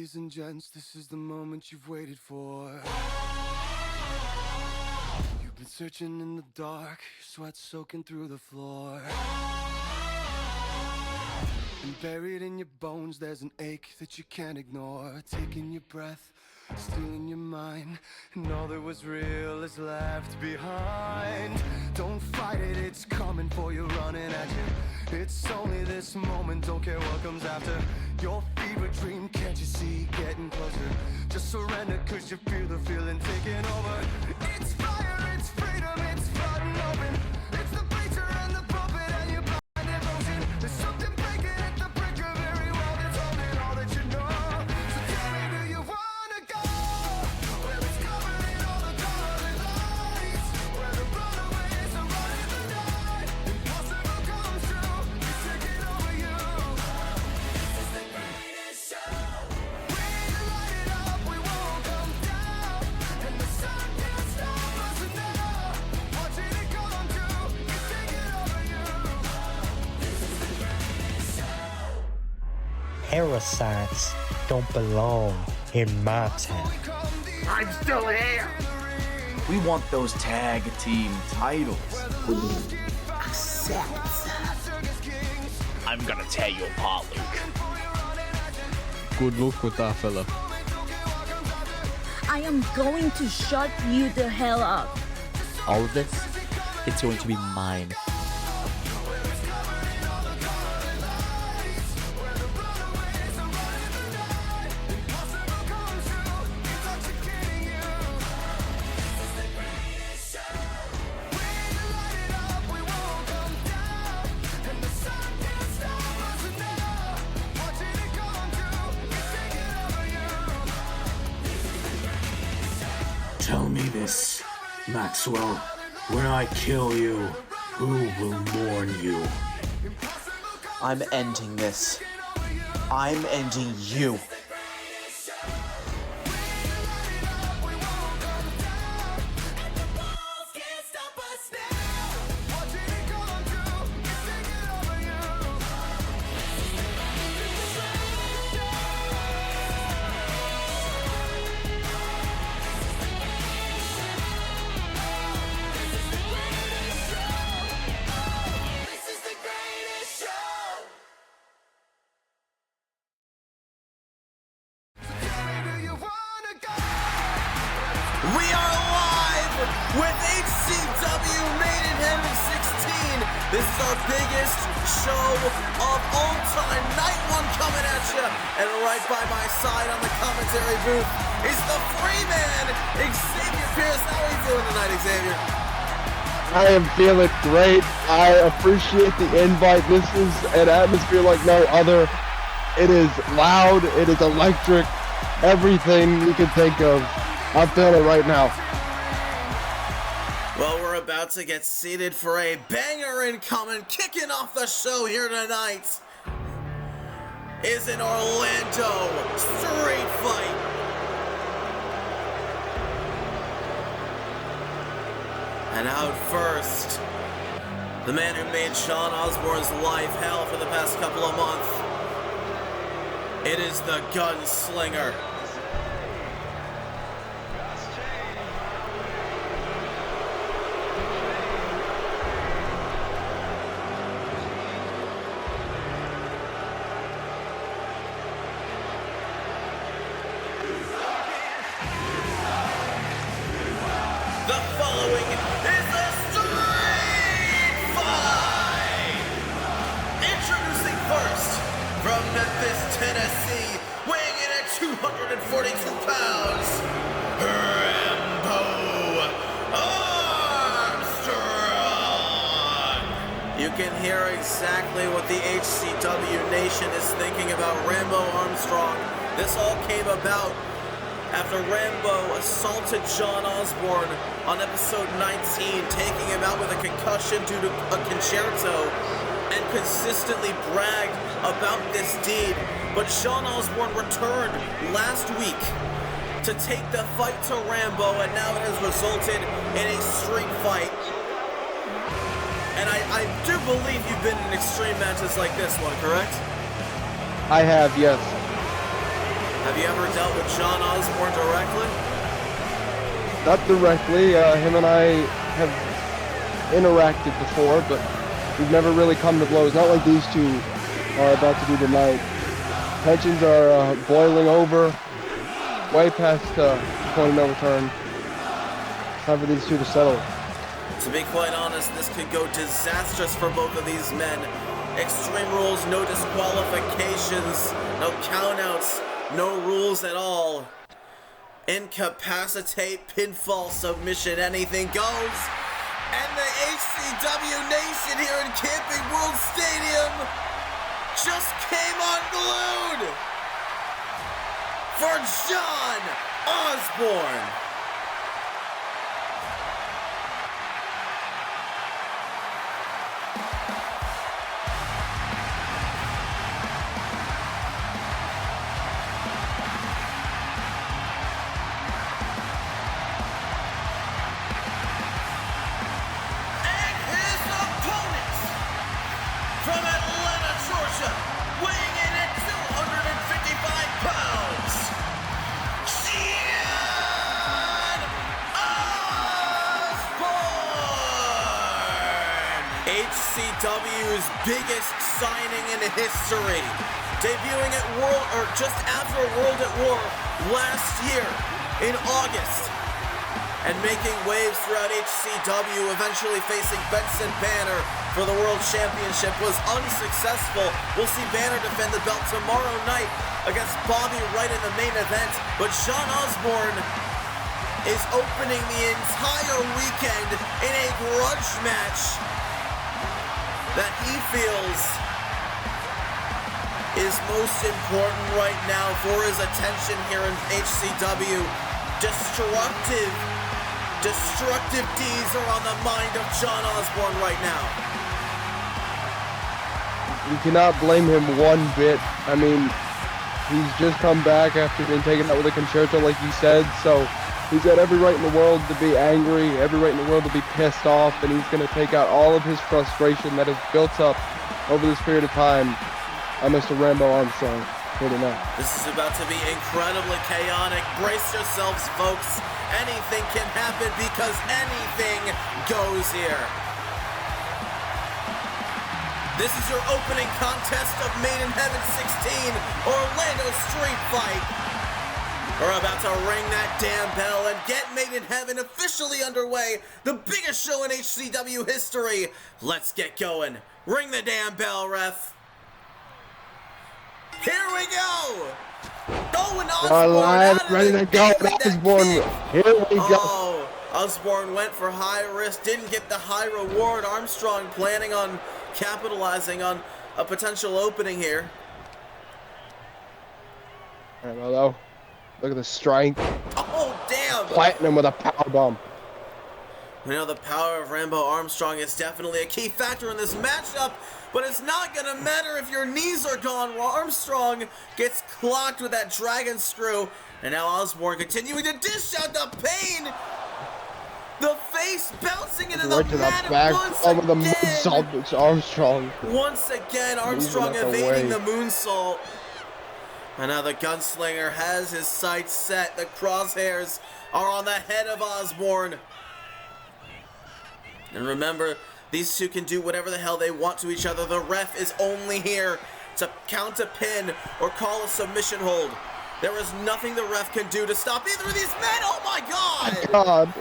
Ladies and gents, this is the moment you've waited for. You've been searching in the dark, your sweat soaking through the floor. And buried in your bones, there's an ache that you can't ignore. Taking your breath, stealing your mind, and all that was real is left behind. Don't fight it, it's coming for you, running at you. It's only this moment, don't care what comes after. Your fever dream, can't you see, getting closer? Just surrender, cause you feel the feeling taking over. It's fire, it's freedom, it's flooding open. It's the preacher and the puppet and your blind devotion. There's something breaking at the brink of every wall that's holding all that you know. So tell me, do you wanna go where it's covered in all the colored lights, where the runaways are running the night? Impossible comes true, it's taking over you. This is the greatest show. We light it up, we won't come down, and the sun can't stop us now. Watching it come true, it's taking over you. This is the greatest show. Parasites don't belong in my town. I'm still here. We want those tag team titles. I'm gonna tear you apart, Luke. Good luck with that, fella. I am going to shut you the hell up. All of this, it's going to be mine. Tell me this, Maxwell. When I kill you, who will mourn you? I'm ending this. I'm ending you. We are live with HCW Generation 16. This is our biggest show of all time. Night one coming at you. And right by my side on the commentary booth is the free man, Xavier Pierce. How are you feeling tonight, Xavier? I am feeling great. I appreciate the invite. This is an atmosphere like no other. It is loud. It is electric. Everything you can think of. I'm feeling it right now. Well, we're about to get seated for a banger incoming. Kicking off the show here tonight is an Orlando street fight. And out first, the man who made Sean Osborne's life hell for the past couple of months. It is the Gunslinger. The following is a street fight! Introducing first, from Memphis, Tennessee, weighing in at 242 pounds, Rambo Armstrong! You can hear exactly what the HCW Nation is thinking about Rambo Armstrong. This all came about after Rambo assaulted John Osborne on episode 19, taking him out with a concussion due to a concerto, and consistently bragged about this deed. But Sean Osborne returned last week to take the fight to Rambo, and now it has resulted in a street fight. And I do believe you've been in extreme matches like this one, correct? I have, yes. Have you ever dealt with John Osborne directly? Not directly. Him and I have interacted before, but we've never really come to blows. Not like these two are about to do tonight. Tensions are boiling over, way past point of no return. Time for these two to settle. To be quite honest, this could go disastrous for both of these men. Extreme rules, no disqualifications, no countouts, no rules at all. Incapacitate, pinfall, submission, anything goes. And the HCW Nation here in Camping World Stadium just came unglued for John Osborne. From Atlanta, Georgia, weighing in at 255 pounds, John Osborne! HCW's biggest signing in history, debuting at just after World at War last year in August, and making waves throughout HCW, eventually facing Benson Banner for the World Championship, was unsuccessful. We'll see Banner defend the belt tomorrow night against Bobby Wright in the main event, but John Osborne is opening the entire weekend in a grudge match that he feels is most important right now for his attention here in HCW. Destructive deeds are on the mind of John Osborne right now. You cannot blame him one bit. I mean, he's just come back after being taken out with a concerto, like you said, so he's got every right in the world to be angry, every right in the world to be pissed off, and he's going to take out all of his frustration that has built up over this period of time on Mr. Rambo Armstrong here tonight. This is about to be incredibly chaotic. Brace yourselves, folks. Anything can happen because anything goes here. This is your opening contest of Made in Heaven 16 Orlando Street Fight. We're about to ring that damn bell and get Made in Heaven officially underway. The biggest show in HCW history. Let's get going. Ring the damn bell, ref. Here we go. Oh, and Osborne ready to go. Osborne, here we go. Oh, Osborne went for high risk, didn't get the high reward. Armstrong planning on capitalizing on a potential opening here. All right, well, look at the strength. Oh, damn. Platinum with a power bomb. We know the power of Rambo Armstrong is definitely a key factor in this matchup, but it's not going to matter if your knees are gone. Armstrong gets clocked with that dragon screw, and now Osborne continuing to dish out the pain. The face bouncing into the mat once again. The moonsault, it's Armstrong. Once again, Armstrong evading the moonsault. And now the gunslinger has his sights set. The crosshairs are on the head of Osborne. And remember, these two can do whatever the hell they want to each other. The ref is only here to count a pin or call a submission hold. There is nothing the ref can do to stop either of these men. Oh my God! God.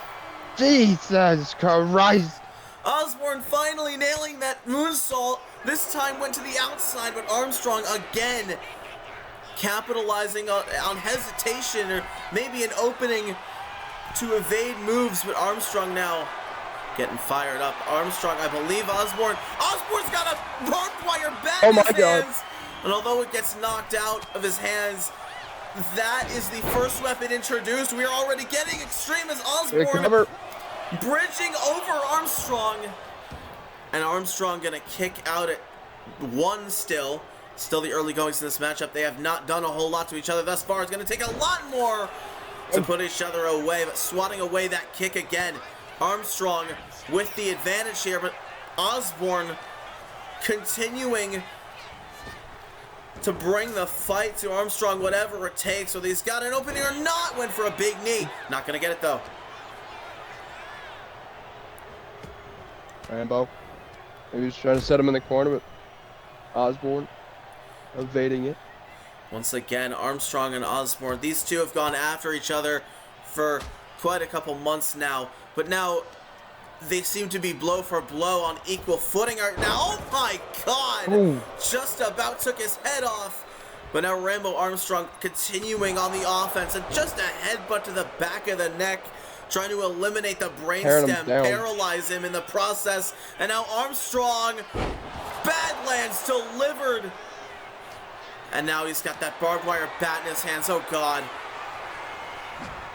Jesus Christ. Osborne finally nailing that moonsault. This time went to the outside, but Armstrong again capitalizing on hesitation or maybe an opening to evade moves, but Armstrong now getting fired up. Armstrong, I believe Osborne's got a barbed wire bat in his hands. And although it gets knocked out of his hands, that is the first weapon introduced. We are already getting extreme as Osborne bridging over Armstrong. And Armstrong gonna kick out at one still. Still the early goings in this matchup. They have not done a whole lot to each other thus far. It's gonna take a lot more to put each other away, but swatting away that kick again. Armstrong with the advantage here, but Osborne continuing to bring the fight to Armstrong, whatever it takes. Whether he's got an opening or not, went for a big knee. Not going to get it, though. Rambo. Maybe he's trying to set him in the corner, but Osborne evading it. Once again, Armstrong and Osborne. These two have gone after each other for quite a couple months now. But now they seem to be blow for blow on equal footing right now. Oh my God! Ooh. Just about took his head off. But now Rambo Armstrong continuing on the offense, and just a headbutt to the back of the neck, trying to eliminate the brainstem, paralyze him in the process. And now Armstrong, Badlands delivered. And now he's got that barbed wire bat in his hands. Oh God.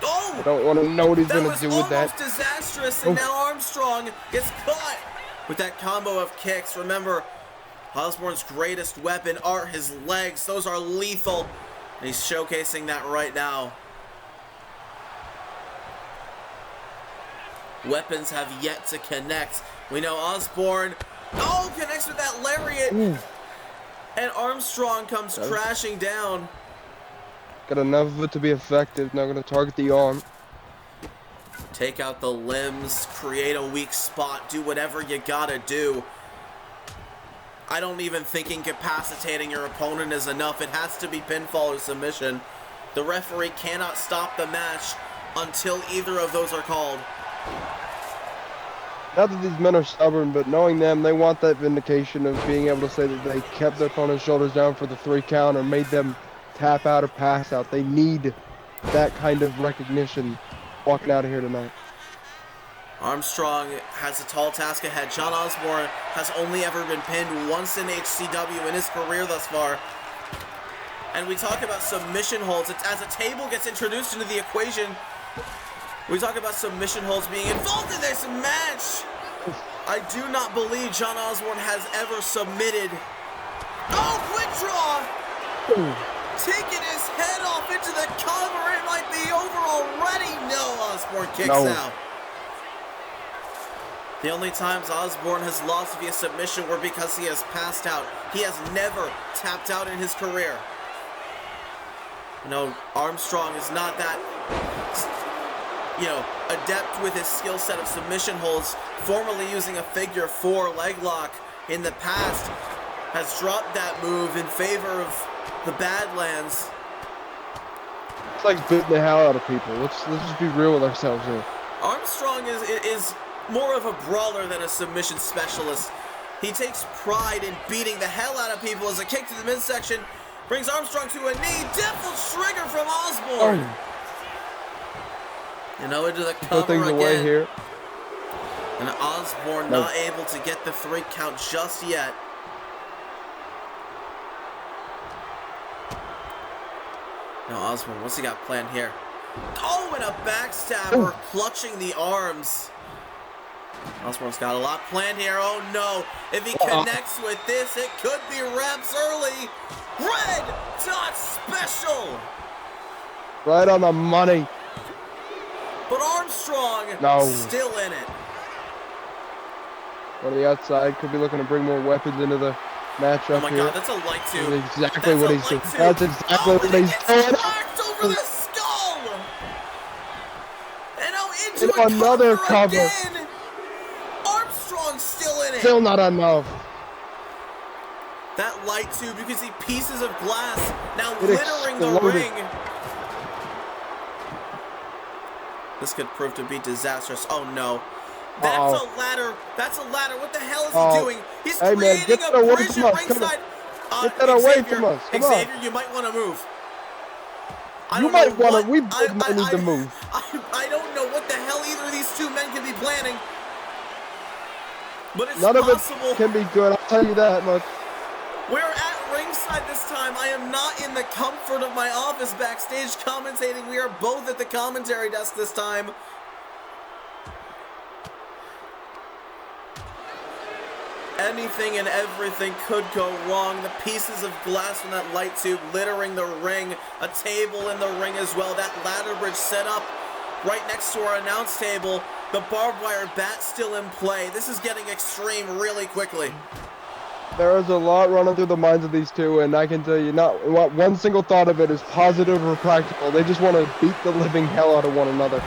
Oh! I don't want to know what he's going to do with that. That was almost disastrous, and now Armstrong gets caught with that combo of kicks. Remember, Osborne's greatest weapon are his legs. Those are lethal, and he's showcasing that right now. Weapons have yet to connect. We know Osborne, connects with that lariat, and Armstrong comes crashing down. Got enough of it to be effective. Not going to target the arm. Take out the limbs, create a weak spot, do whatever you gotta do. I don't even think incapacitating your opponent is enough. It has to be pinfall or submission. The referee cannot stop the match until either of those are called. Not that these men are stubborn, but knowing them, they want that vindication of being able to say that they kept their opponent's shoulders down for the 3 count or made them tap out or pass out. They need that kind of recognition walking out of here tonight. Armstrong has a tall task ahead. John Osborne has only ever been pinned once in HCW in his career thus far. And we talk about submission holds. As a table gets introduced into the equation, we talk about submission holds being involved in this match. I do not believe John Osborne has ever submitted. Oh, quick draw! Taking his head off into the cover. It might be over already. No, Osborne kicks out. The only times Osborne has lost via submission were because he has passed out. He has never tapped out in his career. You know, Armstrong is not that, adept with his skill set of submission holds, formerly using a figure 4 leg lock in the past, has dropped that move in favor of the Badlands. It's like beating the hell out of people. Let's just be real with ourselves here. Armstrong is more of a brawler than a submission specialist. He takes pride in beating the hell out of people as a kick to the midsection brings Armstrong to a knee. Devil's trigger from Osborne. Into the cover again. Away here. And Osborne not able to get the 3 count just yet. Now Osborne, what's he got planned here? Oh, and a backstabber clutching the arms. Osborne's got a lot planned here. Oh no, if he connects with this, it could be wraps early. Red dot special. Right on the money. But Armstrong still in it. On the outside, could be looking to bring more weapons into the matchup. Oh my God, that's a light tube. That's exactly what he's doing. That's exactly what he's doing. Over the skull. And now into another cover. Again. Armstrong's still in it. Still not enough. That light tube, you can see pieces of glass now littering the ring. This could prove to be disastrous. Oh no. That's a ladder. That's a ladder. What the hell is he doing? He's creating a bridge at ringside. Get that away from us. Come Xavier, you might want to move. We both need to move. I don't know what the hell either of these two men can be planning. But it's None possible. of it can be good, I'll tell you that much. We're at ringside this time. I am not in the comfort of my office backstage commentating. We are both at the commentary desk this time. Anything and everything could go wrong. The pieces of glass from that light tube littering the ring. A table in the ring as well. That ladder bridge set up right next to our announce table. The barbed wire bat still in play. This is getting extreme really quickly. There is a lot running through the minds of these two, and I can tell you, not one single thought of it is positive or practical. They just want to beat the living hell out of one another.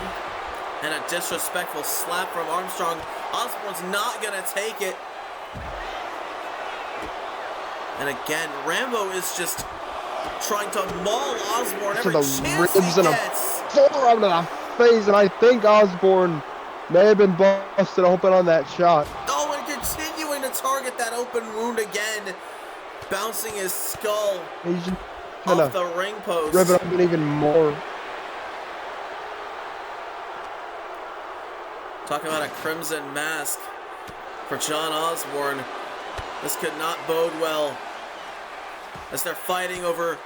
And a disrespectful slap from Armstrong. Osborne's not going to take it. And again, Rambo is just trying to maul Osborne every chance he gets. And a forearm to the face, and I think Osborne may have been busted open on that shot. Oh, and continuing to target that open wound again, bouncing his skull off the ring post. Rip it open even more. Talking about a crimson mask for John Osborne. This could not bode well as they're fighting over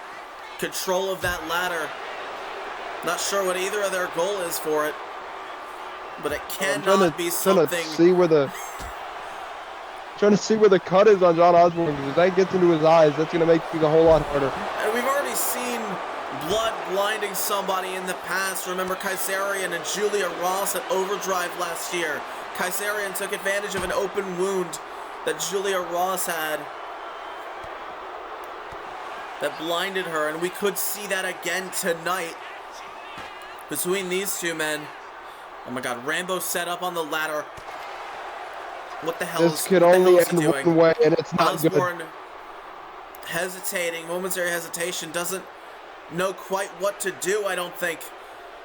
control of that ladder. Not sure what either of their goal is for it, but it cannot be something. Trying to see where the cut is on John Osborne, because if that gets into his eyes, that's going to make things a whole lot harder. And we've already seen blood blinding somebody in the past. Remember Kaisarian and Julia Ross at Overdrive last year. Kaisarian took advantage of an open wound that Julia Ross had that blinded her, and we could see that again tonight between these two men. Oh my god, Rambo set up on the ladder. What the hell is he doing? This could only end one way, and it's not Osborne good. Hesitating, momentary hesitation, doesn't know quite what to do, I don't think.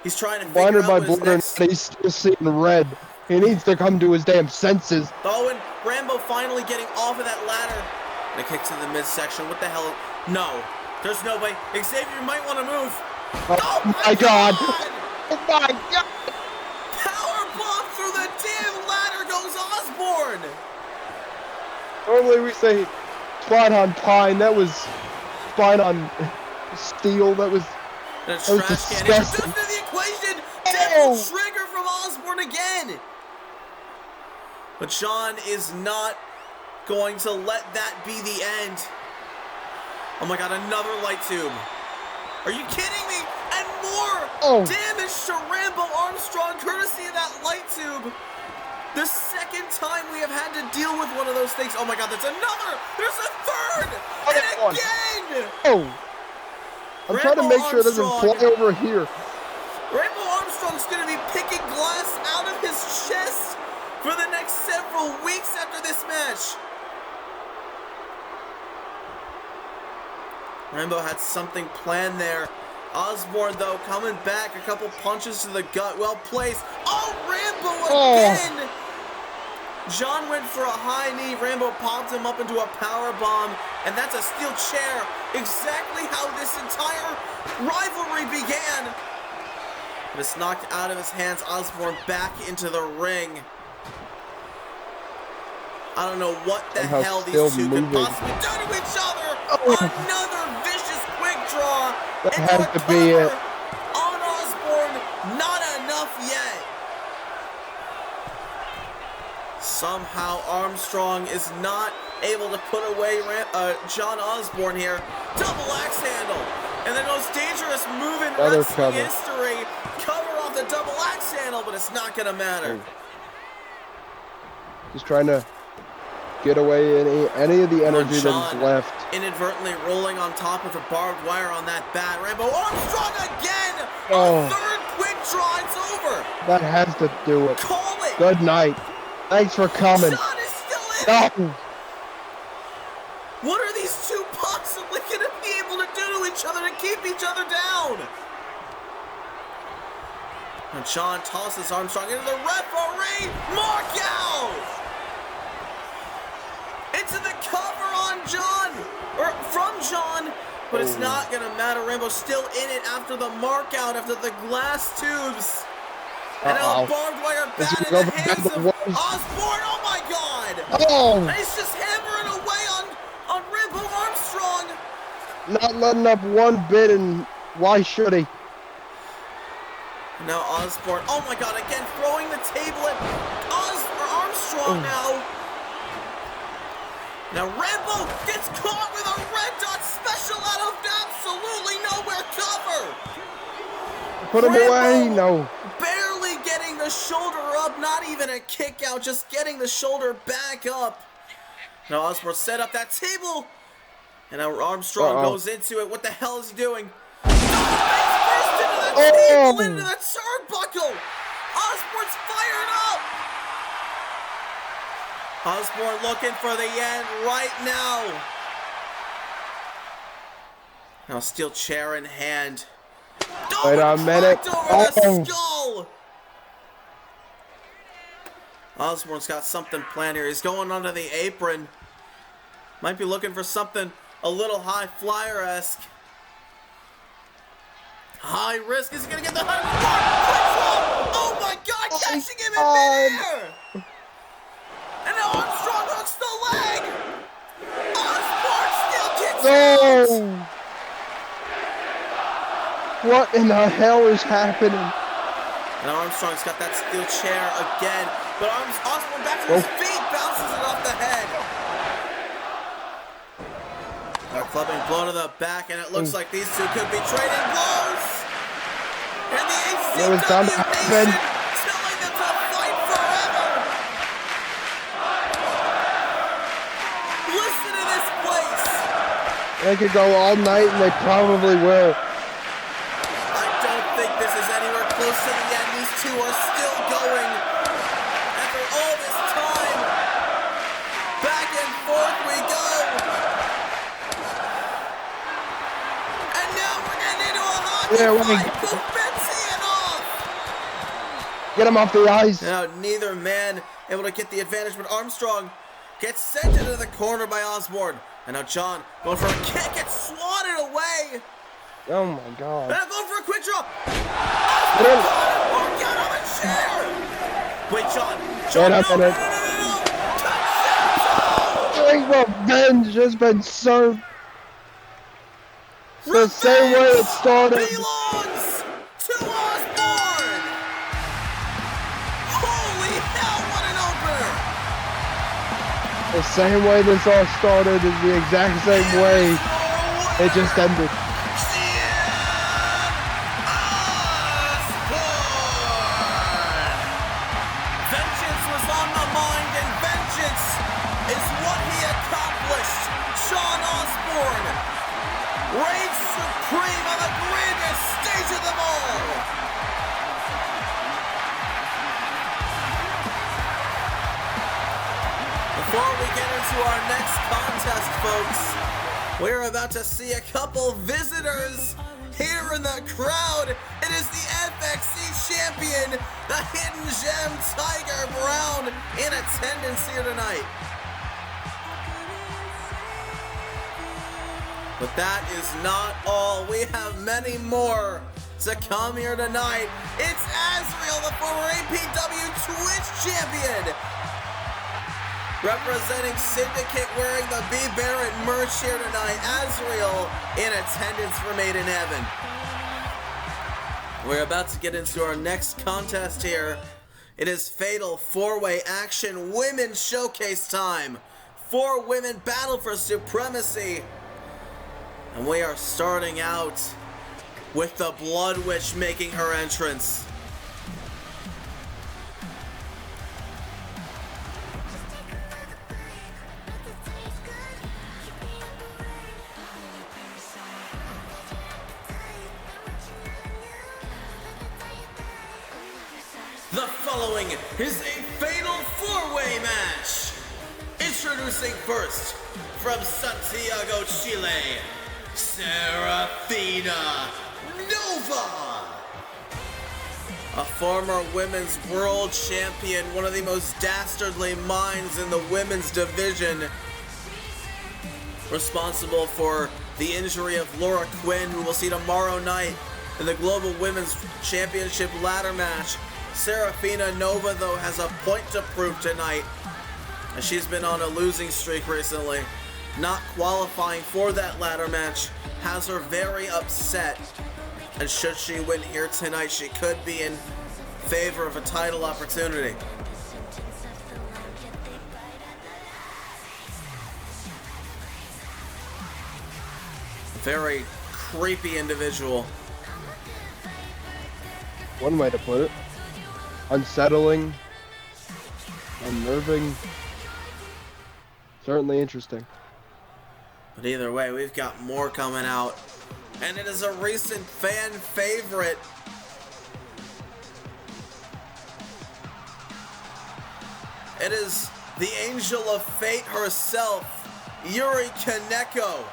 He's trying to figure Blinded out by what his blood, and next... he's still seeing red. He needs to come to his damn senses. Oh, and Rambo finally getting off of that ladder. And a kick to the midsection. What the hell? No. There's no way. Xavier, you might want to move. Oh my god! Oh my god! Power bomb through the damn ladder goes Osborne! Normally we say spine on pine. That was spine on steel. That was And a trash can introduced disgusting. into the equation. Devil trigger from Osborne again. But John is not going to let that be the end. Oh my god, another light tube. Are you kidding me? And more damage to Rambo Armstrong courtesy of that light tube. The second time we have had to deal with one of those things. Oh my god, there's another. There's a third. And again. Oh. I'm trying to make sure it doesn't fly over here. Rambo Armstrong's going to be picking glass out of his chest for the next several weeks after this match. Rambo had something planned there. Osborne, though, coming back. A couple punches to the gut. Well placed. Oh, Rambo again! John went for a high knee. Rambo popped him up into a power bomb. And that's a steel chair. Exactly how this entire rivalry began. But it's knocked out of his hands. Osborne back into the ring. I don't know what the hell these two could possibly do to each other. Another vicious quick draw. That has to be it. On Osborne. Not enough yet. Somehow Armstrong is not able to put away John Osborne here. Double axe handle. And the most dangerous move in wrestling history. Cover off the double axe handle, but it's not going to matter. Just trying to get away any of the energy that is left. Inadvertently rolling on top of the barbed wire on that bat. Rambo Armstrong again! A third quick draw, it's over! That has to do it. Call it! Good night. Thanks for coming. John is still in! No. What are these two possibly going to be able to do to each other to keep each other down? And John tosses Armstrong into the referee! Mark out! Into the cover on John! Or from John! But it's not going to matter. Rambo's still in it after the mark out, after the glass tubes. And now a barbed wire bat in the hands of Osborne! Oh my god! And he's just hammering away on Rambo Armstrong! Not letting up one bit, and why should he? Now Osborne, oh my god, again throwing the table at Armstrong now. Now Rambo gets caught with a red dot special out of absolutely nowhere cover. Put him away, no. Barely getting the shoulder up, not even a kick out, just getting the shoulder back up. Now Osborne set up that table. And now Armstrong goes into it. What the hell is he doing? First into the table, into the turnbuckle. Osborne's fired up. Osborne looking for the end right now. Now steel chair in hand. Wait a minute. Over the skull. Osborne's got something planned here. He's going under the apron. Might be looking for something a little high flyer-esque. High risk. Is he gonna get the high? Oh my God! Catching him in midair. And now Armstrong hooks the leg. Osborne still kicks out. What in the hell is happening? And Armstrong's got that steel chair again, but Osborne back to his feet, bounces it off the head. They're clubbing blow to the back, and it looks like these two could be trading blows. And the HCW Nation telling them to fight forever. Listen to this place. They could go all night, and they probably will. I don't think this is anywhere close to the end. These two are still going. After all this time, back and forth we go. And now we're getting into a hockey fight. Who's been seeing off? Get him off the ice. Now neither man able to get the advantage, but Armstrong gets sent into the corner by Osborne. And now John going for a kick, gets swatted away. Oh my God. And I'm going for a quick draw. Oh, get on the chair. Wait, John. Revenge has been served. The same way it started. Belongs to Osborne. Holy hell, what an opener. The same way this all started is the exact same way it just ended. Vengeance was on the mind, and vengeance is what he accomplished. Sean Osborne reigns supreme on the grandest stage of them all. Before we get into our next contest, folks, we're about to see a couple visitors here in the crowd. It is the FXC champion, the Hidden Gem Tiger Brown, in attendance here tonight. But that is not all. We have many more to come here tonight. It's Azriel, the former APW Twitch champion, representing Syndicate, wearing the B. Barrett merch here tonight. Azriel in attendance for Made in Heaven. We're about to get into our next contest here. It is Fatal 4-Way Action Women's Showcase time. 4 women battle for supremacy. And we are starting out with the Blood Witch making her entrance. The following is a Fatal 4-Way match. Introducing first, from Santiago, Chile, Serafina Nova. A former women's world champion, one of the most dastardly minds in the women's division, responsible for the injury of Laura Quinn, who we'll see tomorrow night in the Global Women's Championship ladder match. Serafina Nova, though, has a point to prove tonight, as she's been on a losing streak recently. Not qualifying for that ladder match has her very upset, and should she win here tonight, she could be in favor of a title opportunity. Very creepy individual. One way to put it. Unsettling, unnerving, Certainly interesting. But either way, we've got more coming out. And it is a recent fan favorite. It is the Angel of Fate herself, Yuri Kaneko.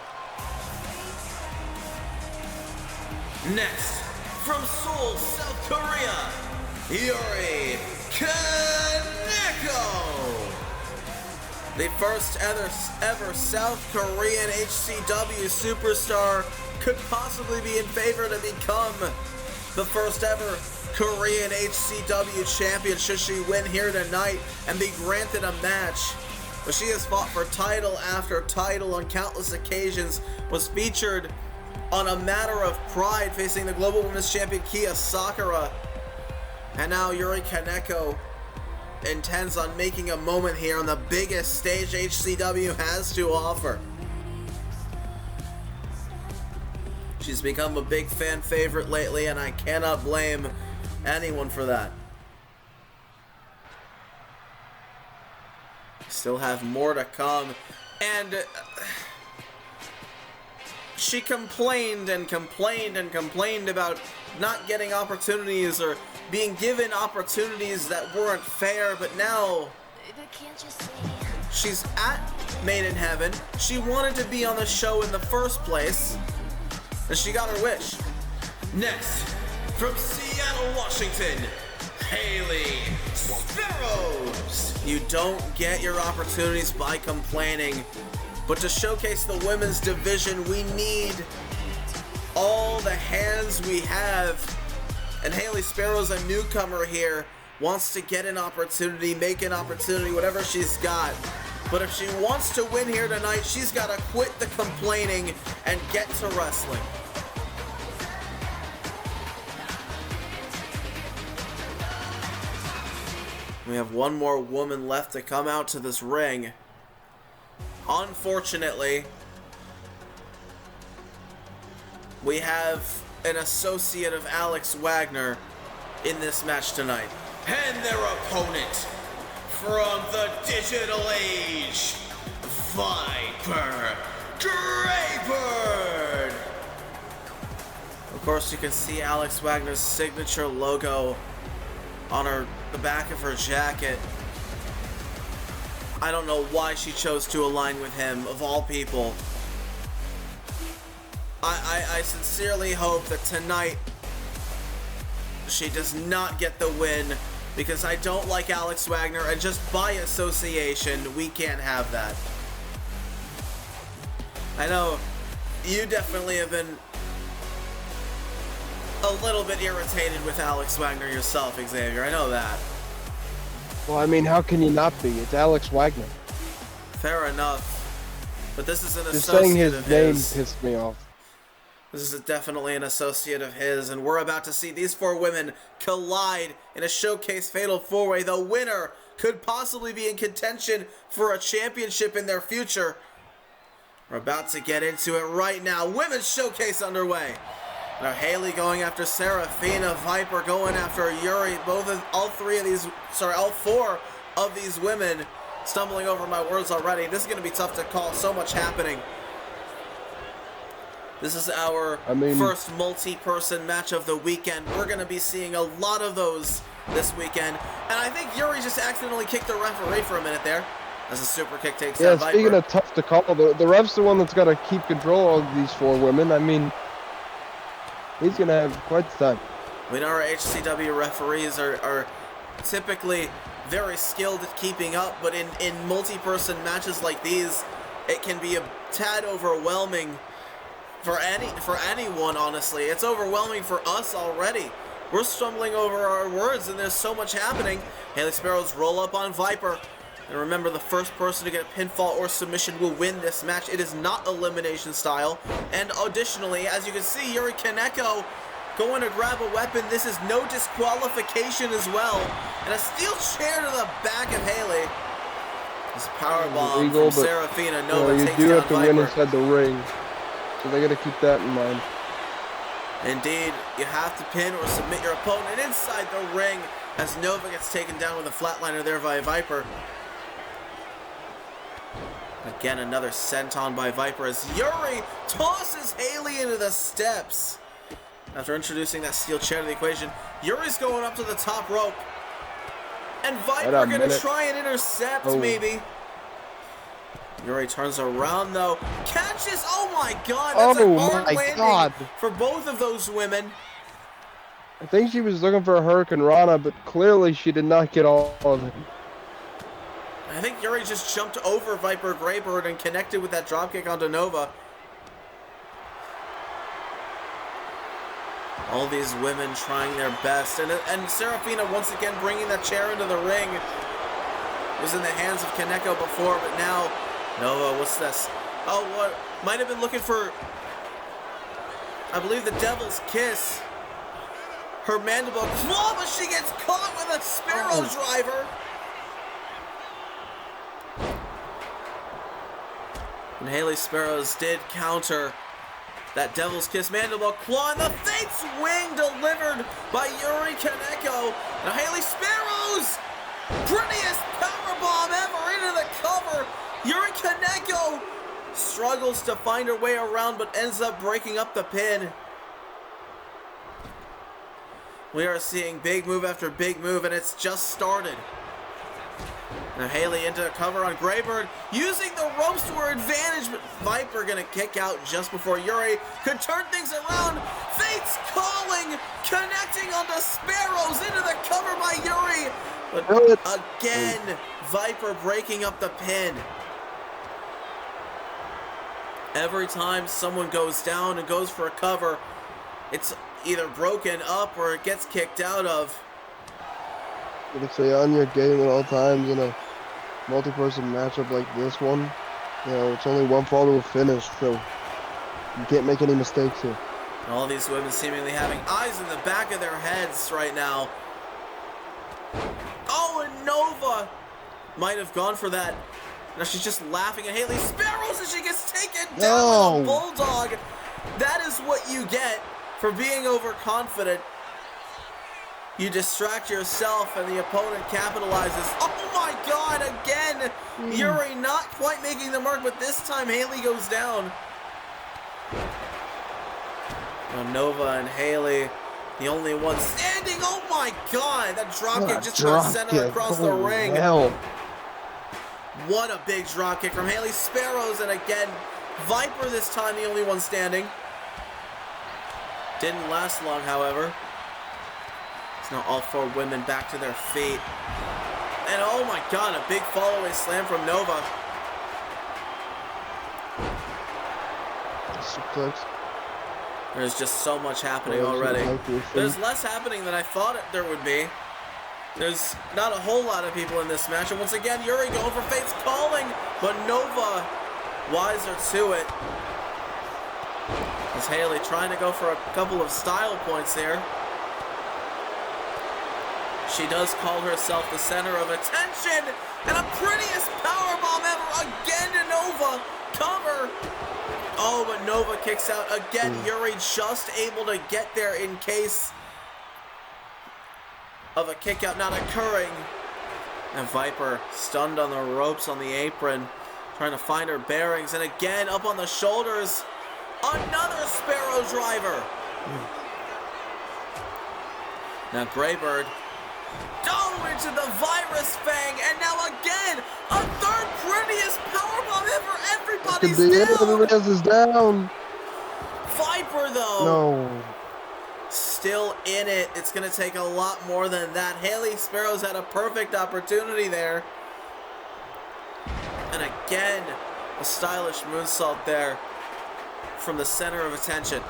Next, from Seoul, South Korea, Yuri Kaneko. The first ever South Korean HCW superstar could possibly be in favor to become the first ever Korean HCW champion should she win here tonight and be granted a match. But she has fought for title after title on countless occasions, was featured on A Matter of Pride facing the Global Women's Champion Kia Sakura. And now Yuri Kaneko intends on making a moment here on the biggest stage HCW has to offer. She's become a big fan favorite lately, and I cannot blame anyone for that. Still have more to come, and she complained and complained and complained about not getting opportunities or being given opportunities that weren't fair, but now she's at Made in Heaven. She wanted to be on the show in the first place, and she got her wish. Next, from Seattle, Washington, Haley Sparrows. You don't get your opportunities by complaining, but to showcase the women's division, we need all the hands we have. And Haley Sparrows, a newcomer here, wants to get an opportunity, make an opportunity, whatever she's got. But if she wants to win here tonight, she's got to quit the complaining and get to wrestling. We have one more woman left to come out to this ring. Unfortunately, we have an associate of Alex Wagner in this match tonight. And their opponent from the digital age, Viper Greybird. Of course, you can see Alex Wagner's signature logo on the back of her jacket. I don't know why she chose to align with him, of all people. I sincerely hope that tonight she does not get the win, because I don't like Alex Wagner, and just by association, we can't have that. I know you definitely have been a little bit irritated with Alex Wagner yourself, Xavier. I know that. Well, I mean, how can you not be? It's Alex Wagner. Fair enough. But this is an Just associate saying his of name his. pissed me off. This is definitely an associate of his, and we're about to see these four women collide in a showcase fatal four-way. The winner could possibly be in contention for a championship in their future. We're about to get into it right now. Women's showcase underway. Now Haley going after Serafina, Viper going after Yuri. All four of these women, stumbling over my words already. This is going to be tough to call. So much happening. This is our first multi-person match of the weekend. We're going to be seeing a lot of those this weekend. And I think Yuri just accidentally kicked the referee for a minute there, as a super kick takes down Viper. Yeah, speaking of tough to call, the ref's the one that's got to keep control of these four women. I mean, he's going to have quite the time. We know our HCW referees are typically very skilled at keeping up, but in multi-person matches like these, it can be a tad overwhelming for anyone, honestly. It's overwhelming for us already. We're stumbling over our words, and there's so much happening. Haley Sparrows roll up on Viper. And remember, the first person to get a pinfall or submission will win this match. It is not elimination style. And additionally, as you can see, Yuri Kaneko going to grab a weapon. This is no disqualification as well. And a steel chair to the back of Haley. This powerbomb from Serafina Nova takes down Viper. You do have to win inside the ring. So they got to keep that in mind. Indeed, you have to pin or submit your opponent inside the ring, as Nova gets taken down with a flatliner there by Viper. Again, another senton by Viper as Yuri tosses Haley into the steps. After introducing that steel chair to the equation, Yuri's going up to the top rope. And Viper going to try and intercept, maybe. Yuri turns around, though. Catches, oh my god, that's a hard landing for both of those women. I think she was looking for a Hurricane Rana, but clearly she did not get all of it. I think Yuri just jumped over Viper Greybird and connected with that dropkick onto Nova. All these women trying their best. And Serafina once again bringing that chair into the ring. It was in the hands of Kaneko before, but now Nova, what's this? Oh, what? Might have been looking for, I believe, the Devil's Kiss. Her mandible claw, but she gets caught with a Sparrow Driver. And Haley Sparrows did counter that Devil's Kiss mandible claw, and the fake swing delivered by Yuri Kaneko. Now Haley Sparrows, prettiest powerbomb ever into the cover. Yuri Kaneko struggles to find her way around, but ends up breaking up the pin. We are seeing big move after big move, and it's just started. Now Haley into a cover on Greybird, using the ropes to her advantage, but Viper gonna kick out just before Yuri could turn things around. Fate's calling, connecting onto Sparrows into the cover by Yuri. But again, Viper breaking up the pin. Every time someone goes down and goes for a cover, it's either broken up or it gets kicked out of. But if they're on your game at all times in a multi-person matchup like this one, you know, it's only one fall to a finish, so you can't make any mistakes here. All these women seemingly having eyes in the back of their heads right now. Oh, and Nova might have gone for that. Now she's just laughing at Haley Sparrows as she gets taken down with a bulldog. That is what you get for being overconfident. You distract yourself and the opponent capitalizes. Oh my god, again! Yuri not quite making the mark, but this time Haley goes down. Now Nova and Haley, the only ones standing. Oh my god, that dropkick just got sent across the ring. What a big dropkick from Haley Sparrows, and again, Viper this time the only one standing. Didn't last long, however. Now all four women back to their feet. And oh my god, a big fall-away slam from Nova. Suplex. There's just so much happening already. There's less happening than I thought there would be. There's not a whole lot of people in this match. And once again, Yuri going for Fate's calling, but Nova wiser to it. As Haley trying to go for a couple of style points here. She does call herself the center of attention, and a prettiest powerbomb ever again to Nova. Cover. Oh, but Nova kicks out again. Yuri just able to get there in case of a kick out not occurring. And Viper stunned on the ropes on the apron, trying to find her bearings, and again up on the shoulders. Another Sparrow Driver. Now Greybird. Go into the Virus Fang, and now again, a third prettiest powerbomb ever. Everybody's down. Everybody else is down. Viper, though. No. Still in it. It's going to take a lot more than that. Haley Sparrows had a perfect opportunity there. And again, a stylish moonsault there from the center of attention.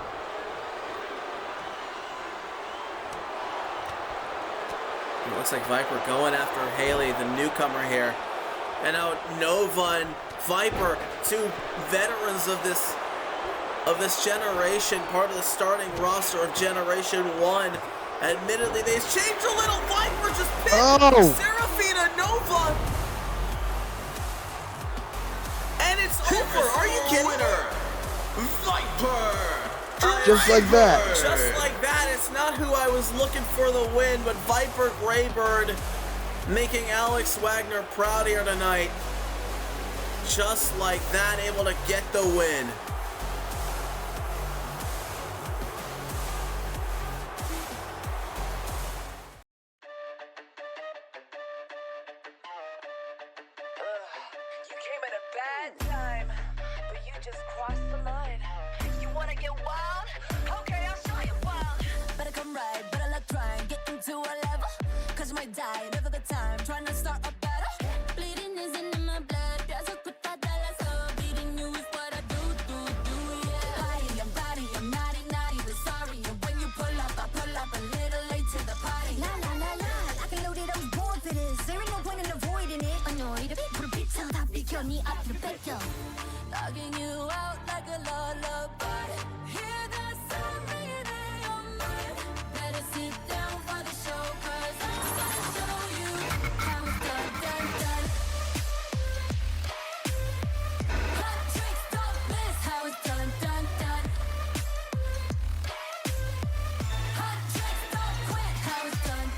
It looks like Viper going after Haley, the newcomer here. And now Nova and Viper, two veterans of this generation, part of the starting roster of Generation One. Admittedly, they've changed a little. Viper just pinned Serafina Nova. And it's over. Are you kidding me? Viper. Just like that. Just like that. It's not who I was looking for the win, but Viper Greybird making Alex Wagner proud here tonight. just like that, able to get the win. You came at a bad time, but you just crossed the line. You wanna get wild? Okay, I'll show you wild. Better come right, better luck trying, get into a level. Cause you might die, never the time, trying to start a battle. Bleeding isn't in my blood, there's a good thought that I saw. Beating you is what I do, yeah. Body, I'm naughty, but sorry. And when you pull up, I pull up a little late to the party. La, I can load it, I was born for this. There ain't no point in avoiding it. Annoyed, 불빛은 다 비켜, 네 앞을 뺏겨. Logging you out like a lullaby. Hear that sound ringing in your mind. Better sit down for the show, cause I'm gonna show you how it's done. Hot tricks, don't miss how it's done. Hot tricks, don't quit how it's done.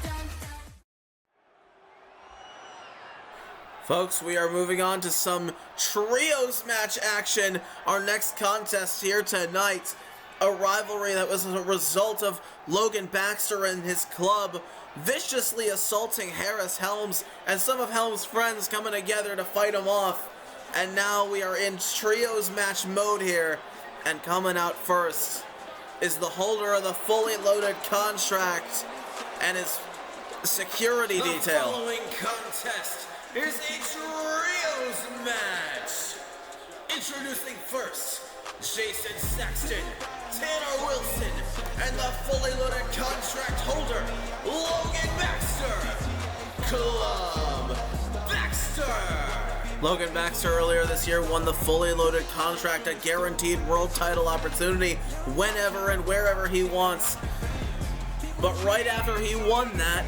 Folks, we are moving on to some trios match action. Our next contest here tonight, a rivalry that was a result of Logan Baxter and his club viciously assaulting Harris Helms and some of Helms' friends coming together to fight him off. And now we are in trios match mode here, and coming out first is the holder of the fully loaded contract and his security detail. The following contest is a trios match. Introducing first, Jason Saxton, Tanner Wilson, and the fully loaded contract holder, Logan Baxter. Club Baxter. Logan Baxter earlier this year won the fully loaded contract, a guaranteed world title opportunity whenever and wherever he wants. But right after he won that,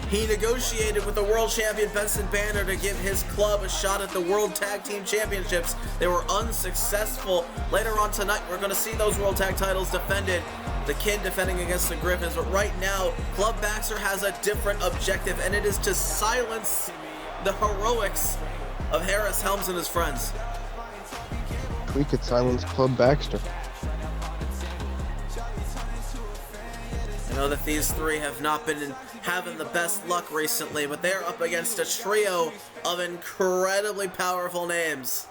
he negotiated with the world champion Benson Banner to give his club a shot at the World Tag Team Championships. They were unsuccessful. Later on tonight, we're going to see those World Tag titles defended. The Kid defending against the Griffins. But right now, Club Baxter has a different objective, and it is to silence the heroics of Harris Helms and his friends. We could silence Club Baxter. I know that these three have not been having the best luck recently, but they're up against a trio of incredibly powerful names.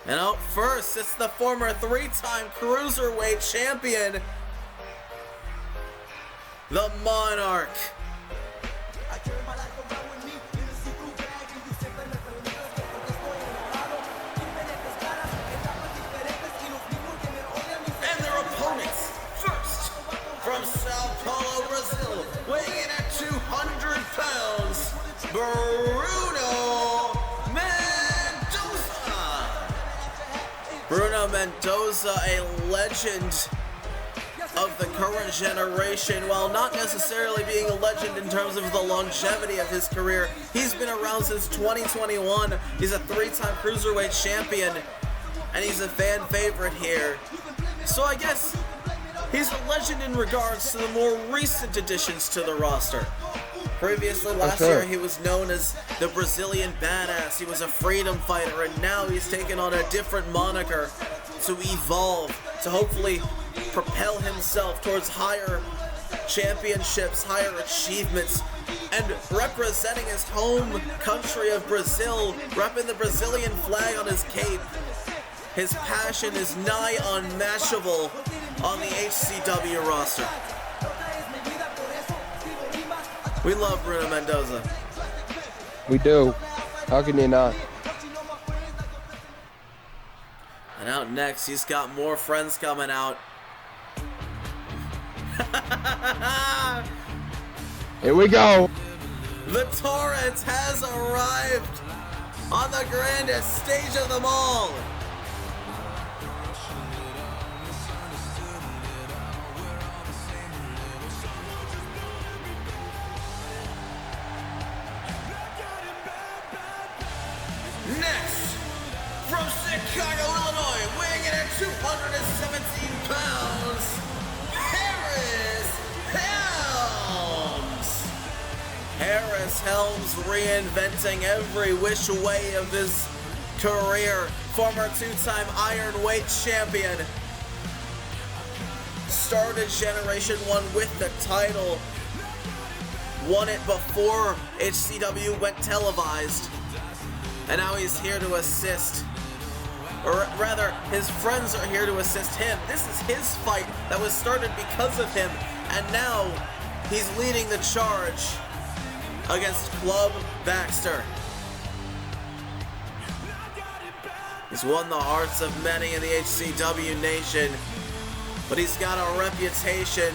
And out first, it's the former three-time Cruiserweight champion, the Monarch. From Sao Paulo, Brazil, weighing in at 200 pounds, Bruno Mendoza. Bruno Mendoza, a legend of the current generation. While not necessarily being a legend in terms of the longevity of his career, he's been around since 2021. He's a three-time Cruiserweight champion, and he's a fan favorite here. So I guess he's a legend in regards to the more recent additions to the roster. Previously, last year, he was known as the Brazilian Badass. He was a freedom fighter, and now he's taken on a different moniker to evolve, to hopefully propel himself towards higher championships, higher achievements, and representing his home country of Brazil, repping the Brazilian flag on his cape. His passion is nigh unmatchable on the HCW roster. We love Bruno Mendoza. We do. How can you not? And out next, he's got more friends coming out. Here we go. The Torrent has arrived on the grandest stage of them all. Next, from Chicago, Illinois, weighing in at 217 pounds, Harris Helms. Harris Helms reinventing every which way of his career. Former two-time Iron Weight champion. Started Generation One with the title. Won it before HCW went televised. And now he's here to assist. Or rather, his friends are here to assist him. This is his fight that was started because of him. And now he's leading the charge against Club Baxter. He's won the hearts of many in the HCW nation, but he's got a reputation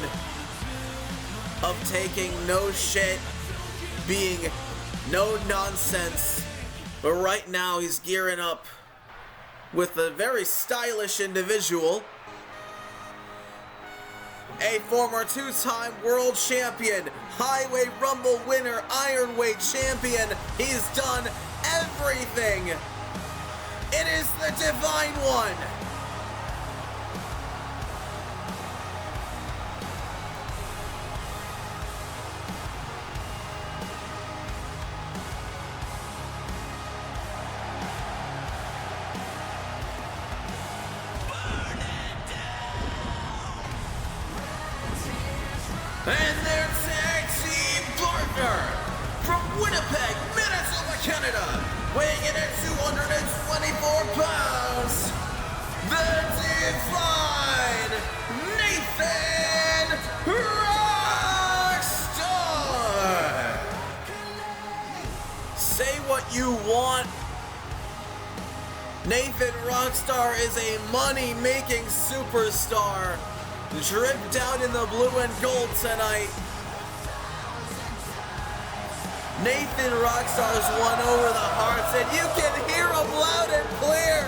of taking no shit, being no nonsense. But right now he's gearing up with a very stylish individual, a former two-time world champion, Highway Rumble winner, Iron Weight champion. He's done everything. It is the Divine One. And their tag team partner from Winnipeg, Manitoba, Canada, weighing in at 224 pounds, the Divine Nathan Rockstar. Say what you want. Nathan Rockstar is a money-making superstar. Dripped out in the blue and gold tonight. Nathan Rockstar's won over the hearts, and you can hear him loud and clear.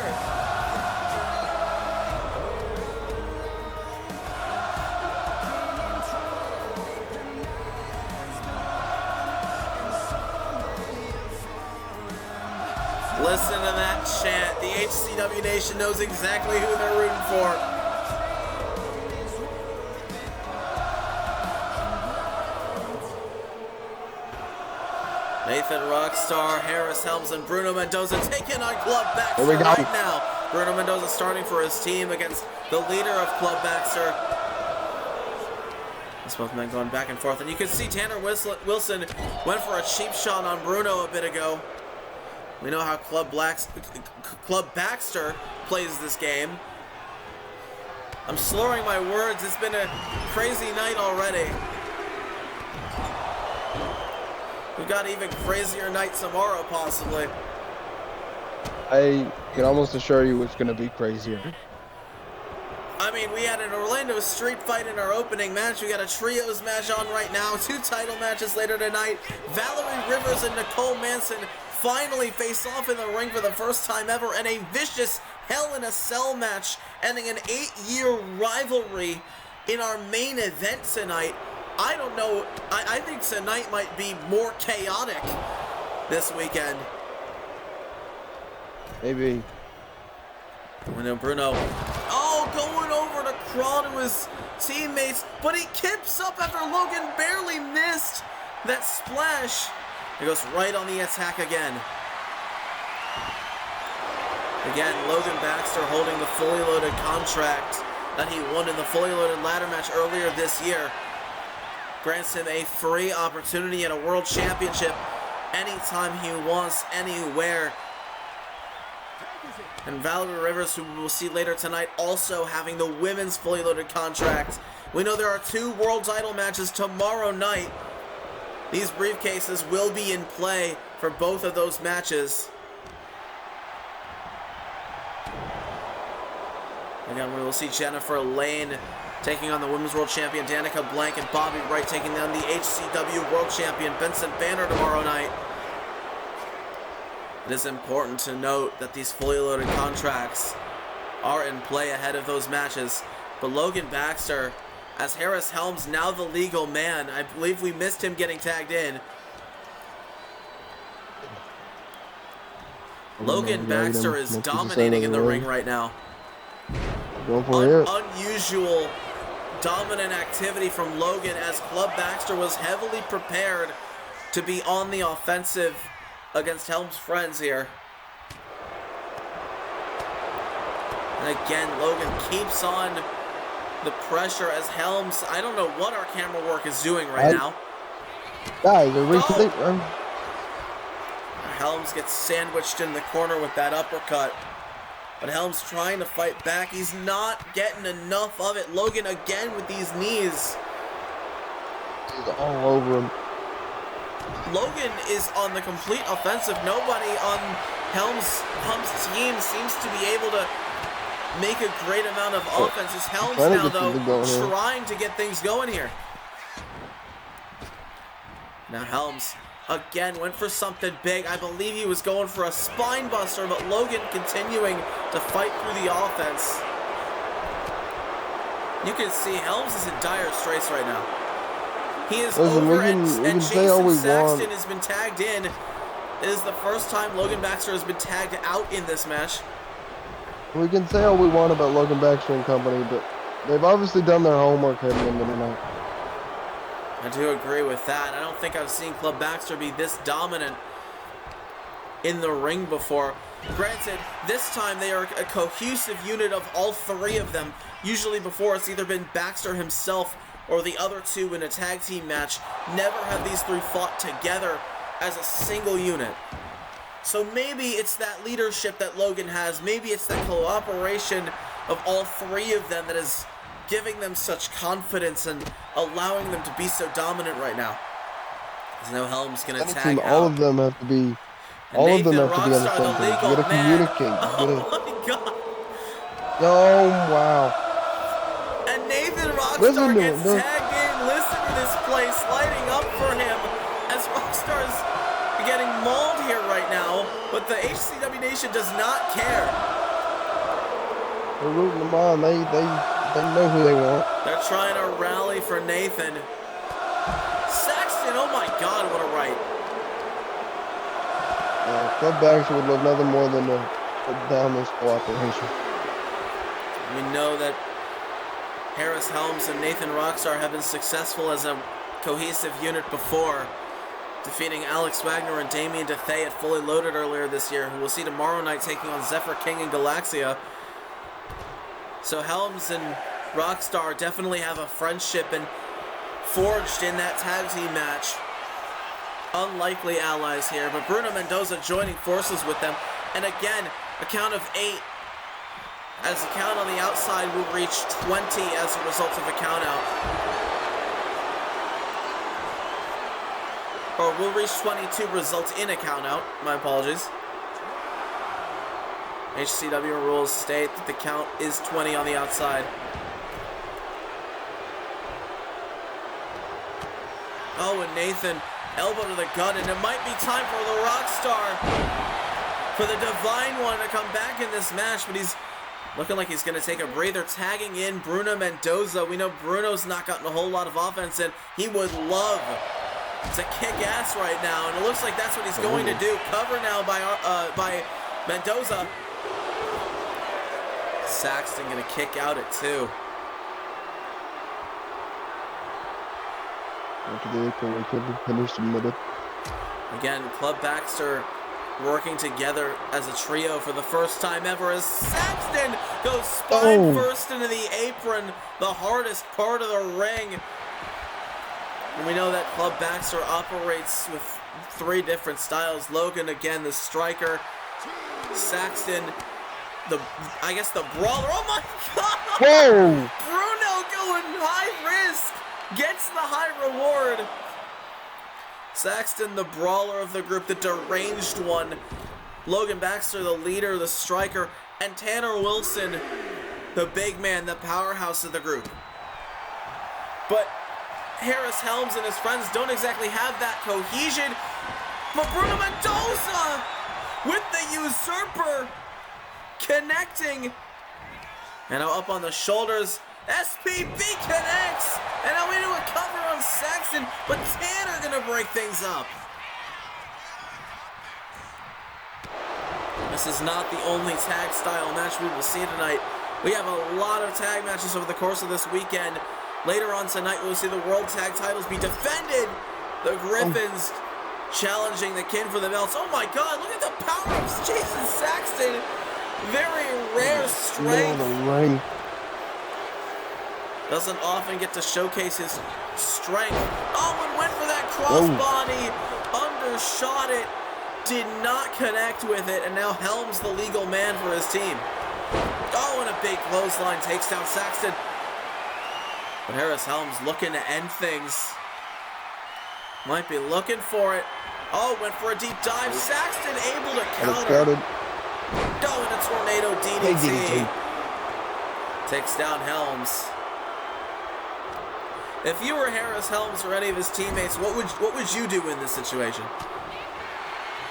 Listen to that chant. The HCW Nation knows exactly who they're rooting for. Nathan Rockstar, Harris Helms, and Bruno Mendoza taking on Club Baxter right now. Bruno Mendoza starting for his team against the leader of Club Baxter. These both men going back and forth, and you can see Tanner Wilson went for a cheap shot on Bruno a bit ago. We know how Club Baxter plays this game. I'm slurring my words. It's been a crazy night already. We got an even crazier night tomorrow, possibly. I can almost assure you it's going to be crazier. I mean, we had an Orlando street fight in our opening match. We got a trios match on right now. 2 title matches later tonight. Valerie Rivers and Nicole Manson finally face off in the ring for the first time ever, and a vicious Hell in a Cell match ending an 8-year rivalry in our main event tonight. I don't know. I think tonight might be more chaotic this weekend. Maybe. Bruno. Oh, going over to crawl to his teammates, but he kips up after Logan barely missed that splash. He goes right on the attack again. Again, Logan Baxter holding the fully loaded contract that he won in the fully loaded ladder match earlier this year. Grants him a free opportunity at a world championship anytime he wants, anywhere. And Valerie Rivers, who we'll see later tonight, also having the women's fully loaded contract. We know there are 2 world title matches tomorrow night. These briefcases will be in play for both of those matches. Again, we will see Jennifer Lane taking on the Women's World Champion Danica Blank, and Bobby Wright taking down the HCW World Champion Benson Banner tomorrow night. It is important to note that these fully loaded contracts are in play ahead of those matches. But Logan Baxter, as Harris Helms now the legal man, I believe we missed him getting tagged in. Logan Baxter is dominating in the ring right now. Go for it. Unusual dominant activity from Logan, as Club Baxter was heavily prepared to be on the offensive against Helm's friends here. And again, Logan keeps on the pressure as Helms, I don't know what our camera work is doing right now. Guys, are we Helms gets sandwiched in the corner with that uppercut. But Helms trying to fight back. He's not getting enough of it. Logan again with these knees. He's all over him. Logan is on the complete offensive. Nobody on Helms' team seems to be able to make a great amount of offense. It's Helms now, though, trying to get things going here. Now Helms again went for something big. I believe he was going for a spine buster, but Logan continuing to fight through the offense. You can see Helms is in dire straits right now. He is over, and Jason Saxton has been tagged in. It is the first time Logan Baxter has been tagged out in this match. We can say all we want about Logan Baxter and company, but they've obviously done their homework heading into tonight. I do agree with that. I don't think I've seen Club Baxter be this dominant in the ring before. Granted, this time they are a cohesive unit of all three of them. Usually before, it's either been Baxter himself or the other two in a tag team match. Never have these three fought together as a single unit. So maybe it's that leadership that Logan has. Maybe it's that cooperation of all three of them that is giving them such confidence and allowing them to be so dominant right now. There's no Helms gonna tag out. All of them have to be. All of them have to be on the same page. You gotta communicate. Oh my God! Oh wow! And Nathan Rockstar gets tagged in. Listen to this place lighting up for him as Rockstar's getting mauled here right now, but the HCW Nation does not care. They're rooting them on. They know who they want. They're trying to rally for Nathan. Saxton, oh my God, what a right. Club Baxter would love nothing more than to put down this cooperation. We know that Harris Helms and Nathan Rockstar have been successful as a cohesive unit before, defeating Alex Wagner and Damian DeThay at Fully Loaded earlier this year, who we'll see tomorrow night taking on Zephyr King and Galaxia. So Helms and Rockstar definitely have a friendship and forged in that tag team match. Unlikely allies here, but Bruno Mendoza joining forces with them. And again, a count of 8, as the count on the outside will reach 20 as a result of a count out. Or will reach 22 results in a count out. My apologies. HCW rules state that the count is 20 on the outside. Oh, and Nathan, elbow to the gut, and it might be time for the Rockstar, for the Divine One to come back in this match, but he's looking like he's going to take a breather, tagging in Bruno Mendoza. We know Bruno's not gotten a whole lot of offense, and he would love to kick ass right now, and it looks like that's what he's going to do. Cover now by Mendoza. Saxton going to kick out at 2. Again, Club Baxter working together as a trio for the first time ever as Saxton goes spine first into the apron, the hardest part of the ring. And we know that Club Baxter operates with 3 different styles. Logan, again, the striker. Saxton, the brawler. Oh my God! Whoa! Bruno going high risk, gets the high reward. Saxton, the brawler of the group, the deranged one. Logan Baxter, the leader, the striker. And Tanner Wilson, the big man, the powerhouse of the group. But Harris Helms and his friends don't exactly have that cohesion. But Bruno Mendoza with the usurper connecting. And now up on the shoulders, SPB connects. And now into a cover on Saxton, but Tanner gonna break things up. This is not the only tag style match we will see tonight. We have a lot of tag matches over the course of this weekend. Later on tonight, we'll see the World Tag Titles be defended. The Griffins challenging the King for the belts. Oh my God, look at the power of Jason Saxton. Very rare strength. Middle of the ring. Doesn't often get to showcase his strength. Oh, and went for that crossbody. Undershot it. Did not connect with it. And now Helms the legal man for his team. Oh, and a big clothesline takes down Saxton. But Harris Helms looking to end things. Might be looking for it. Oh, went for a deep dive. Saxton able to counter. Oh, and a tornado DDT. Takes down Helms. If you were Harris Helms or any of his teammates, what would you do in this situation?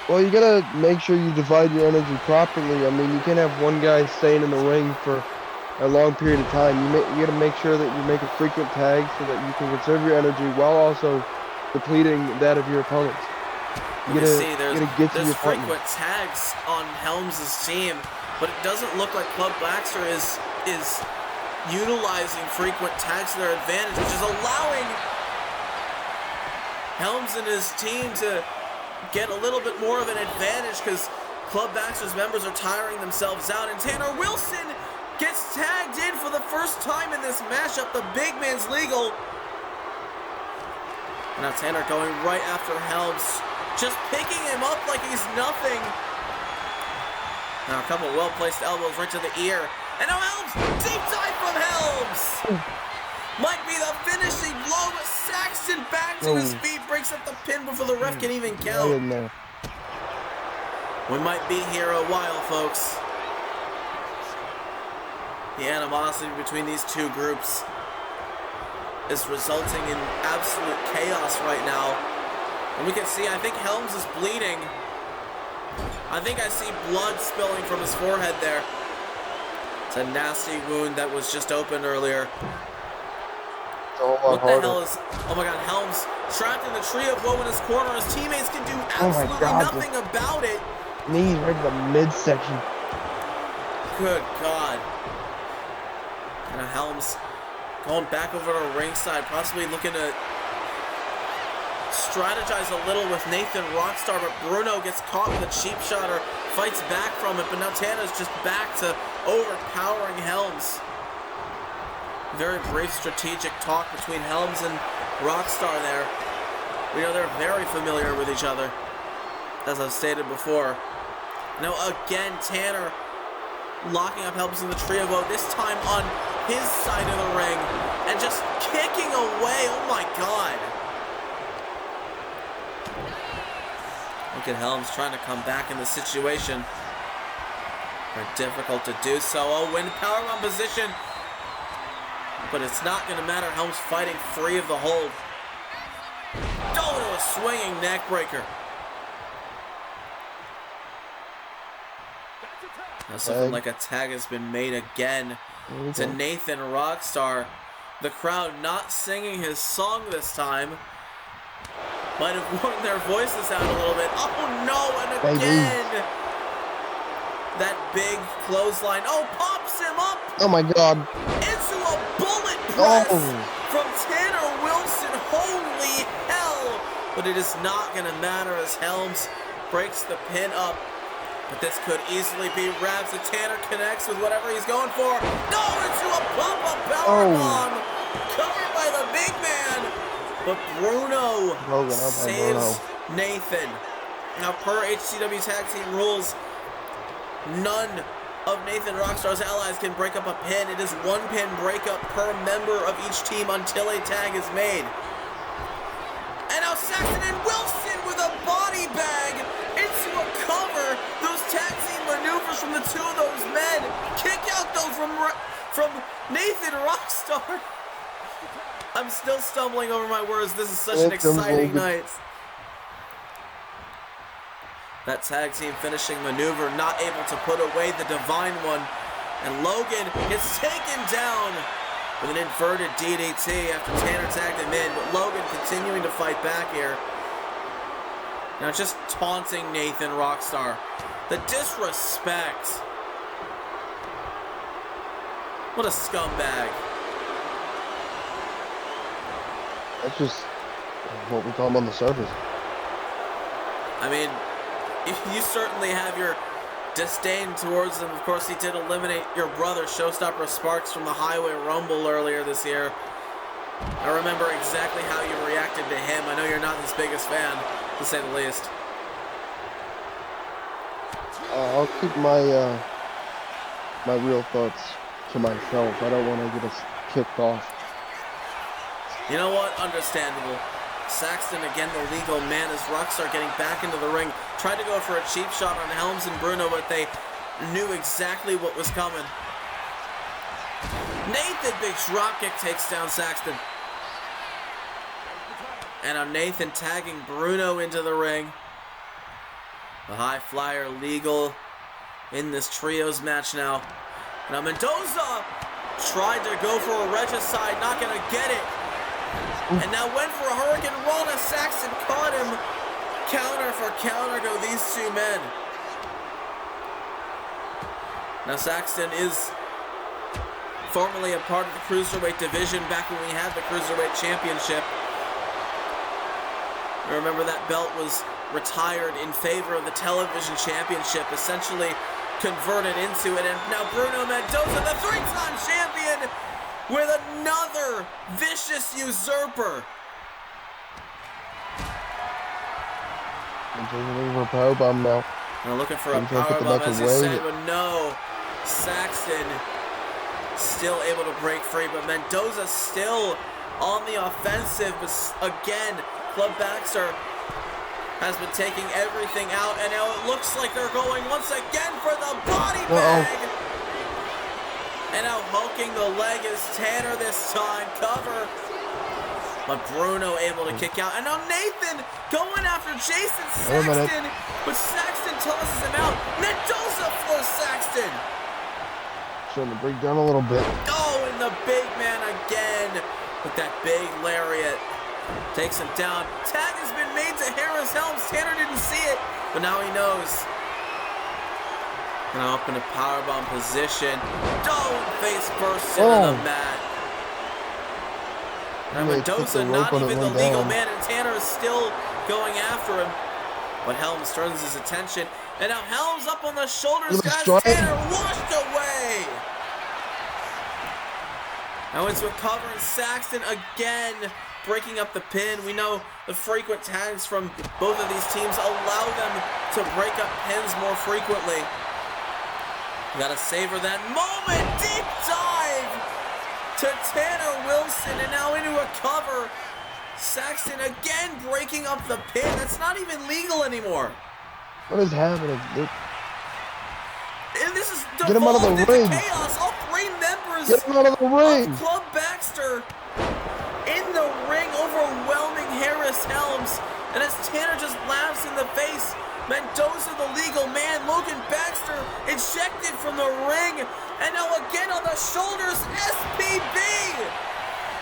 Well, you gotta make sure you divide your energy properly. I mean, you can't have one guy staying in the ring for a long period of time. You gotta make sure that you're making frequent tags so that you can conserve your energy while also depleting that of your opponents. You gotta get to your frequent tags on Helms' team, but it doesn't look like Club Baxter is utilizing frequent tags to their advantage, which is allowing Helms and his team to get a little bit more of an advantage because Club Baxter's members are tiring themselves out, and Tanner Wilson gets tagged in for the first time in this matchup. The big man's legal. And now Tanner going right after Helms, just picking him up like he's nothing. Now a couple well-placed elbows right to the ear. And now Helms, deep dive from Helms! Might be the finishing blow, but Saxton back to his feet, breaks up the pin before the ref can even count. We might be here a while, folks. The animosity between these two groups is resulting in absolute chaos right now. And we can see, I think Helms is bleeding. I think I see blood spilling from his forehead there. It's a nasty wound that was just opened earlier. What the hell is... Oh my God, Helms trapped in the tree of woe in his corner. His teammates can do absolutely nothing about it. Knees right in the midsection. Good God. And Helms going back over to ringside, possibly looking to strategize a little with Nathan Rockstar, but Bruno gets caught with a cheap shot or fights back from it, but now Tana's just back to overpowering Helms. Very brief strategic talk between Helms and Rockstar there. We know they're very familiar with each other, as I've stated before. Now again, Tanner locking up Helms in the tree of woe, this time on his side of the ring, and just kicking away. Oh my God. Look at Helms trying to come back in the situation. Very difficult to do so. Oh, win powerbomb position. But it's not going to matter. Helms fighting free of the hold. Oh, to a swinging neck breaker. Now something like a tag has been made again to Nathan Rockstar. The crowd not singing his song this time. Might have worn their voices out a little bit. Oh no, and again! That big clothesline. Oh, pops him up! Oh my God. Into a bullet press from Tanner Wilson. Holy hell! But it is not going to matter as Helms breaks the pin up. But this could easily be wraps if Tanner connects with whatever he's going for. No, into a pop-up powerbomb. Covered by the big man. But Bruno saves Nathan. Now, per HCW Tag Team rules, none of Nathan Rockstar's allies can break up a pin. It is one pin breakup per member of each team until a tag is made. And now Saxton and Wilson with a body bag into a cover. Those tag team maneuvers from the two of those men. Kick out though from Nathan Rockstar. I'm still stumbling over my words. This is such an exciting night. That tag team finishing maneuver, not able to put away the Divine One. And Logan is taken down with an inverted DDT after Tanner tagged him in. But Logan continuing to fight back here. Now just taunting Nathan Rockstar. The disrespect. What a scumbag. That's just what we call him on the surface. I mean, you certainly have your disdain towards him. Of course, he did eliminate your brother, Showstopper Sparks, from the Highway Rumble earlier this year. I remember exactly how you reacted to him. I know you're not his biggest fan, to say the least. I'll keep my my real thoughts to myself. I don't want to get us kicked off. You know what? Understandable. Saxton, again, the legal man, as Rockstar getting back into the ring. Tried to go for a cheap shot on Helms and Bruno, but they knew exactly what was coming. Nathan, big dropkick, takes down Saxton. And now Nathan tagging Bruno into the ring. The high flyer legal in this trios match now. Now Mendoza tried to go for a regicide, not going to get it. And now went for a Hurricane Rana. Saxton caught him. Counter for counter go these two men. Now Saxton is formerly a part of the Cruiserweight division back when we had the Cruiserweight Championship. Remember, that belt was retired in favor of the Television Championship, essentially converted into it. And now Bruno Mendoza, the three-time champion, with another vicious usurper. Looking for a powerbomb now. Now looking for a powerbomb, as you said, but no. Saxton still able to break free, but Mendoza still on the offensive. But again, Club Baxter has been taking everything out, and now it looks like they're going once again for the body bag. And now hooking the leg is Tanner this time. Cover. But Bruno able to kick out. And now Nathan going after Jason Saxton. But Saxton tosses him out. Mendoza for Saxton. Trying to break down a little bit. Oh, and the big man again with that big lariat. Takes him down. Tag has been made to Harris Helms. Tanner didn't see it, but now he knows. Now up in a powerbomb position. Don't face first into the mat. And Mendoza, not even the legal man, and Tanner is still going after him. But Helms turns his attention. And now Helms up on the shoulders, guys. Tanner washed away. Now into a cover, and Saxton again breaking up the pin. We know the frequent tags from both of these teams allow them to break up pins more frequently. Gotta savor that moment. Deep dive to Tanner Wilson, and now into a cover. Saxton again breaking up the pin. That's not even legal anymore. What is happening? And this is Get him out of the ring. Chaos. All three members Get him out of the ring. of Club Baxter in the ring, overwhelming Harris Helms. And as Tanner just laughs in the face, Mendoza, the legal man, Logan Baxter ejected from the ring. And now again on the shoulders, SPB.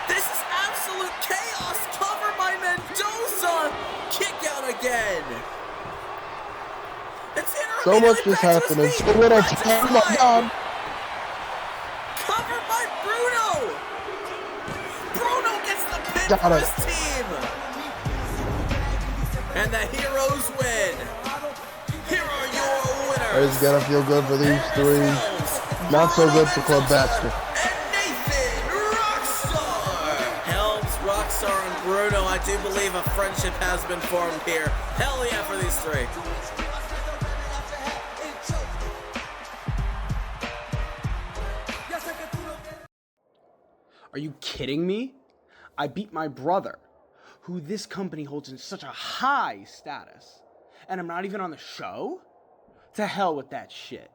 This is absolute chaos. Cover by Mendoza. Kick out again. So much just happening. So little time. Oh my God. Covered by Bruno. Bruno gets the pin for his team. And the Heroes win. Here are your winners. It's gonna feel good for these three. Not so good for Club Baxter. And Nathan Rockstar. Helms, Rockstar, and Bruno. I do believe a friendship has been formed here. Hell yeah for these three. Are you kidding me? I beat my brother, who this company holds in such a high status, and I'm not even on the show? To hell with that shit.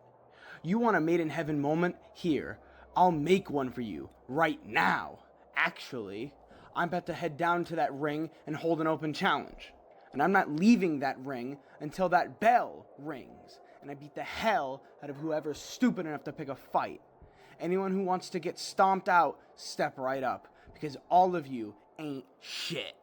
You want a Made in Heaven moment? Here, I'll make one for you right now. Actually, I'm about to head down to that ring and hold an open challenge. And I'm not leaving that ring until that bell rings, and I beat the hell out of whoever's stupid enough to pick a fight. Anyone who wants to get stomped out, step right up, because all of you ain't shit.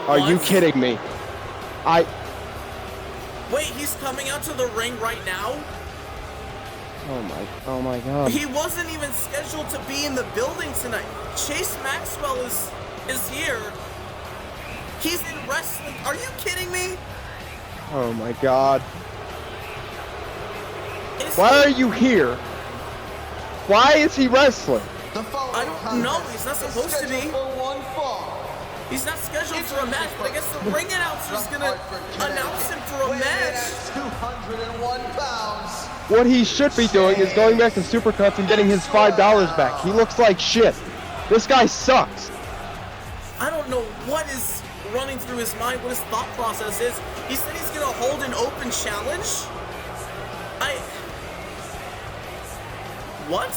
Are you What? kidding me? Wait, he's coming out to the ring right now? Oh my god. He wasn't even scheduled to be in the building tonight. Chase Maxwell is here. He's in wrestling. Are you kidding me? Oh my god. Why are you here? Why is he wrestling? I don't know. He's not supposed to be. He's not scheduled for a match, but I guess the ring announcer's gonna announce him for a match. 201 pounds. What he should be doing is going back to Supercuts and getting his $5 back. He looks like shit. This guy sucks. I don't know what is running through his mind, what his thought process is. He said he's gonna hold an open challenge. What?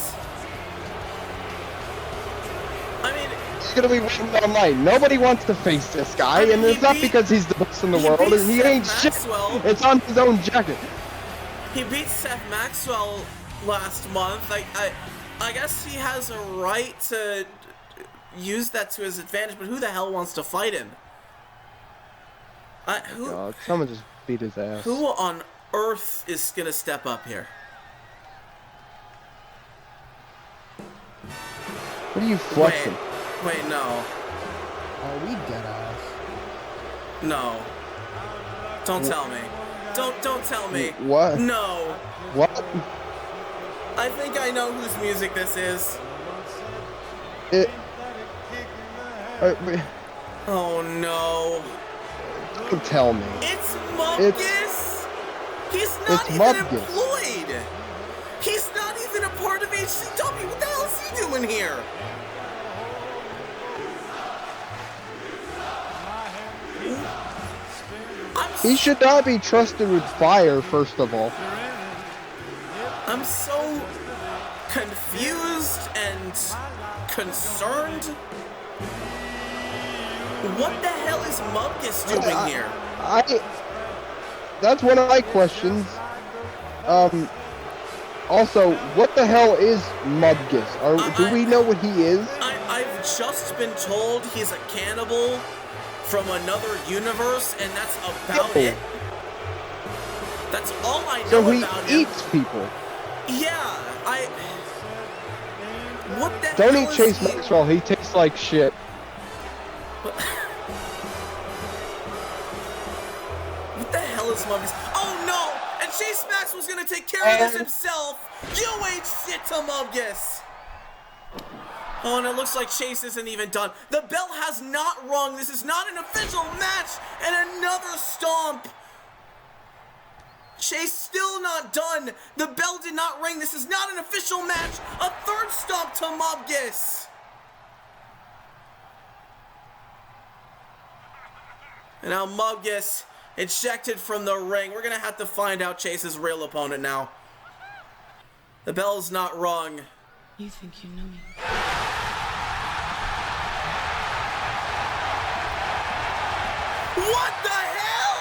I mean, he's gonna be waiting online. Nobody wants to face this guy, and it's not because he's the best in the world. He ain't shit. It's on his own jacket. He beat Seth Maxwell last month. I guess he has a right to use that to his advantage, but who the hell wants to fight him? God, someone just beat his ass. Who on earth is gonna step up here? What are you flexing? Wait, no. Are we dead ass? No. Don't tell me. Don't tell me. What? No. What? I think I know whose music this is. Oh no. Don't tell me. It's Mupkus! He's not even employed! He's not even a part of HCW! What the hell is he doing here? He should not be trusted with fire, first of all. I'm so confused and concerned. What the hell is Mupkus doing here? That's one of my questions. Also, what the hell is Mupkus? Do we know what he is? I've just been told he's a cannibal from another universe, and that's about it. That's all I know about him. So he eats people. Yeah, what the Don't hell eat Chase is he? Maxwell, he tastes like shit. What the hell is Mupkus? Oh no! And Chase Maxwell's gonna take care of this himself! You ain't shit to Mupkus! Oh, and it looks like Chase isn't even done. The bell has not rung. This is not an official match. And another stomp. Chase still not done. The bell did not ring. This is not an official match. A third stomp to Mupkus. And now Mupkus ejected from the ring. We're going to have to find out Chase's real opponent now. The bell's not rung. You think you know me? What the hell?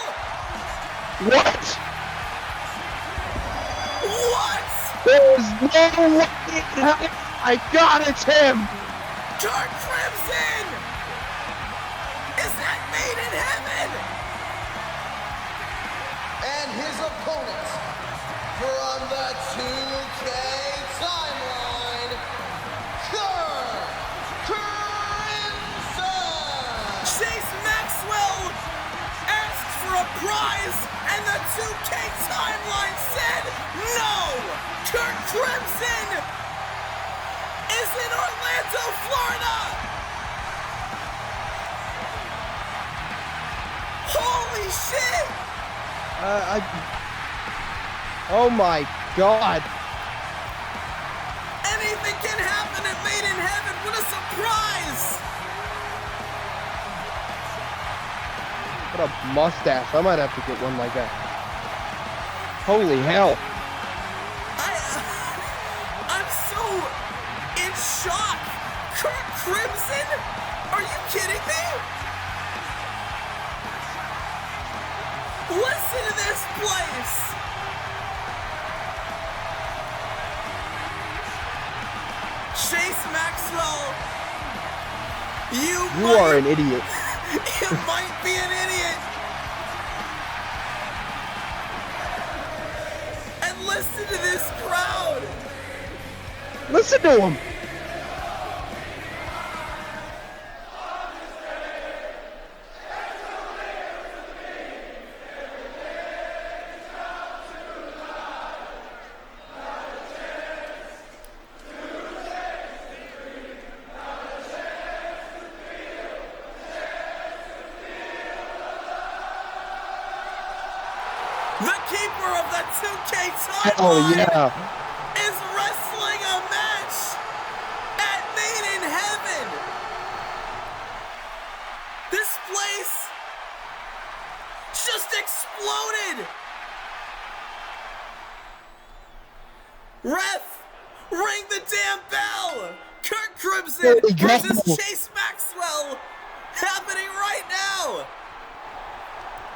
What? What? There's no way. I got it's him. Kurt Crimson! Is that made in heaven? And his opponent from the 2K timeline, Kurt Crimson! Chase Maxwell asked for a prize, and the 2K timeline said no! Kurt Crimson is in Orlando, Florida! Holy shit! Oh my god. Anything can happen at Made in Heaven. What a surprise! What a mustache. I might have to get one like that. Holy hell. I'm so in shock. Kurt Crimson? Are you kidding me? Listen to this place. Chase Maxwell, you are an idiot. You might be an idiot. And listen to this crowd. Listen to him. The keeper of the 2K title Oh yeah. is wrestling a match at Made in Heaven. This place just exploded. Ref, ring the damn bell. Kurt Crimson versus Chase Maxwell happening right now.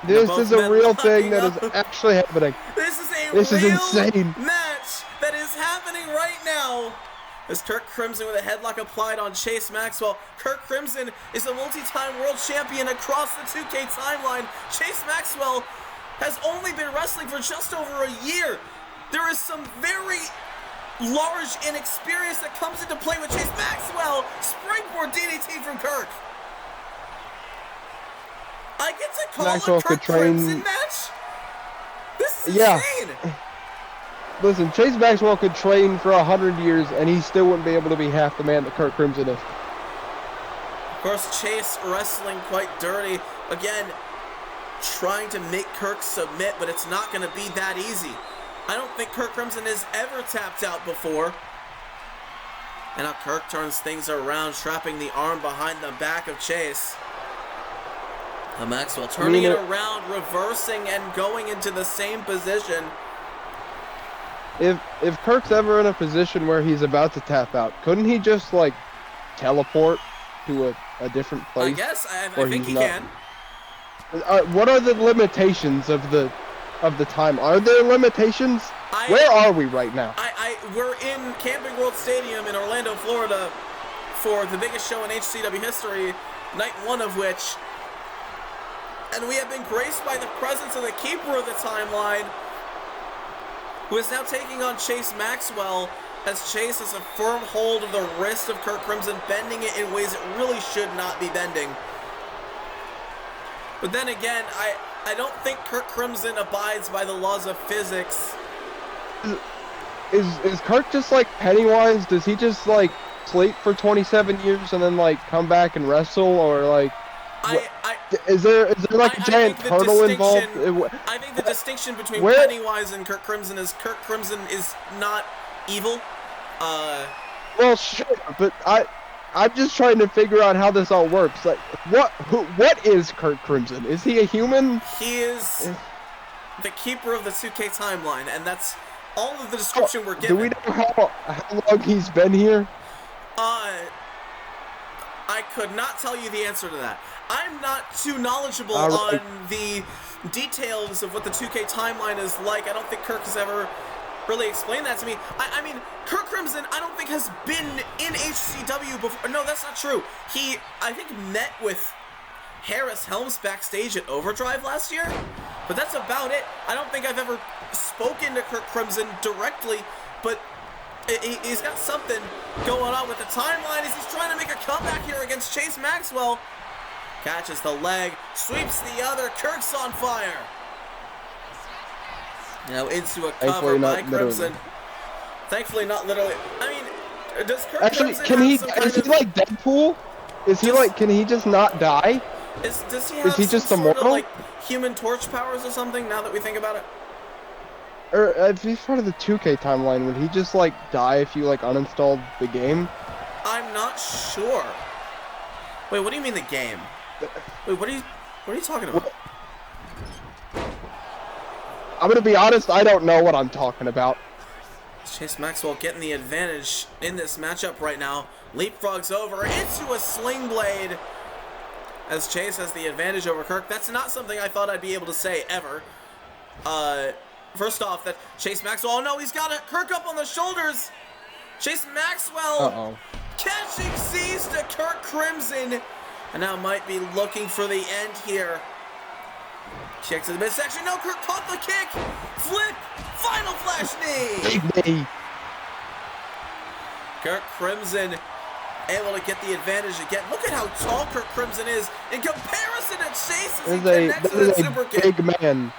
This is a real thing that is actually happening. This is a This is real insane. match that is happening right now. As Kurt Crimson with a headlock applied on Chase Maxwell. Kurt Crimson is a multi-time world champion across the 2K timeline. Chase Maxwell has only been wrestling for just over a year. There is some very large inexperience that comes into play with Chase Maxwell. Springboard DDT from Kirk. I get to call Maxwell a Kurt could train- Crimson match? This is Yeah. insane! Listen, Chase Maxwell could train for 100 years and he still wouldn't be able to be half the man that Kurt Crimson is. Of course, Chase wrestling quite dirty. Again, trying to make Kirk submit, but it's not going to be that easy. I don't think Kurt Crimson has ever tapped out before. And now Kirk turns things around, trapping the arm behind the back of Chase. Maxwell turning it around, reversing, and going into the same position. If Kirk's ever in a position where he's about to tap out, couldn't he just like teleport to a different place? I guess I think he can. What are the limitations of the time? Are there limitations? Where are we right now? We're in Camping World Stadium in Orlando, Florida, for the biggest show in HCW history, night one of which. And we have been graced by the presence of the keeper of the timeline, who is now taking on Chase Maxwell, as Chase has a firm hold of the wrist of Kurt Crimson, bending it in ways it really should not be bending. But then again, I don't think Kurt Crimson abides by the laws of physics. Is Kirk just like Pennywise? Does he just like sleep for 27 years and then like come back and wrestle, or like? Is there like a giant turtle involved? I think the distinction between Pennywise and Kurt Crimson is Kurt Crimson is not evil. Well, sure, but I'm just trying to figure out how this all works. Like, what is Kurt Crimson? Is he a human? He is the keeper of the 2K timeline, and that's all of the description we're given. Do we know how long he's been here? I could not tell you the answer to that. I'm not too knowledgeable on the details of what the 2K timeline is like. I don't think Kirk has ever really explained that to me. I mean, Kurt Crimson, I don't think has been in HCW before. No, that's not true. He, I think, met with Harris Helms backstage at Overdrive last year, but that's about it. I don't think I've ever spoken to Kurt Crimson directly, but he's got something going on with the timeline as he's trying to make a comeback here against Chase Maxwell. Catches the leg, sweeps the other. Kirk's on fire. Now into a cover by Crimson. Thankfully not literally. I mean, does Kirk actually Crimson can he? have some Is he like Deadpool? Is he like? Can he just not die? Does he have just some sort of immortal? like Human Torch powers or something? Now that we think about it. Or if he's part of the 2K timeline, would he just like die if you like uninstalled the game? I'm not sure. Wait, what do you mean the game? Wait, what are you talking about? I'm gonna be honest, I don't know what I'm talking about. Chase Maxwell getting the advantage in this matchup right now. Leapfrogs over into a sling blade as Chase has the advantage over Kirk. That's not something I thought I'd be able to say ever. First off, that Chase Maxwell, oh no, he's got Kirk up on the shoulders. Chase Maxwell catching sees to Kurt Crimson And now might be looking for the end here. Kick to the midsection. No, Kurt caught the kick. Flip. Final flash knee. Big knee. Kurt Crimson able to get the advantage again. Look at how tall Kurt Crimson is in comparison to Chase as he connects with a super kick. Big man.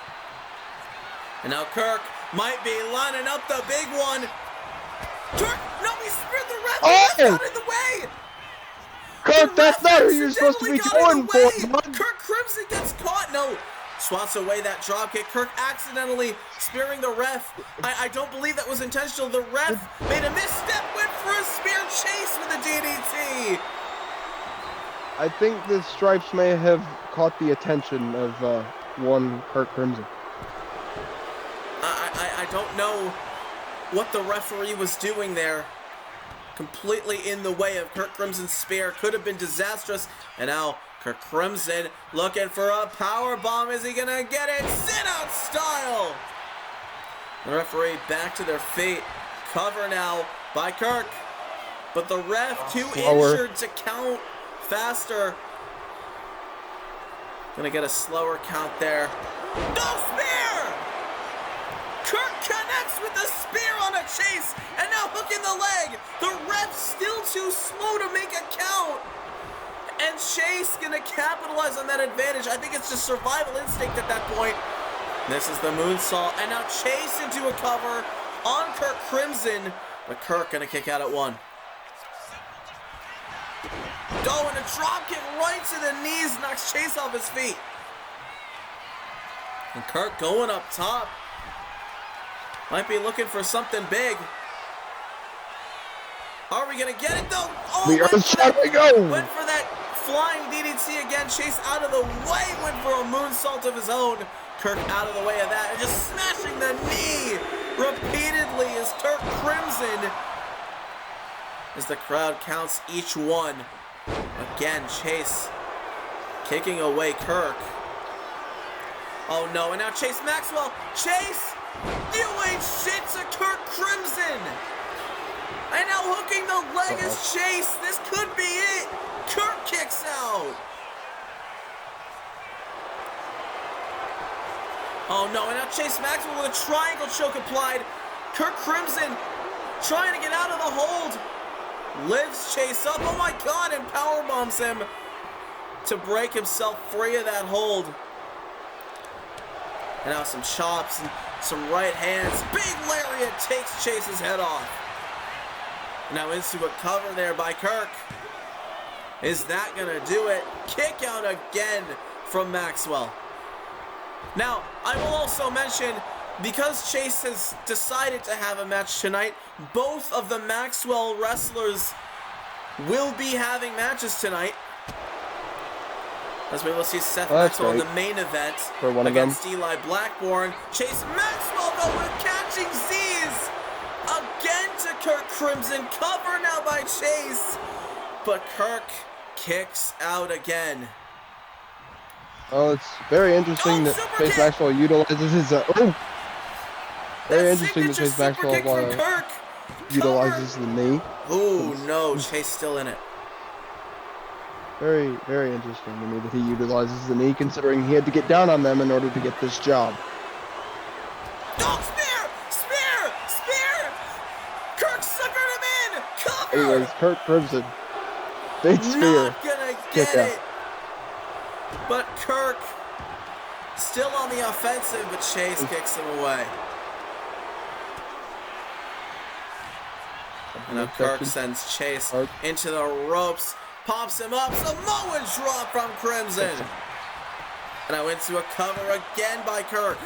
And now Kirk might be lining up the big one. Kirk, no, he speared the ref. He got in the way. Kirk, that's not who you're supposed to be going for. Kirk Crimson gets caught. No, swats away that drop kick. Kirk accidentally spearing the ref. I don't believe that was intentional. The ref made a misstep, went for a spear Chase with a DDT. I think the stripes may have caught the attention of one Kirk Crimson. I don't know what the referee was doing there. Completely in the way of Kurt Crimson's spear. Could have been disastrous. And now Kurt Crimson looking for a power bomb. Is he gonna get it? Sit out style. The referee back to their feet. Cover now by Kirk. But the ref too injured to count faster. Gonna get a slower count there. No spear! Kirk connects with the spear on a Chase, and now hooking the leg. The ref's still too slow to make a count. And Chase gonna capitalize on that advantage. I think it's just survival instinct at that point. This is the moonsault, and now Chase into a cover on Kirk Crimson, but Kirk gonna kick out at 1. Oh, and a drop kick right to the knees knocks Chase off his feet. And Kirk going up top. Might be looking for something big. Are we gonna get it though? Oh, we go. Went for that flying DDT again. Chase out of the way. Went for a moonsault of his own. Kirk out of the way of that and just smashing the knee repeatedly as Kirk Crimson. As the crowd counts each one. Again, Chase kicking away Kirk. Oh no, and now Chase Maxwell. Chase! You ain't shit to Kirk Crimson! And now hooking the leg is Chase. This could be it. Kirk kicks out. Oh no, and now Chase Maxwell with a triangle choke applied. Kirk Crimson trying to get out of the hold. Lifts Chase up. Oh my god, and powerbombs him to break himself free of that hold. And now some chops and some right hands. Big lariat takes Chase's head off. Now into a cover there by Kirk. Is that gonna do it? Kick out again from Maxwell. Now, I will also mention, because Chase has decided to have a match tonight, both of the Maxwell wrestlers will be having matches tonight. As we will see Seth Maxwell in the main event against Eli Blackburn. Chase Maxwell, though, with catching Z's. Again to Kirk Crimson. Cover now by Chase. But Kirk kicks out again. Oh, it's very interesting that Chase Maxwell utilizes his... Very interesting that Chase Maxwell utilizes the knee. Oh, no. Chase still in it. Very, very interesting to me that he utilizes the knee, considering he had to get down on them in order to get this job. Oh, spear! Spear! Spear! Kirk suckered him in! Cover! Anyways, Kirk Crimson. Big spear. Not gonna get it. But Kirk still on the offensive, but Chase kicks him away. And now Kirk sends Chase into the ropes. Pops him up. Samoan drop from Crimson. And now into a cover again by Kirk.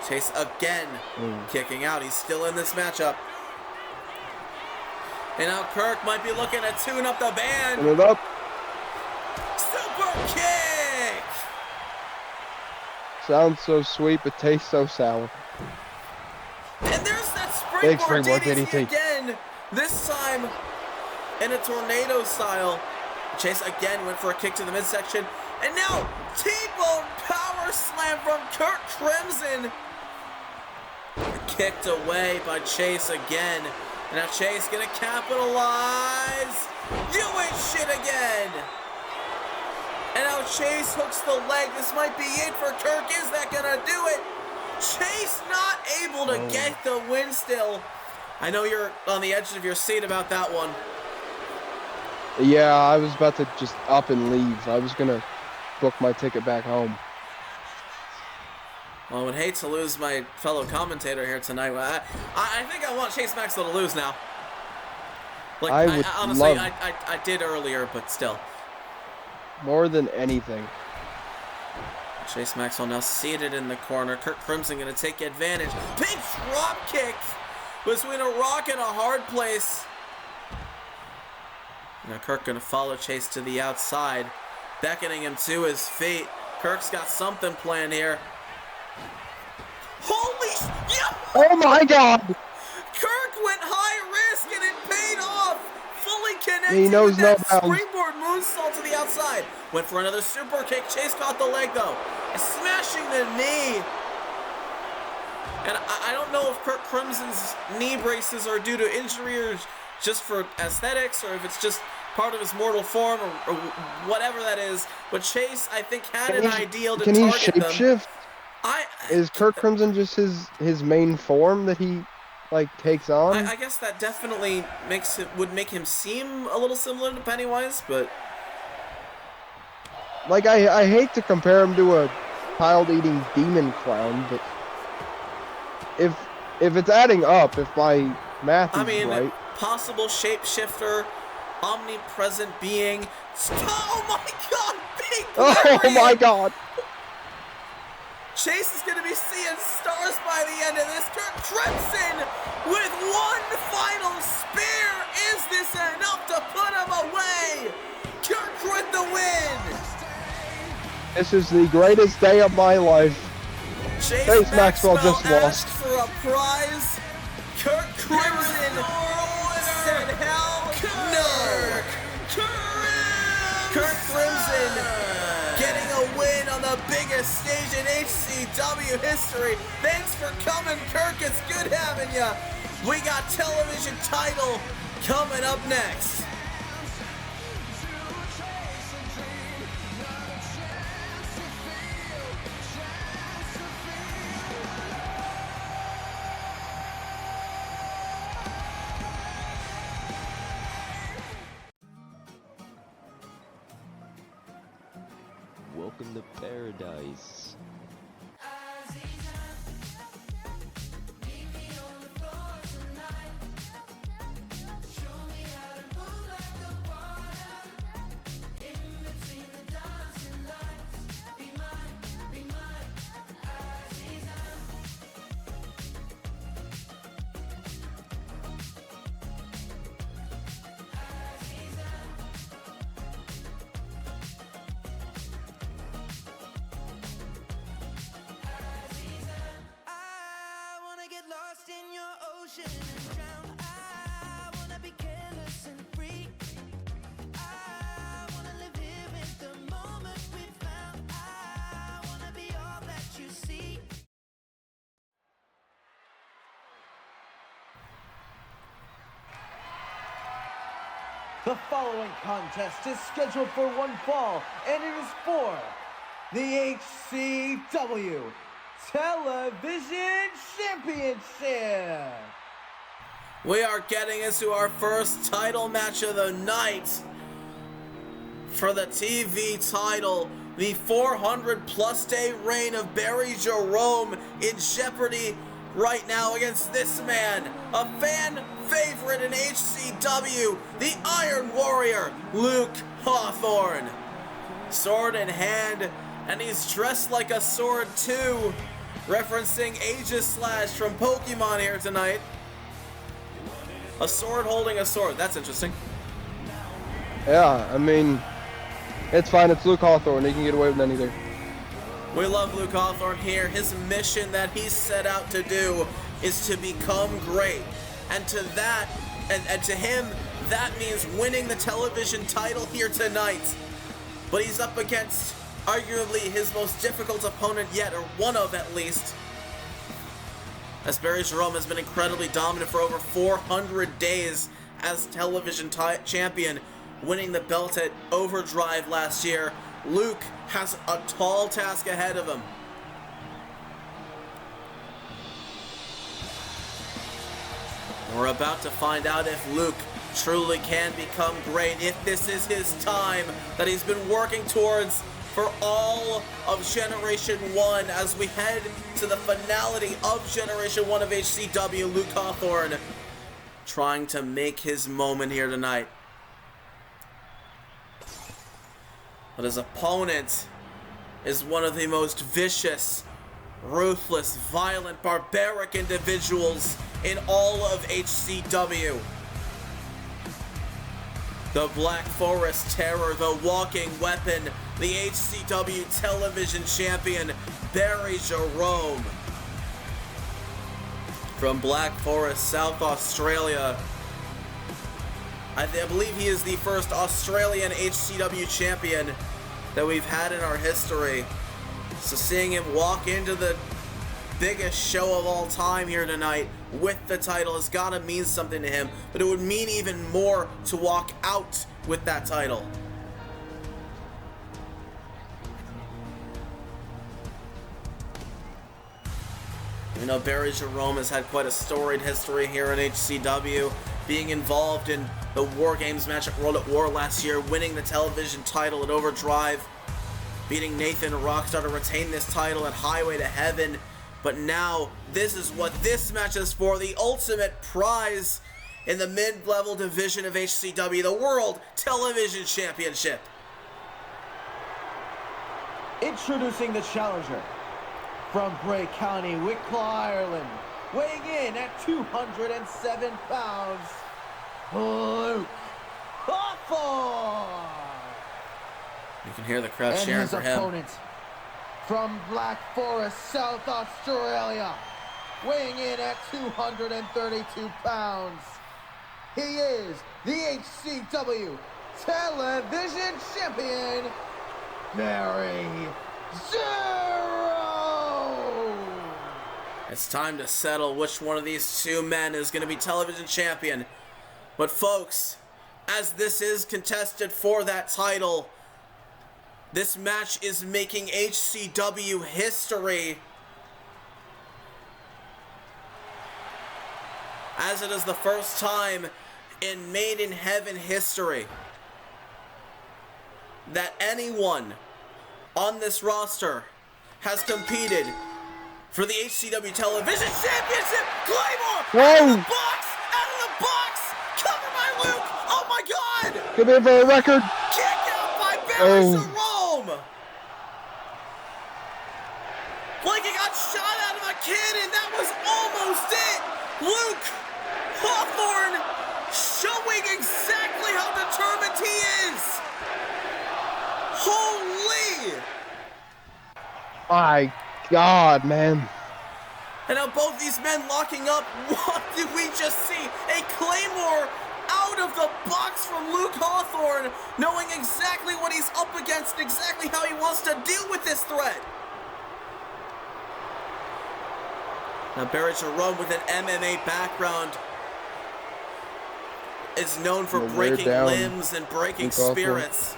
Chase again kicking out. He's still in this matchup. And now Kirk might be looking to tune up the band. Tune it up. Super kick. Sounds so sweet, but tastes so sour. And there's that springboard DDT again. This time in a tornado style. Chase again went for a kick to the midsection. And now T-bone power slam from Kirk Crimson. Kicked away by Chase again. And now Chase gonna capitalize. You ain't shit again. And now Chase hooks the leg. This might be it for Kirk. Is that gonna do it? Chase not able to get the win still. I know you're on the edge of your seat about that one. Yeah, I was about to just up and leave. I was gonna book my ticket back home. Well, I would hate to lose my fellow commentator here tonight. I think I want Chase Maxwell to lose now. Like, I honestly, I did earlier, but still. More than anything. Chase Maxwell now seated in the corner. Kirk Crimson going to take advantage. Big drop kick between a rock and a hard place. Now Kirk going to follow Chase to the outside, beckoning him to his feet. Kirk's got something planned here. Holy yeah! Oh my God! Kirk went high risk and it paid off. Fully connected he knows with that no bounds. springboard moonsault to the outside. Went for another super kick. Chase caught the leg though. Smashing the knee. And I don't know if Kirk Crimson's knee braces are due to injury or just for aesthetics, or if it's just part of his mortal form, or whatever that is. But Chase, I think, had an ideal to target them. Can he shapeshift? Is Kirk Crimson just his main form that he like takes on? I guess that definitely would make him seem a little similar to Pennywise, but like I hate to compare him to a child-eating demon clown, but if it's adding up, if my math is right. Possible shapeshifter, omnipresent being. Oh my God! Big Oh my God! Chase is going to be seeing stars by the end of this. Kirk Crimson with one final spear. Is this enough to put him away? Kirk with the win. This is the greatest day of my life. Chase Maxwell just lost for a prize. Kirk Crimson said hell no. Kirk Crimson getting a win on the biggest stage in HCW history. Thanks for coming, Kirk. It's good having ya. We got television title coming up next. Welcome to paradise. The following contest is scheduled for one fall, and it is for the HCW Television Championship. We are getting into our first title match of the night. For the TV title, the 400-plus day reign of Barry Jerome in jeopardy right now against this man, a fan favorite in HCW, the Iron Warrior, Luke Hawthorne. Sword in hand, and he's dressed like a sword too, referencing Aegislash from Pokemon here tonight. A sword holding a sword, that's interesting. Yeah, I mean, it's fine, it's Luke Hawthorne, he can get away with anything. We love Luke Hawthorne here. His mission that he's set out to do is to become great. And to that, and to him, that means winning the television title here tonight. But he's up against arguably his most difficult opponent yet, or one of at least. As Barry Jerome has been incredibly dominant for over 400 days as television champion, winning the belt at Overdrive last year, Luke has a tall task ahead of him. We're about to find out if Luke truly can become great, if this is his time that he's been working towards for all of Generation 1 as we head to the finality of Generation 1 of HCW. Luke Hawthorne trying to make his moment here tonight. But his opponent is one of the most vicious, ruthless, violent, barbaric individuals in all of HCW. The Black Forest Terror, the walking weapon, the HCW television champion, Barry Jerome. From Black Forest, South Australia. I believe he is the first Australian HCW champion that we've had in our history. So seeing him walk into the biggest show of all time here tonight with the title has got to mean something to him, but it would mean even more to walk out with that title. You know, Barry Jerome has had quite a storied history here in HCW, being involved in the War Games match at World at War last year, winning the television title at Overdrive, beating Nathan Rockstar to retain this title at Highway to Heaven. But now, this is what this match is for, the ultimate prize in the mid-level division of HCW, the World Television Championship. Introducing the challenger from Bray County, Wicklow, Ireland, weighing in at 207 pounds, Luke Hawthorne. You can hear the crowd and cheering his for him. Opponent from Black Forest, South Australia, weighing in at 232 pounds. He is the HCW Television Champion, Barry Jerome. It's time to settle which one of these two men is going to be television champion. But folks, as this is contested for that title, this match is making HCW history, as it is the first time in Made in Heaven history that anyone on this roster has competed for the HCW Television Championship. Claymore! Out of the box! Out of the box! Cover by Luke! Oh my God! Give it for a record. Kick out by Barry Jerome! Like he got shot out of a cannon. That was almost it! Luke Hawthorne showing exactly how determined he is! Holy! My God, man. And now both these men locking up. What did we just see? A Claymore out of the box from Luke Hawthorne, knowing exactly what he's up against, exactly how he wants to deal with this threat. Now Barry Jerome, with an MMA background, is known for breaking limbs and breaking spirits.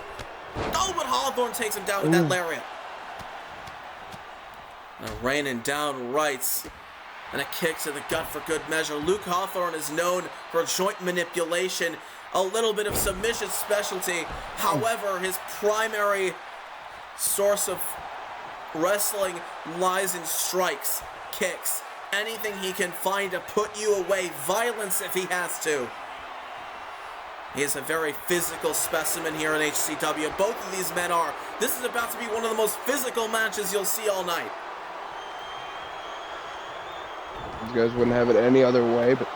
Oh, but Hawthorne takes him down with that lariat. Now raining down rights and a kick to the gut for good measure. Luke Hawthorne is known for joint manipulation, a little bit of submission specialty. However, his primary source of wrestling lies in strikes, kicks, anything he can find to put you away, violence if he has to. He is a very physical specimen here in HCW. Both of these men are. This is about to be one of the most physical matches you'll see all night. These guys wouldn't have it any other way, but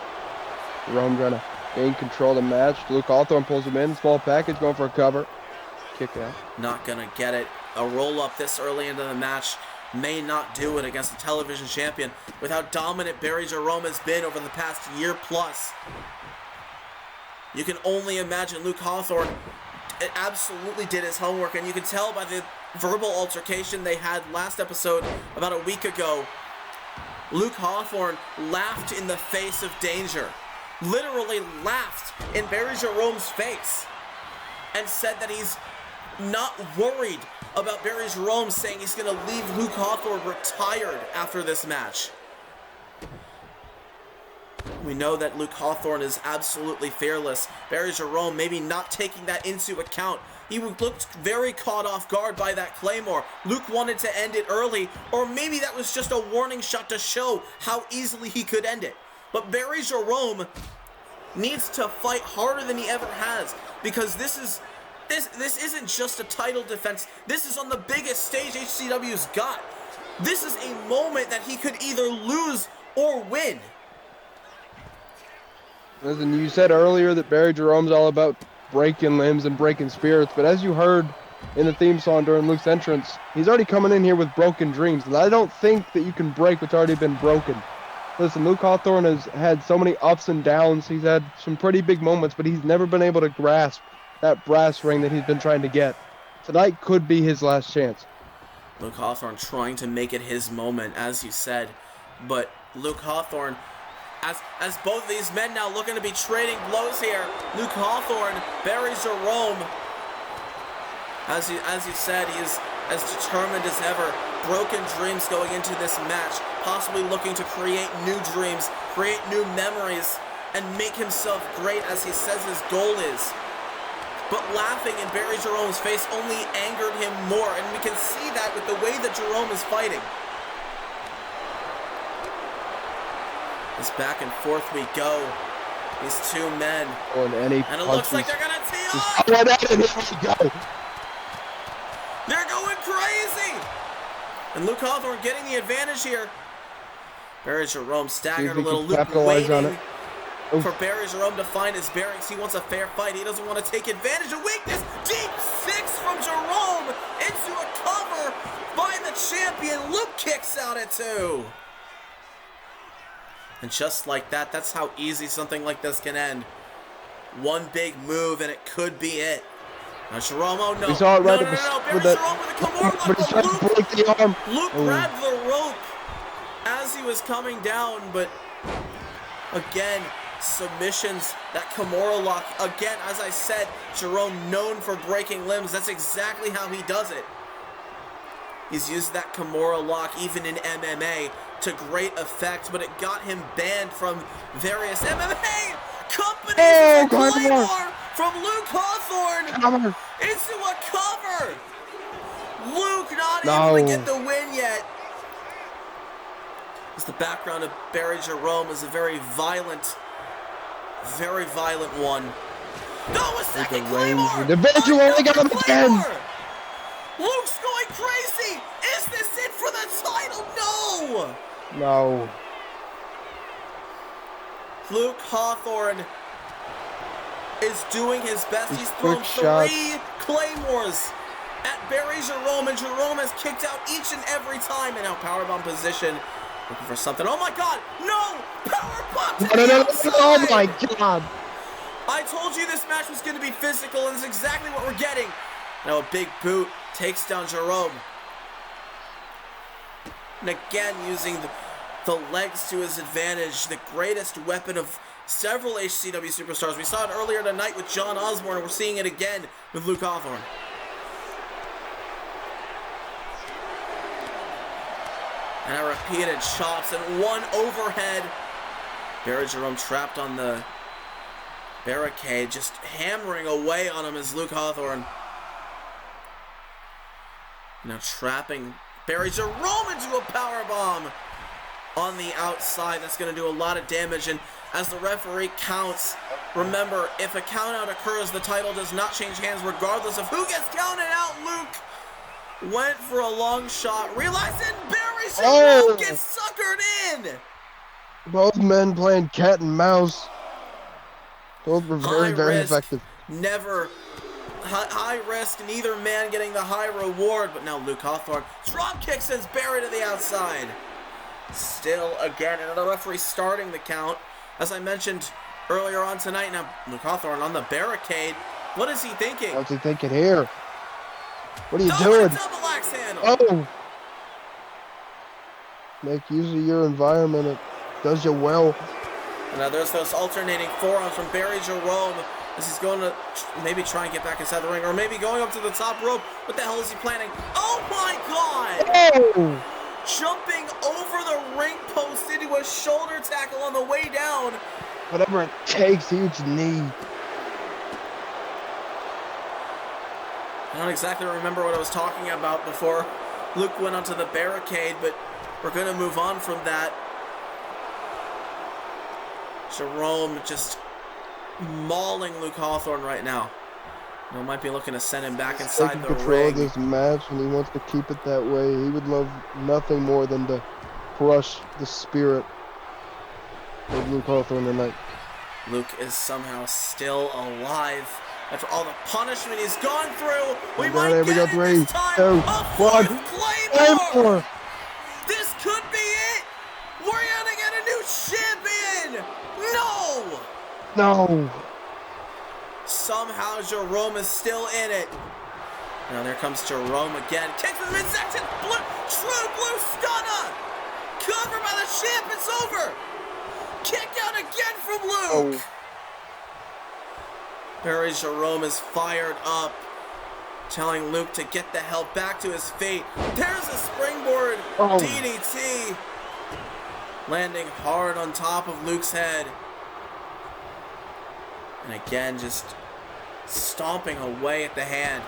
Jerome trying to gain control of the match. Luke Hawthorne pulls him in, small package, going for a cover. Kick out. Not gonna get it. A roll-up this early into the match may not do it against the television champion with how dominant Barry Jerome has been over the past year plus. You can only imagine Luke Hawthorne absolutely did his homework, and you can tell by the verbal altercation they had last episode about a week ago. Luke Hawthorne laughed in the face of danger. Literally laughed in Barry Jerome's face and said that he's not worried about Barry Jerome saying he's going to leave Luke Hawthorne retired after this match. We know that Luke Hawthorne is absolutely fearless. Barry Jerome maybe not taking that into account. He looked very caught off guard by that Claymore. Luke wanted to end it early, or maybe that was just a warning shot to show how easily he could end it. But Barry Jerome needs to fight harder than he ever has, because this isn't just a title defense. This is on the biggest stage HCW's got. This is a moment that he could either lose or win. Listen, you said earlier that Barry Jerome's all about breaking limbs and breaking spirits, but as you heard in the theme song during Luke's entrance, he's already coming in here with broken dreams, and I don't think that you can break what's already been broken. Listen, Luke Hawthorne has had so many ups and downs. He's had some pretty big moments, but he's never been able to grasp that brass ring that he's been trying to get. Tonight could be his last chance. Luke Hawthorne trying to make it his moment, as you said, but Luke Hawthorne, as both of these men now looking to be trading blows here. Luke Hawthorne, Barry Jerome, as you said, he is as determined as ever. Broken dreams going into this match, possibly looking to create new dreams, create new memories, and make himself great as he says his goal is. But laughing in Barry Jerome's face only angered him more, and we can see that with the way that Jerome is fighting. As back and forth we go, these two men, and it looks like they're gonna tee up. Here we go. They're going crazy, and Luke Hawthorne getting the advantage here. Barry Jerome staggered a little. Luke waiting for Barry Jerome to find his bearings. He wants a fair fight. He doesn't want to take advantage of weakness. Deep six from Jerome into a cover by the champion. Luke kicks out at 2. And just like that, that's how easy something like this can end. One big move and it could be it. Now Jerome, oh no. We saw it right no. Barry Jerome with a Kimura but he's trying to break the arm. Luke grabbed the rope as he was coming down, but again, submissions, that Kimura lock. Again, as I said, Jerome known for breaking limbs. That's exactly how he does it. He's used that Kimura lock even in MMA to great effect, but it got him banned from various MMA companies. Oh, Claymore from Luke Hawthorne into a cover. Luke not able to get the win yet. As the background of Barry Jerome is a very violent one. No, a second Claymore! Individual, we got him again! Luke's going crazy! Is this it for the title? No! No. Luke Hawthorne is doing his best. He's thrown 3 Claymores at Barry Jerome, and Jerome has kicked out each and every time. And now powerbomb position. Looking for something. Oh my god! No! Powerbomb to the outside! Oh my god! I told you this match was going to be physical, and it's exactly what we're getting. Now a big boot takes down Jerome. And again, using the legs to his advantage, the greatest weapon of several HCW superstars. We saw it earlier tonight with John Osborne, and we're seeing it again with Luke Hawthorne. And a repeated chops and one overhead. Barry Jerome trapped on the barricade, just hammering away on him as Luke Hawthorne. Now trapping Barry Jerome into a powerbomb on the outside. That's going to do a lot of damage. And as the referee counts, remember, if a countout occurs, the title does not change hands regardless of who gets counted out. Luke went for a long shot, realizing Barry Jerome gets suckered in. Both men playing cat and mouse. Both were very effective. Never high risk, neither man getting the high reward. But now Luke Hawthorne drop kick sends Barry to the outside. Still again, another referee starting the count. As I mentioned earlier on tonight, now Luke Hawthorne on the barricade. What is he thinking? What's he thinking here? What are you doing? Double axe handle. Oh! Make use of your environment. It does you well. Now there's those alternating forearms from Barry Jerome. As he's going to maybe try and get back inside the ring, or maybe going up to the top rope. What the hell is he planning? Oh my God! Oh! Jumping over the ring post into a shoulder tackle on the way down. Whatever it takes, huge knee. I don't exactly remember what I was talking about before Luke went onto the barricade, but we're going to move on from that. Jerome just mauling Luke Hawthorne right now. We might be looking to send him back inside the control ring. of this match, and he wants to keep it that way. He would love nothing more than to crush the spirit of Luke Hawthorne tonight. Luke is somehow still alive after all the punishment he's gone through. We might Here we go, get it this 3, time. 2, A 1. fourth Claymore! Claymore! This could be it! We're gonna get a new champion! No! No! Somehow Jerome is still in it. Now there comes Jerome again. Kick to the midsection. True blue stunner. Cover by the champ. It's over. Kick out again from Luke. Oh. Barry Jerome is fired up, telling Luke to get the hell back to his feet. There's a springboard DDT. Landing hard on top of Luke's head. And again, just stomping away at the hand.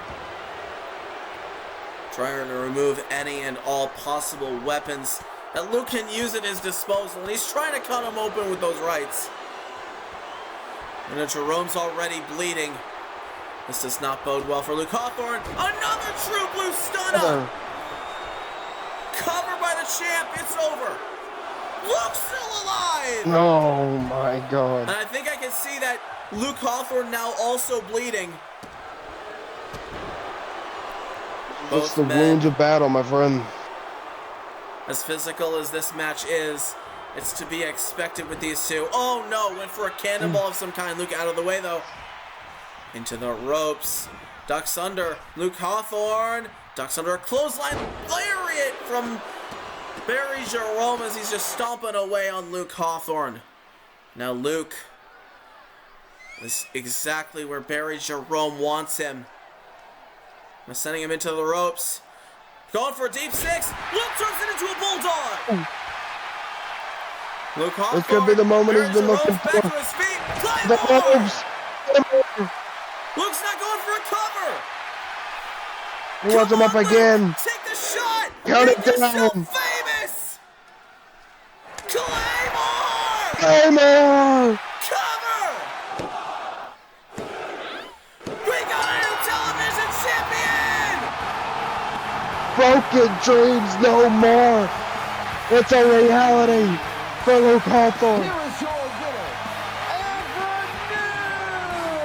Trying to remove any and all possible weapons that Luke can use at his disposal. And he's trying to cut him open with those rights. And Jerome's already bleeding. This does not bode well for Luke Hawthorne. Another true blue stunner. Covered by the champ. It's over. Luke's still alive. Oh my God. And I think I can see that Luke Hawthorne now also bleeding. It's the wounds of battle, my friend. As physical as this match is, it's to be expected with these two. Oh no, went for a cannonball of some kind. Luke out of the way though. Into the ropes. Ducks under. Luke Hawthorne. Ducks under a clothesline. Lariat from Barry Jerome as he's just stomping away on Luke Hawthorne. Now Luke is exactly where Barry Jerome wants him. I'm sending him into the ropes. Going for a deep six. Luke turns it into a bulldog. Luke Hawthorne. This could be the moment he's been looking back for. to his feet. The Claymore! moves. Luke's not going for a cover. He wants him up again. Take the shot. Count it Make yourself down. famous. Claymore! Claymore! Cover! We got a new television champion! Broken dreams no more. It's a reality for Luke Hawthorne. Here is your winner, and the new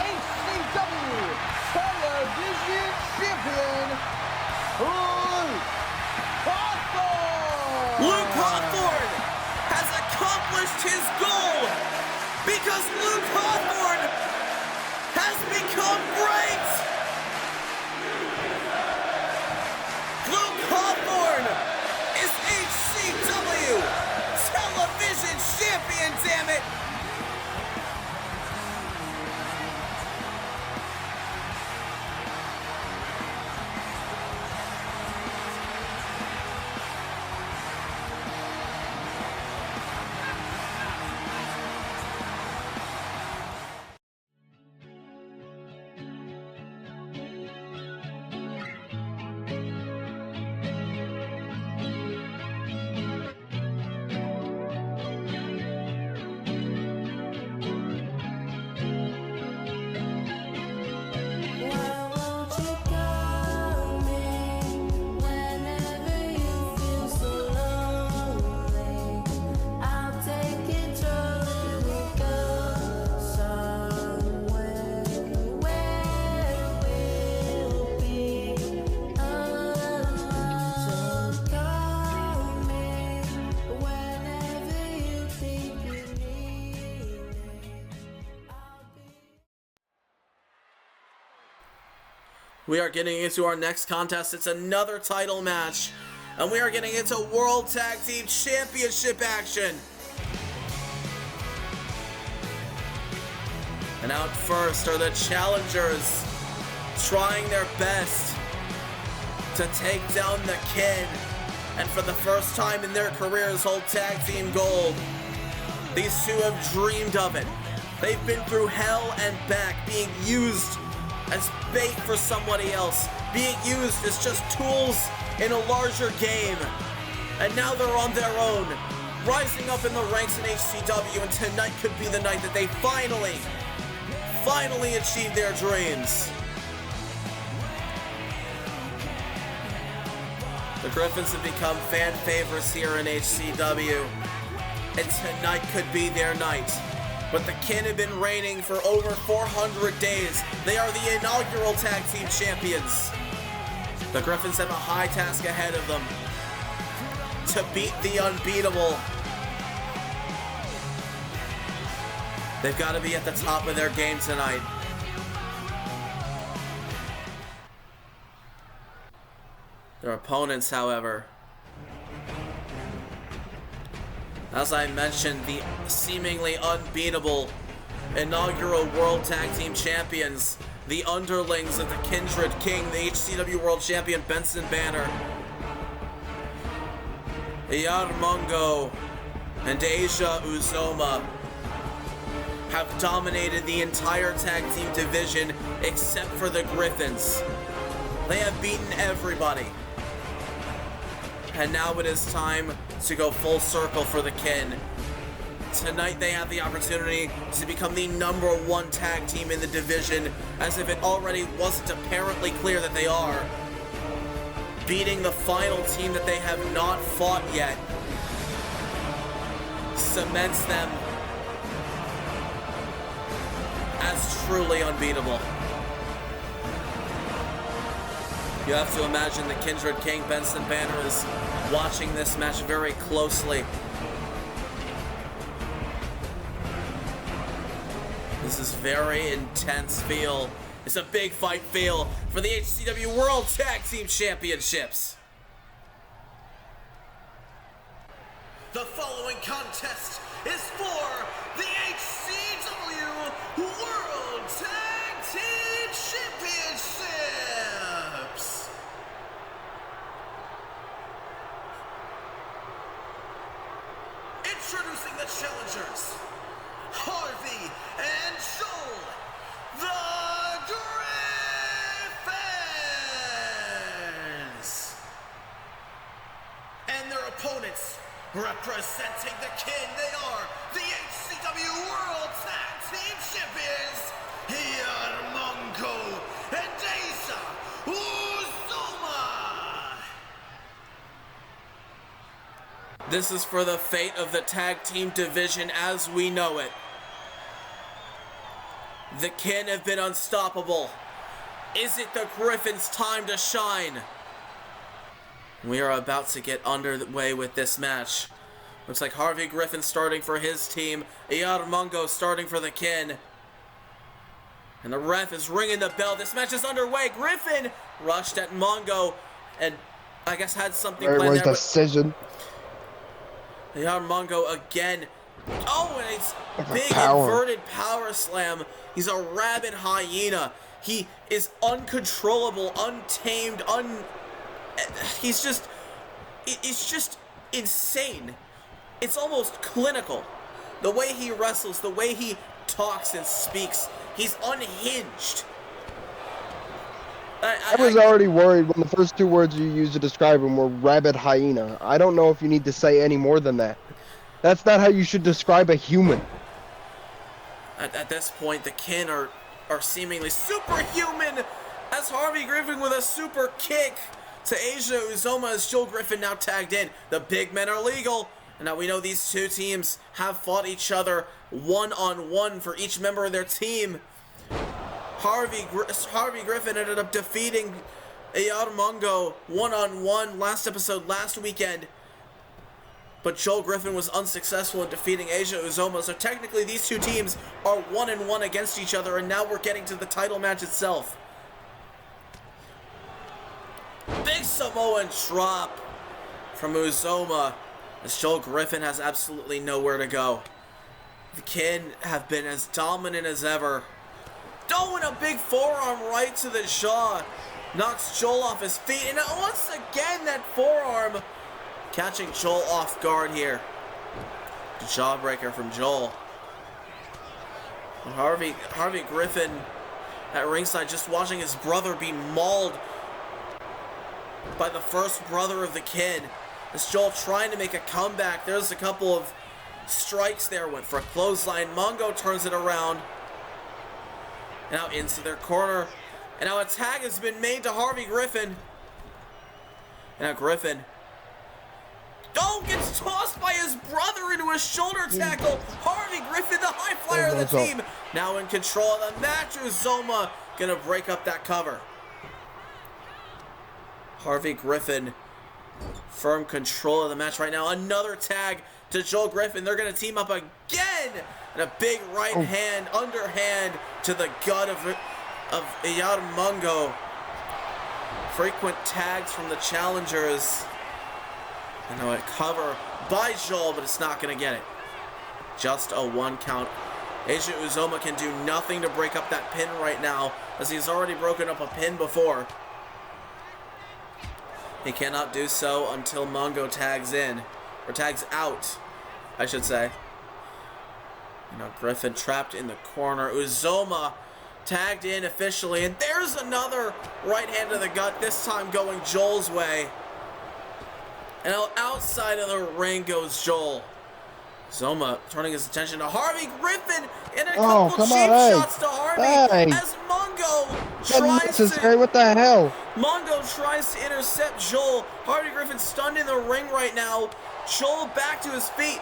HCW Television Champion, Luke Hawthorne! Luke Hawthorne has accomplished his goal because Luke Hawthorne has become great! Luke Hawthorne is HCW Television Champion, damn it! We are getting into our next contest. It's another title match. And we are getting into World Tag Team Championship action. And out first are the challengers, trying their best to take down the Kin, and for the first time in their careers hold tag team gold. These two have dreamed of it. They've been through hell and back, being used as bait for somebody else, being used as just tools in a larger game. And now they're on their own, rising up in the ranks in HCW, and tonight could be the night that they finally achieve their dreams. The Griffins have become fan favorites here in HCW, and tonight could be their night. But the Kin have been reigning for over 400 days. They are the inaugural tag team champions. The Griffins have a high task ahead of them to beat the unbeatable. They've got to be at the top of their game tonight. Their opponents, however, as I mentioned, the seemingly unbeatable inaugural World Tag Team Champions, the underlings of the Kindred King, the HCW World Champion Benson Banner, Yarmongo and Asia Uzoma, have dominated the entire tag team division except for the Griffins. They have beaten everybody. And now it is time to go full circle for the Kin. Tonight they have the opportunity to become the #1 tag team in the division, as if it already wasn't apparently clear that they are. Beating the final team that they have not fought yet cements them as truly unbeatable. You have to imagine the Kindred King, Benson Banner, is watching this match very closely. This is very intense feel. It's a big fight feel for the HCW World Tag Team Championships. The following contest is for the HCW World Tag Team Championships. Introducing the challengers, Harvey and Joel, the Griffins. And their opponents, representing the Kin, they are the HCW World Tag Team Champions, Yarmongo and Asia Uzoma. This is for the fate of the tag team division as we know it. The Kin have been unstoppable. Is it the Griffins' time to shine? We are about to get underway with this match. Looks like Harvey Griffin starting for his team, Yarmongo starting for the Kin. And the ref is ringing the bell. This match is underway. Griffin rushed at Mongo and I guess had something planned there. Decision. Yarmongo again. Oh, and it's big inverted power slam. He's a rabid hyena. He is uncontrollable, untamed, it's just insane. It's almost clinical. The way he wrestles, the way he talks and speaks, he's unhinged. I was already worried when the first two words you used to describe him were rabid hyena. I don't know if you need to say any more than that. That's not how you should describe a human. At this point, the Kin are seemingly superhuman, as Harvey Griffin with a super kick to Asia Uzoma as Joel Griffin now tagged in. The big men are legal. And now we know these two teams have fought each other one-on-one for each member of their team. Harvey Griffin ended up defeating Yarmongo one-on-one last episode, last weekend. But Joel Griffin was unsuccessful in defeating Asia Uzoma. So technically these two teams are 1-1 against each other. And now we're getting to the title match itself. Big Samoan drop from Uzoma, as Joel Griffin has absolutely nowhere to go. The Kin have been as dominant as ever Throwing a big forearm right to the jaw. Knocks Joel off his feet. And once again, that forearm catching Joel off guard here. The jawbreaker from Joel. Harvey Griffin at ringside just watching his brother be mauled by the first brother of the Kid. As Joel trying to make a comeback. There's a couple of strikes there. Went for a clothesline. Mongo turns it around. Now into their corner. And now a tag has been made to Harvey Griffin. And now Griffin gets tossed by his brother into a shoulder tackle. Harvey Griffin, the high flyer of the team, now in control of the match. Uzoma gonna break up that cover. Harvey Griffin, firm control of the match right now. Another tag to Joel Griffin. They're gonna team up again. And a big right hand, underhand to the gut of Iyar Mongo. Frequent tags from the challengers. I know a cover by Joel, but it's not going to get it. Just a 1 count. Eiji Uzoma can do nothing to break up that pin right now, as he's already broken up a pin before. He cannot do so until Mongo tags in. Or tags out, I should say. You know, Griffin trapped in the corner. Uzoma tagged in officially, and there's another right hand to the gut, this time going Joel's way. And outside of the ring goes Joel. Zoma turning his attention to Harvey Griffin, and a couple cheap shots to Harvey as Mongo tries to... What the hell? Mongo tries to intercept Joel. Harvey Griffin stunned in the ring right now. Joel back to his feet.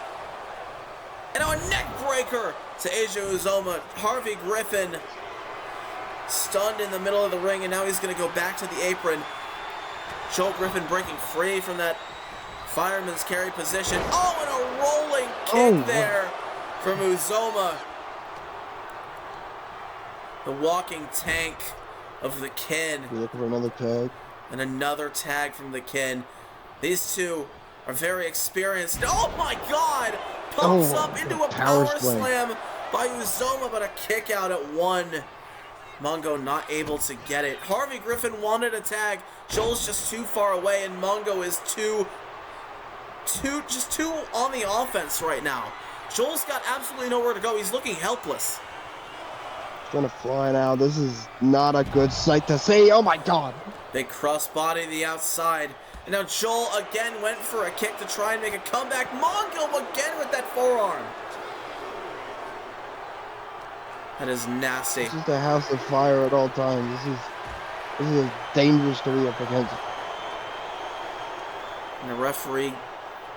And now a neck breaker to Eiji Uzoma. Harvey Griffin stunned in the middle of the ring, and now he's going to go back to the apron. Joel Griffin breaking free from that fireman's carry position. Oh, and a rolling kick there from Uzoma. The walking tank of the Kin. We're looking for another tag. And another tag from the Kin. These two are very experienced. Oh my God! Pumps up into a power slam by Uzoma, but a kick out at 1. Mongo not able to get it. Harvey Griffin wanted a tag. Joel's just too far away, and Mongo is just too on the offense right now. Joel's got absolutely nowhere to go. He's looking helpless. Gonna fly now. This is not a good sight to see. Oh my God. They cross-body the outside. And now Joel again went for a kick to try and make a comeback. Mongo again with that forearm. That is nasty. This is the house of fire at all times. This is dangerous to be up against. And the referee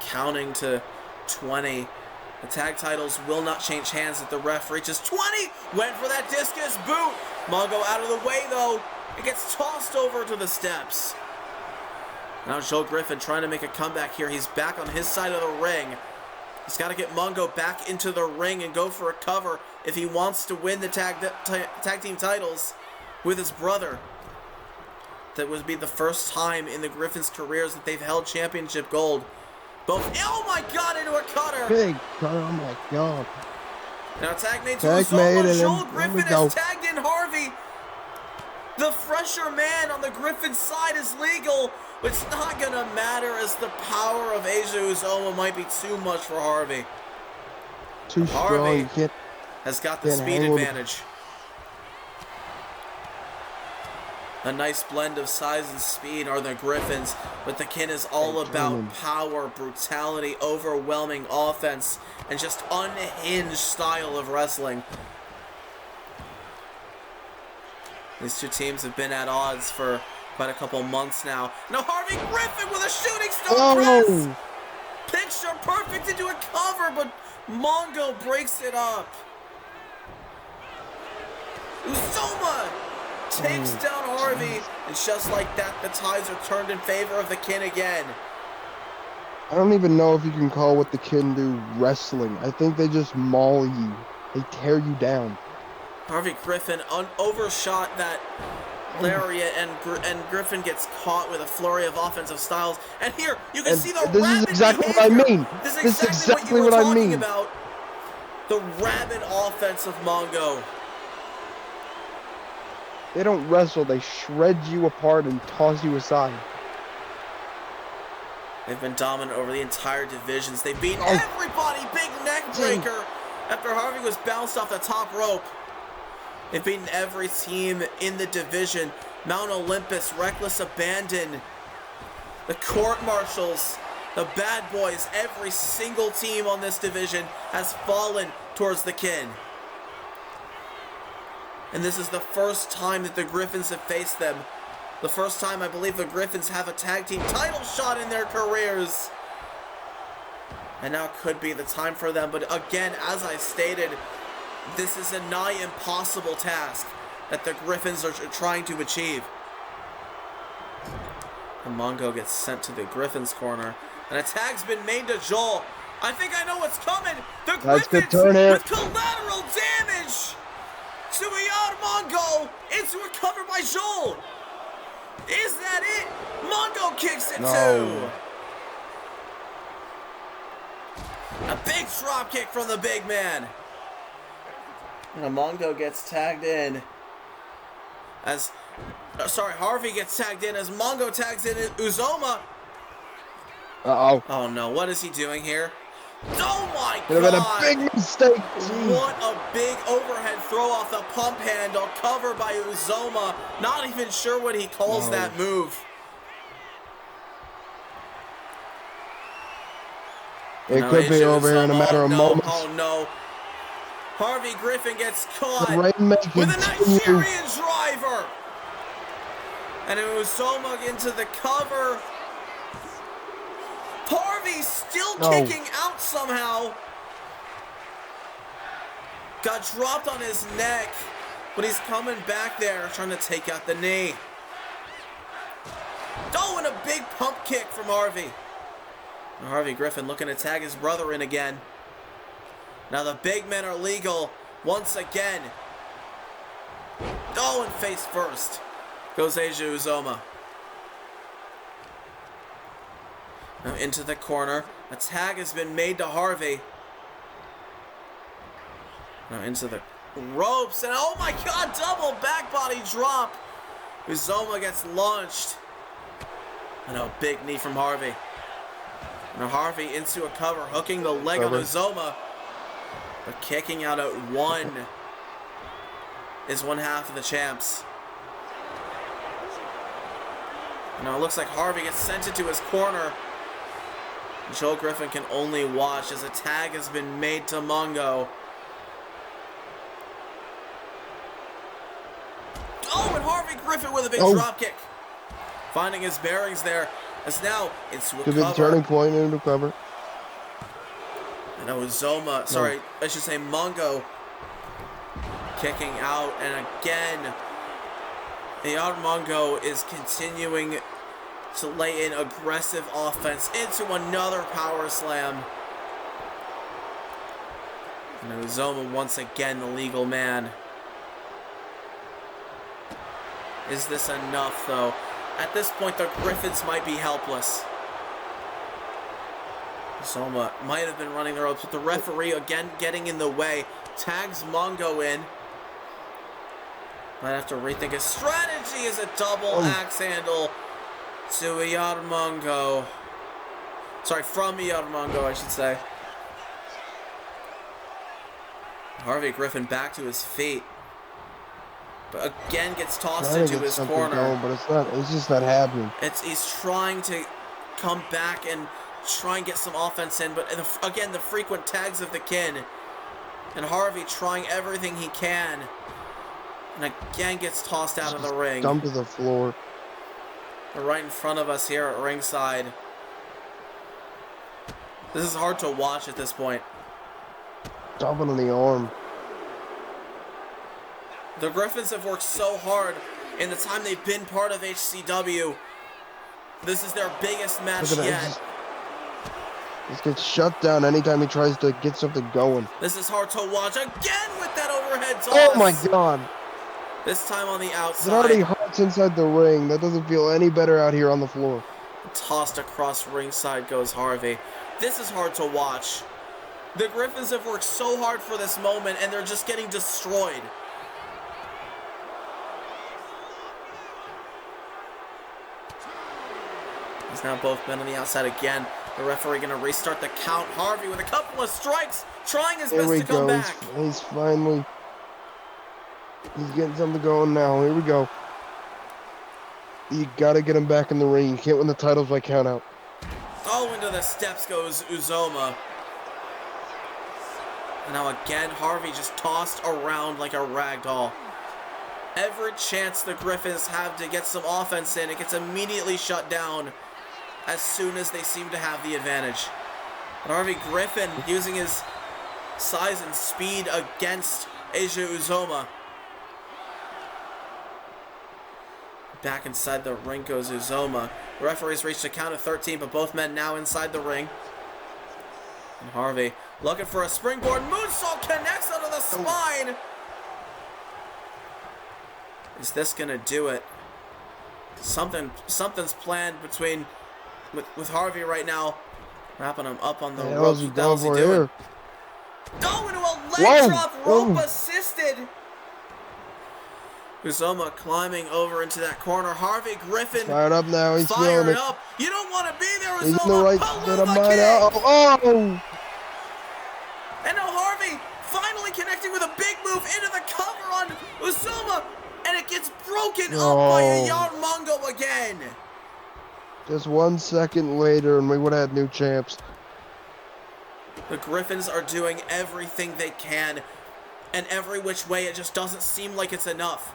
counting to 20. The tag titles will not change hands if the ref reaches 20. Went for that discus boot. Mongo out of the way though. It gets tossed over to the steps. Now Joel Griffin trying to make a comeback here. He's back on his side of the ring. He's got to get Mongo back into the ring and go for a cover if he wants to win the tag team titles with his brother. That would be the first time in the Griffins' careers that they've held championship gold. Both, oh my God, into a cutter. Big cutter, oh my God. Now tag made to Uzoma. Joel Griffin has tagged in Harvey. The fresher man on the Griffin side is legal, but it's not going to matter as the power of Eiji Uzoma might be too much for Harvey. Too strong. Harvey has got the speed advantage. A nice blend of size and speed are the Griffins, but the Kin is all about power, brutality, overwhelming offense, and just unhinged style of wrestling. These two teams have been at odds for quite a couple months now. Now Harvey Griffin with a shooting star press! Picture perfect into a cover, but Mongo breaks it up. Uzoma takes down Harvey, and just like that, the tides are turned in favor of the Kin again. I don't even know if you can call what the Kin do wrestling. I think they just maul you. They tear you down. Harvey Griffin overshot that lariat, and Griffin gets caught with a flurry of offensive styles. And here, you can see the this rabid is exactly behavior. what I mean. This is exactly what I mean. About the rabid offense of Mongo. They don't wrestle. They shred you apart and toss you aside. They've been dominant over the entire divisions. They've beaten everybody. Big neck breaker after Harvey was bounced off the top rope. They've beaten every team in the division. Mount Olympus, Reckless Abandon, the Court Marshals, the Bad Boys. Every single team on this division has fallen towards the Kin. And this is the first time that the Griffins have faced them. The first time I believe the Griffins have a tag team title shot in their careers. And now could be the time for them. But again, as I stated, this is a nigh impossible task that the Griffins are trying to achieve. And Mongo gets sent to the Griffins corner. And a tag's been made to Joel. I think I know what's coming. The Griffins with collateral damage. Suiyar Mongo into a cover by Joel. Is that it? Mongo kicks it too. A big drop kick from the big man. And Mongo gets tagged in as Harvey gets tagged in as Mongo tags in Uzoma. Oh no, what is he doing here? Oh my god! Been a big mistake. What a big overhead throw off the pump handle, covered by Uzoma. Not even sure what he calls that move. It could be over here in a matter of moments. Oh no. Harvey Griffin gets caught with a Nigerian driver. And Uzoma into the cover. Harvey still kicking out somehow. Got dropped on his neck, but he's coming back there trying to take out the knee. Oh, and a big pump kick from Harvey. And Harvey Griffin looking to tag his brother in again. Now the big men are legal once again. Oh, and face first goes Asia Uzoma. Now into the corner. A tag has been made to Harvey. Now into the ropes. And oh my god, double back body drop. Uzoma gets launched. And a big knee from Harvey. Now Harvey into a cover, hooking the leg on Uzoma. But kicking out at one is one half of the champs. Now it looks like Harvey gets sent into his corner. Joel Griffin can only watch as a tag has been made to Mongo. Oh, and Harvey Griffin with a big drop kick. Finding his bearings there. As now into a cover. Could be the turning point into cover. And Uzoma, sorry, I should say Mongo kicking out. And again, Mongo is continuing to lay in aggressive offense into another power slam. And Uzoma once again the legal man. Is this enough though? At this point the Griffins might be helpless. Uzoma might have been running the ropes, but the referee again getting in the way. Tags Mongo in. Might have to rethink his strategy as a double axe handle. To Mongo. Sorry, from Mongo, I should say. Harvey Griffin back to his feet. But again gets tossed into his corner. Going, but it's just not happening. He's trying to come back and try and get some offense in, but again, the frequent tags of the Kin. And Harvey trying everything he can. And again gets tossed out of the ring. Dumped to the floor. They're right in front of us here at ringside. This is hard to watch at this point. Dumping on the arm. The Griffins have worked so hard in the time they've been part of HCW. This is their biggest match yet. This gets shut down anytime he tries to get something going. This is hard to watch again with that overhead toss. Oh my god. This time on the outside. It already hurts inside the ring. That doesn't feel any better out here on the floor. Tossed across ringside goes Harvey. This is hard to watch. The Griffins have worked so hard for this moment and they're just getting destroyed. He's now both men on the outside again. The referee going to restart the count. Harvey with a couple of strikes, trying his best to come back. He's finally... He's getting something going now. Here we go. You gotta get him back in the ring. You can't win the titles by count out. Oh, into the steps goes Uzoma. And now again, Harvey just tossed around like a rag doll. Every chance the Griffins have to get some offense in, it gets immediately shut down as soon as they seem to have the advantage. And Harvey Griffin using his size and speed against Eiji Uzoma. Back inside the ring goes Uzoma. The referee's reached a count of 13, but both men now inside the ring. And Harvey looking for a springboard moonsault, connects under the spine. Is this gonna do it? Something's planned with Harvey right now. Wrapping him up on the ropes. What the hell's he doing? Oh, into a leg drop, rope assisted. Uzoma climbing over into that corner. Harvey Griffin fired up now. He's fired feeling it. up. You don't want to be there, Uzoma. He's in the right state of mind. Oh! And now Harvey finally connecting with a big move into the cover on Uzoma. And it gets broken up by a Yarmongo again. Just 1 second later and we would have had new champs. The Griffins are doing everything they can. And every which way, it just doesn't seem like it's enough.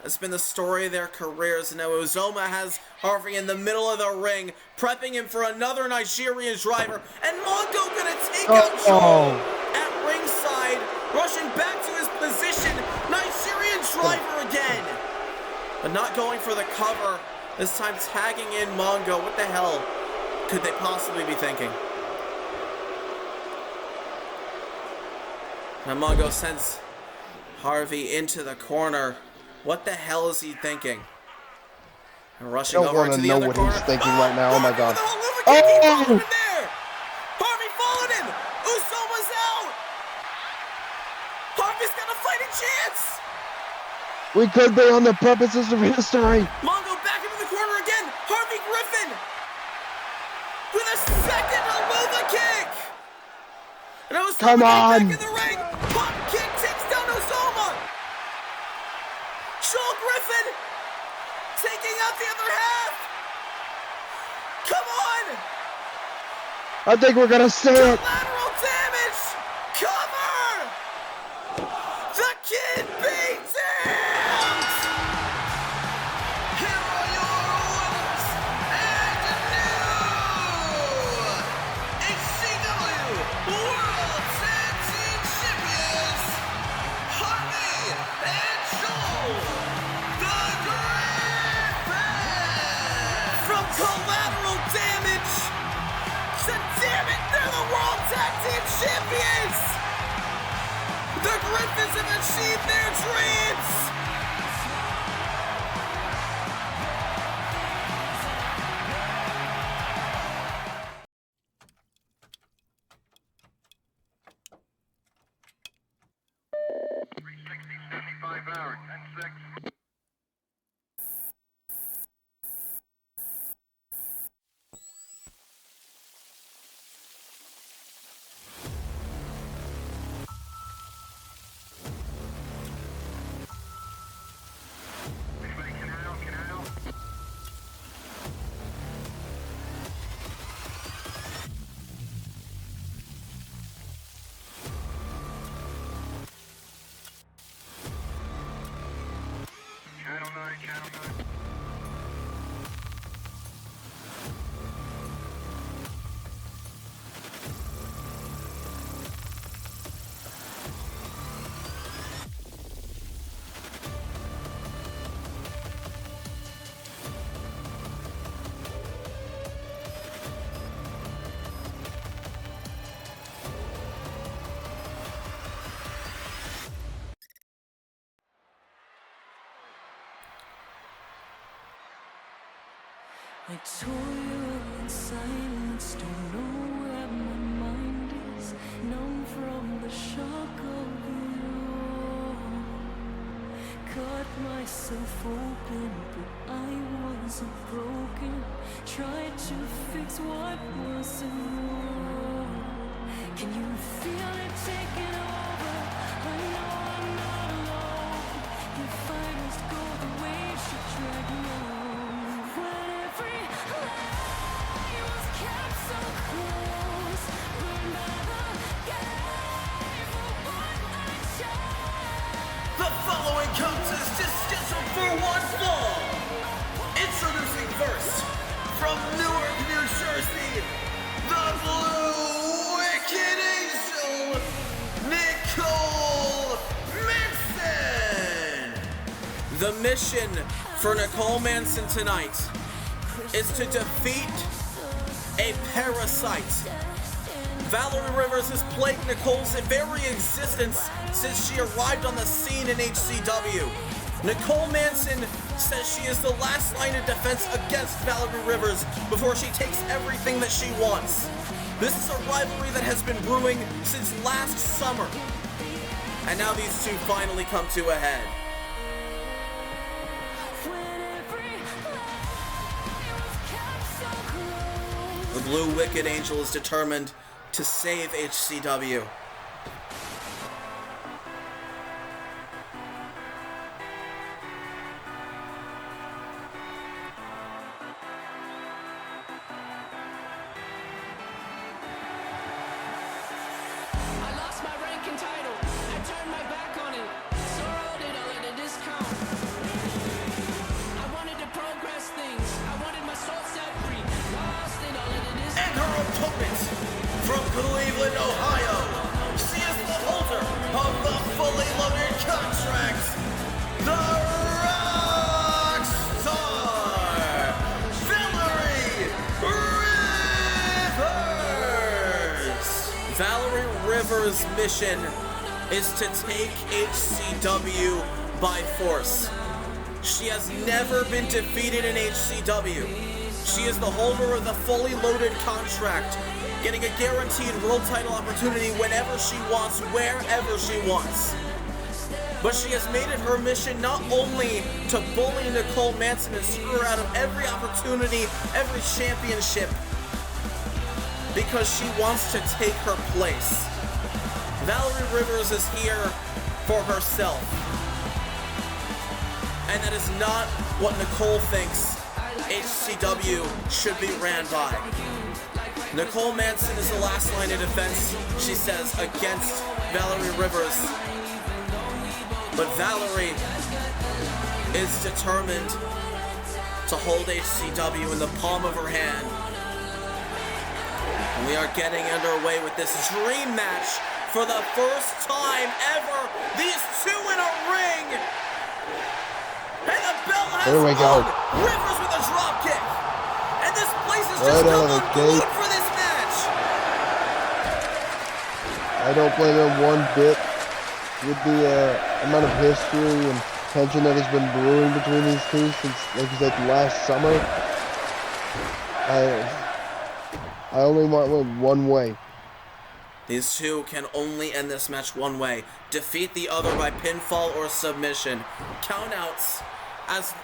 It's been the story of their careers. And now Uzoma has Harvey in the middle of the ring, prepping him for another Nigerian driver. And Mongo gonna take out Joel at ringside, rushing back to his position. Nigerian driver again. But not going for the cover. This time tagging in Mongo. What the hell could they possibly be thinking? Now Mongo sends Harvey into the corner. What the hell is he thinking? And rushing over to the other corner. I don't want to know what he's thinking right now. Oh my god. Oh! Harvey followed him. Usoma's out. Harvey's got a fighting chance. We could be on the precipice of history. Mongo back into the corner again. Harvey Griffin with a second Alova kick. And Come on. Back in the ring. Pop kick takes down Uzoma. Joel Griffin taking out the other half. Come on. I think we're gonna see it. Lateral damage. Cover. The kid beats it. Here are your winners and new HCW World Tag Team Champions, Harvey and Joel, the Griffins. From collateral damage to damn it, they're the World Tag Team Champions. The Griffins have achieved their dreams. I toil in silence, don't know where my mind is, numb from the shock of it all. cut myself open, but I wasn't broken. Tried to fix what wasn't wrong. Can you feel it taking over? I know I'm not alone. If I must go the way she dragged me on. When every lie was kept so close, burned by the game for what I chose. The following contest is scheduled for one fall. Introducing first, from Newark, New Jersey, the Blue Wicked Angel, Nicole Manson. The mission for Nicole Manson tonight is to defeat a parasite. Valerie Rivers has plagued Nicole's very existence since she arrived on the scene in HCW. Nicole Manson says she is the last line of defense against Valerie Rivers before she takes everything that she wants. This is a rivalry that has been brewing since last summer. And now these two finally come to a head. The Blue Wicked Angel is determined to save HCW. From Cleveland, Ohio, she is the holder of the fully loaded contract, the Rockstar, Valerie Rivers. Valerie Rivers' mission is to take HCW by force. She has never been defeated in HCW. She is the holder of the fully loaded contract, getting a guaranteed world title opportunity whenever she wants, wherever she wants. But she has made it her mission not only to bully Nicole Manson and screw her out of every opportunity, every championship, because she wants to take her place. Valerie Rivers is here for herself. And that is not what Nicole thinks HCW should be ran by. Nicole Manson is the last line of defense, she says, against Valerie Rivers. But Valerie is determined to hold HCW in the palm of her hand. And we are getting underway with this dream match for the first time ever. These two in a ring. And the bell has There we go. Rivers with a drop kick. And this place is Right just out of the unglued gate. for this match. I don't blame him one bit with the amount of history and tension that has been brewing between these two since, like you said, last summer. I only want one way. These two can only end this match one way. Defeat the other by pinfall or submission. Countouts, as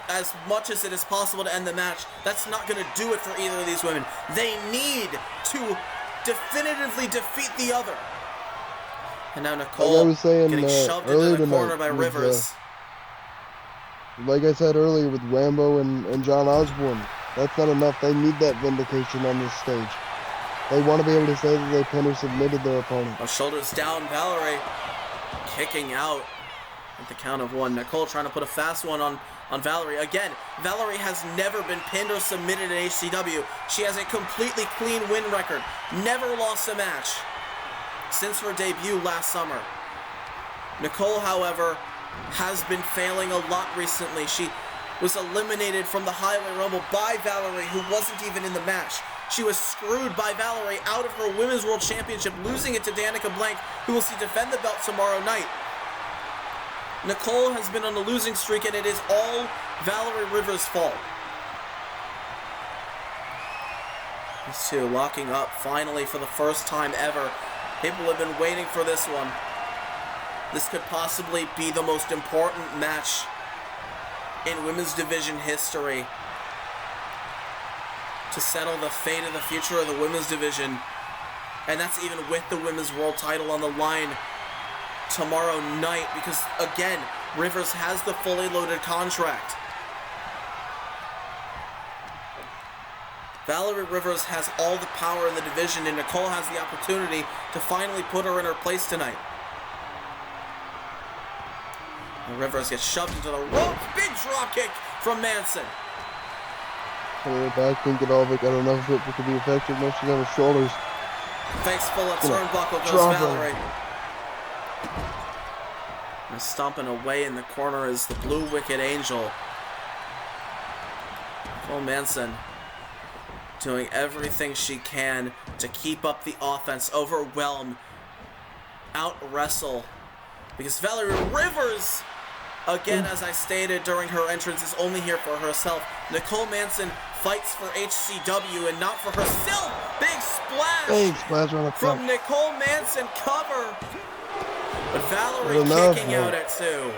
much as it is possible to end the match, that's not going to do it for either of these women. They need to definitively defeat the other. And now Nicole Like I was saying, getting shoved earlier into the corner tonight by with, Rivers. Like I said earlier with Rambo and John Osborne, that's not enough. They need that vindication on this stage. They want to be able to say that they pinned or submitted their opponent. Shoulders down, Valerie kicking out at the count of one. Nicole trying to put a fast one on Valerie. Again, Valerie has never been pinned or submitted in HCW. She has a completely clean win record. Never lost a match since her debut last summer. Nicole, however, has been failing a lot recently. She was eliminated from the Highway Rumble by Valerie, who wasn't even in the match. She was screwed by Valerie out of her Women's World Championship, losing it to Danica Blank, who will see defend the belt tomorrow night. Nicole has been on a losing streak, and it is all Valerie Rivers' fault. These two locking up finally for the first time ever. People have been waiting for this one. This could possibly be the most important match in women's division history to settle the fate of the future of the women's division. And that's even with the women's world title on the line tomorrow night, because again, Rivers has the fully loaded contract. Valerie Rivers has all the power in the division, and Nicole has the opportunity to finally put her in her place tonight. And Rivers gets shoved into the ropes. Big drop kick from Manson. Back, couldn't get all of it, got enough of it to be effective. Now she's on her shoulders. Face full of turnbuckle goes Valerie. And stomping away in the corner is the Blue Wicked Angel. Nicole Manson doing everything she can to keep up the offense, overwhelm, out-wrestle. Because Valerie Rivers, again, as I stated during her entrance, is only here for herself. Nicole Manson fights for HCW and not for herself. Big splash, from Nicole Manson, cover. But Valerie kicking out at 2.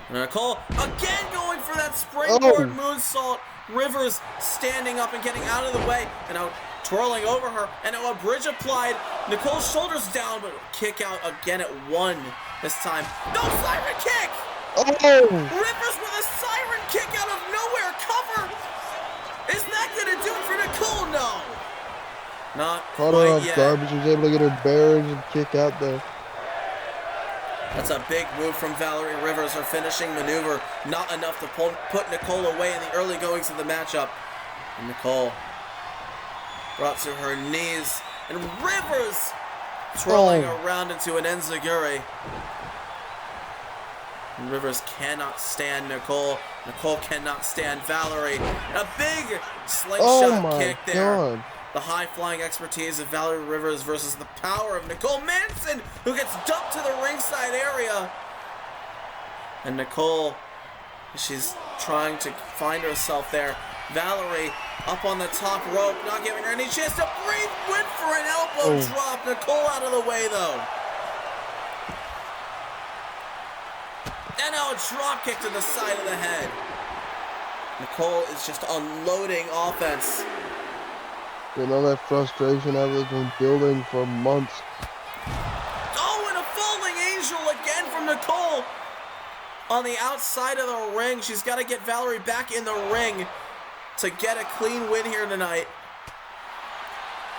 And Nicole again going for that springboard moonsault. Rivers standing up and getting out of the way, and now twirling over her, and now a bridge applied. Nicole's shoulders down, but kick out again at 1 this time. No, siren kick! Rivers with a siren kick out of nowhere, cover! Is that gonna do it for Nicole? No! Not quite yet. Garbage was able to get her bearings and kick out there. That's a big move from Valerie Rivers, her finishing maneuver. Not enough to put Nicole away in the early goings of the matchup. And Nicole brought to her knees. And Rivers twirling around into an enziguri. And Rivers cannot stand Nicole. Nicole cannot stand Valerie. A big slingshot kick there. God. The high-flying expertise of Valerie Rivers versus the power of Nicole Manson, who gets dumped to the ringside area. And Nicole, she's trying to find herself there. Valerie up on the top rope, not giving her any chance to breathe. Went for an elbow drop. Nicole out of the way, though. And now a drop kick to the side of the head. Nicole is just unloading offense. You know that frustration has been building for months. Oh, and a falling angel again from Nicole. On the outside of the ring. She's got to get Valerie back in the ring to get a clean win here tonight.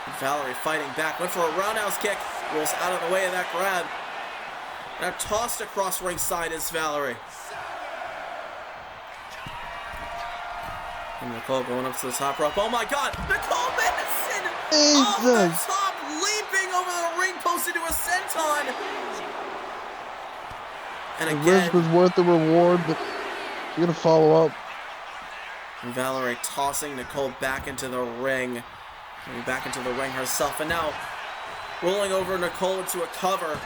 And Valerie fighting back. Went for a roundhouse kick. Rolls out of the way of that grab. Now tossed across ringside is Valerie. And Nicole going up to the top rope. Oh my God! Nicole Manson off the top, leaping over the ring post into a senton. And the again, risk was worth the reward, but she's gonna follow up. And Valerie tossing Nicole back into the ring. Getting back into the ring herself. And now rolling over Nicole into a cover.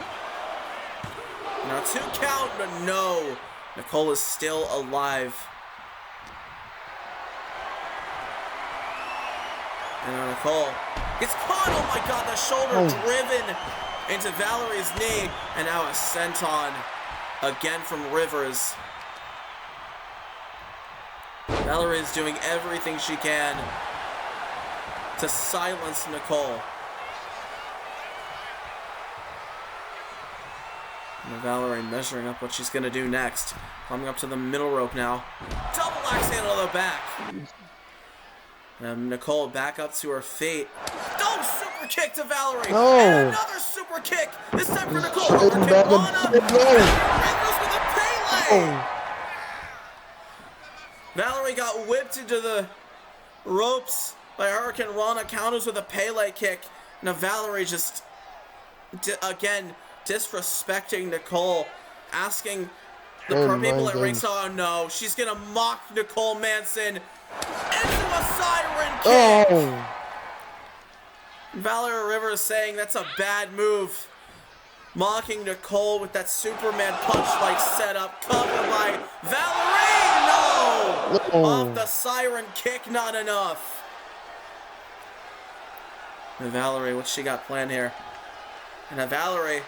Now 2 count, but no. Nicole is still alive. And now Nicole gets caught. Oh my God, the shoulder driven into Valerie's knee. And now a senton again from Rivers. Valerie is doing everything she can to silence Nicole. And Valerie measuring up what she's going to do next. Coming up to the middle rope now. Double axe handle to the back. And Nicole back up to her feet. Oh, super kick to Valerie. And another super kick. This time for Nicole. Overkick Lana. Rivers with a Pele. Valerie got whipped into the ropes by Hurricane Rana. Counters with a Pele kick. Now Valerie just, again, disrespecting Nicole. Asking the people at ringside, oh no, she's going to mock Nicole Manson into a siren kick. Valerie Rivers saying that's a bad move. Mocking Nicole with that Superman punch-like setup. Covered by Valerie. No! Off the siren kick, not enough. And Valerie, what's she got planned here? And now Valerie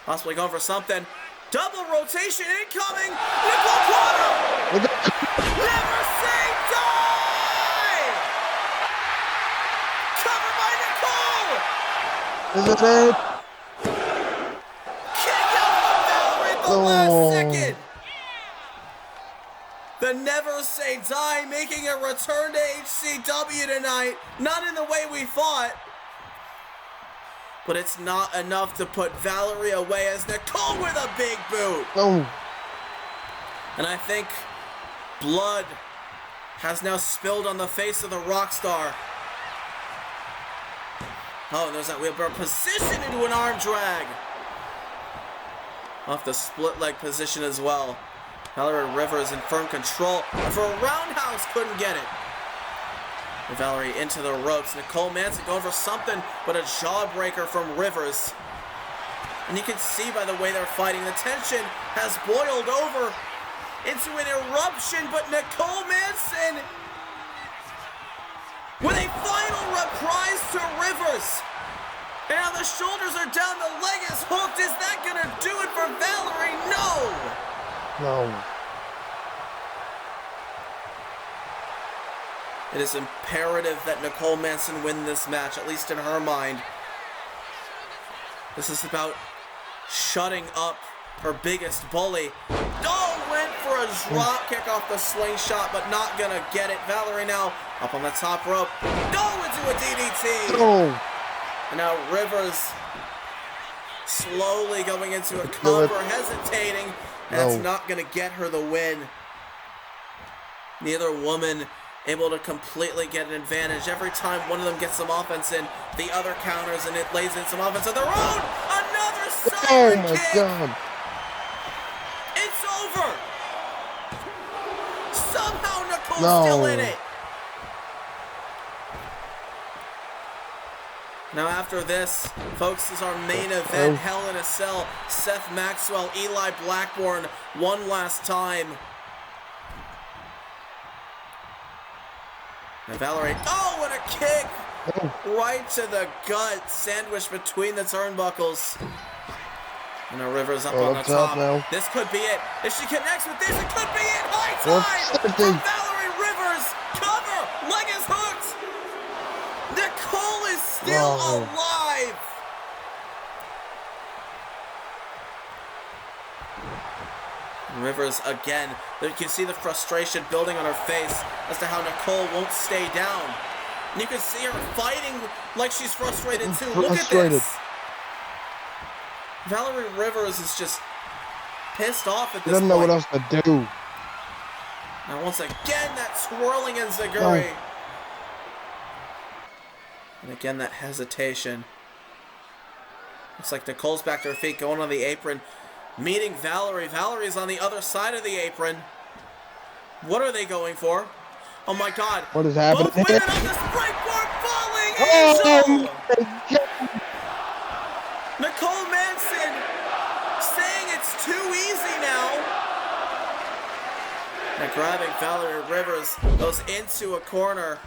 possibly going for something. Double rotation incoming. Nicole Quarter. Never say die. Cover by Nicole. Is it? Kick out from Valerie at the last second. The Never Say Die making a return to HCW tonight. Not in the way we thought. But it's not enough to put Valerie away as Nicole with a big boot. Oh. And I think blood has now spilled on the face of the Rockstar. Oh, there's that wheelbarrow position into an arm drag. Off the split leg position as well. Valerie Rivers in firm control. And for a roundhouse, couldn't get it. Valerie into the ropes. Nicole Manson going for something but a jawbreaker from Rivers. And you can see by the way they're fighting, the tension has boiled over into an eruption, but Nicole Manson with a final reprise to Rivers. And now the shoulders are down, the leg is hooked. Is that gonna do it for Valerie? No! No. It is imperative that Nicole Manson win this match, at least in her mind. This is about shutting up her biggest bully. Oh, went for a drop kick off the slingshot, but not gonna get it. Valerie now up on the top rope. Go into a DDT. Oh. And now Rivers slowly going into a cover, hesitating. And that's not gonna get her the win. Neither woman able to completely get an advantage. Every time one of them gets some offense in, the other counters and it lays in some offense of their own. Another siren kick. Oh my God. It's over. Somehow Nicole's still in it. Now after this, folks, is our main event, Hell in a Cell. Seth Maxwell, Eli Blackburn, one last time. And Valerie, oh, and a kick! Right to the gut, sandwiched between the turnbuckles. And now Rivers up on the top. This could be it. If she connects with this, it could be it! High time from Valerie Rivers! Cover! Leg is hooked! Nicole is still alive! Rivers again. You can see the frustration building on her face as to how Nicole won't stay down. And you can see her fighting like she's frustrated too. Look at this. Valerie Rivers is just pissed off at this point. Doesn't know what else to do. Now once again that swirling enziguri. And again that hesitation. Looks like Nicole's back to her feet, going on the apron. Meeting Valerie. Valerie's on the other side of the apron. What are they going for? Oh my God. What is happening? Both women on the springboard falling. Angel! Nicole Manson saying it's too easy now. Now grabbing Valerie Rivers, goes into a corner.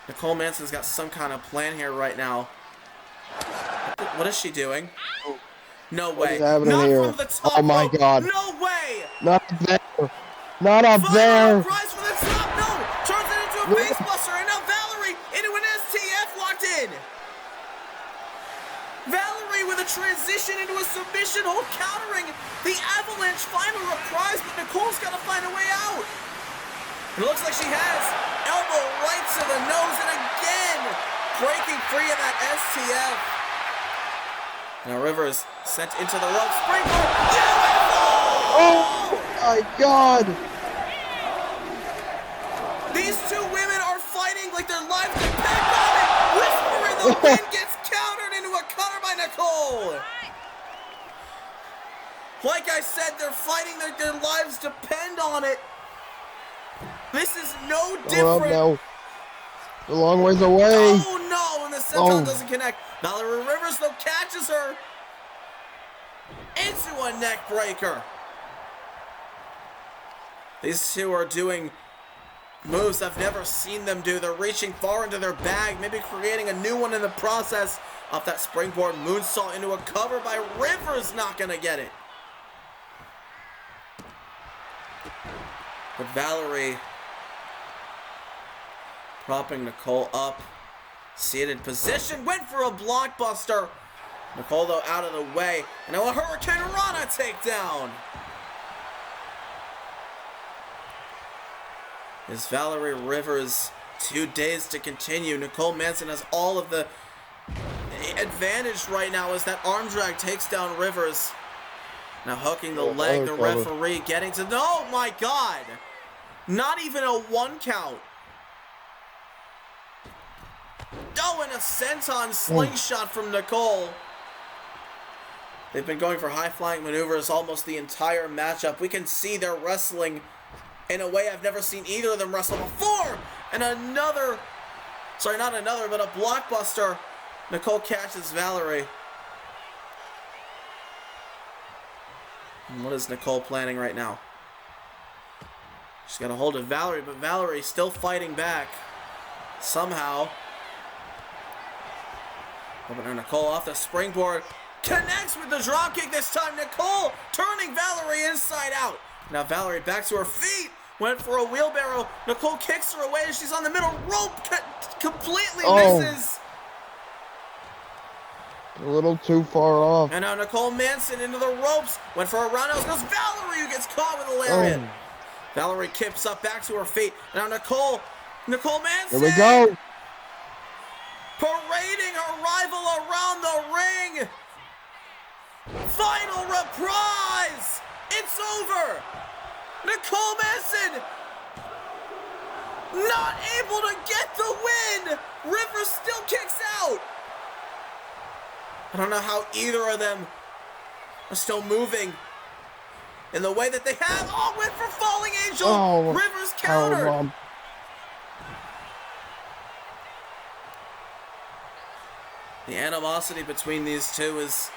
Nicole Manson's got some kind of plan here right now. What is she doing? No way. Not here? From the top oh my rope. God. No way. Not there. Not up there. Rise from the top. No. Turns it into a face buster. And now Valerie into an STF locked in. Valerie with a transition into a submission hold, countering the Avalanche final reprise, but Nicole's got to find a way out. It looks like she has. Elbow right to the nose, and again breaking free of that STF. Now Rivers sent into the ropes. Springboard. Oh my God! These two women are fighting like their lives depend on it. Whisper in the wind gets countered into a cutter by Nicole. Like I said, they're fighting like their lives depend on it. This is no different. Oh no. A long ways away. Oh no, and the senton doesn't connect. Valerie Rivers though catches her into a neck breaker. These two are doing moves I've never seen them do. They're reaching far into their bag, maybe creating a new one in the process. Off that springboard moonsault into a cover by Rivers, not gonna get it. But Valerie propping Nicole up. Seated position, went for a blockbuster. Nicole, though, out of the way. And now a Hurricane Rana takedown. As Valerie Rivers, 2 days to continue. Nicole Manson has all of the advantage right now as that arm drag takes down Rivers. Now hooking the leg, the referee getting to, oh my God! Not even a 1 count. Oh, and a senton slingshot from Nicole. They've been going for high-flying maneuvers almost the entire matchup. We can see they're wrestling in a way I've never seen either of them wrestle before. And another, sorry, not another, but a blockbuster. Nicole catches Valerie. And what is Nicole planning right now? She's got a hold of Valerie, but Valerie's still fighting back. Somehow. But now Nicole off the springboard. Connects with the dropkick this time. Nicole turning Valerie inside out. Now Valerie back to her feet. Went for a wheelbarrow. Nicole kicks her away as she's on the middle rope. Completely misses. A little too far off. And now Nicole Manson into the ropes. Went for a roundhouse. Goes Valerie, who gets caught with a lariat. Valerie kips up back to her feet. Now Nicole Manson. Here we go. Parading her rival around the ring. Final reprise. It's over. Nicole Manson not able to get the win. Rivers still kicks out. I don't know how either of them are still moving in the way that they have. Oh, went for Falling Angel. Oh, Rivers countered. The animosity between these two is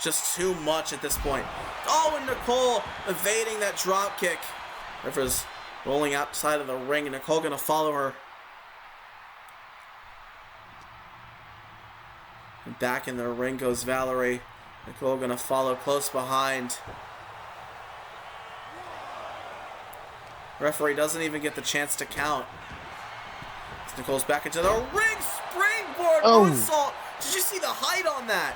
just too much at this point. Oh, and Nicole evading that drop kick. Rivers rolling outside of the ring, and Nicole gonna follow her. And back in the ring goes Valerie. Nicole gonna follow close behind. Referee doesn't even get the chance to count. As Nicole's back into the ring, springboard moonsault. Did you see the height on that?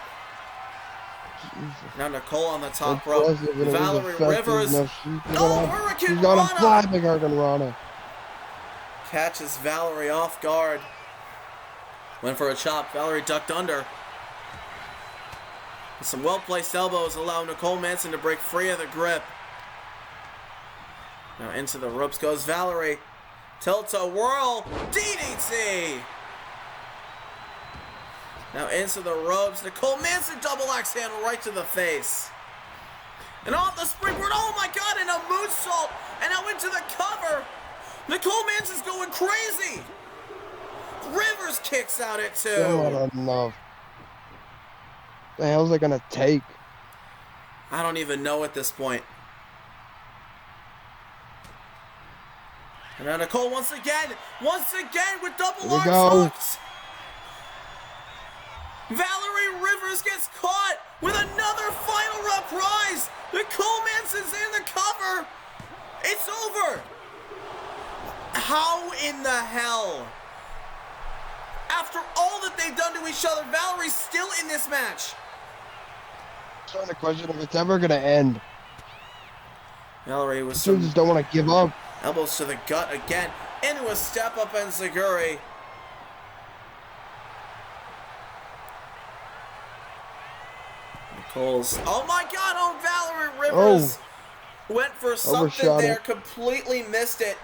Now Nicole on the top rope. Valerie Rivers. Hurricane She's got a flying Hurricane Rana. Catches Valerie off guard. Went for a chop. Valerie ducked under. And some well-placed elbows allow Nicole Manson to break free of the grip. Now into the ropes goes Valerie. Tilt-a-whirl. DDT. Now into the ropes. Nicole Manson double axe handle right to the face. And off the springboard. Oh my God. And a moonsault. And now into the cover. Nicole Manson's going crazy. Rivers kicks out at 2. Not enough. The hell's it gonna take? I don't even know at this point. And now Nicole once again with double arms hooked. Valerie Rivers gets caught with another final reprise. Nicole Manson's in the cover. It's over. How in the hell? After all that they've done to each other, Valerie's still in this match. I'm starting to question if it's ever gonna end. Valerie with some. Just don't want to give up. Elbows to the gut again. Into a step up and Zaguri. Nicole's. Oh my God! Oh, Valerie Rivers went for something there, completely missed it.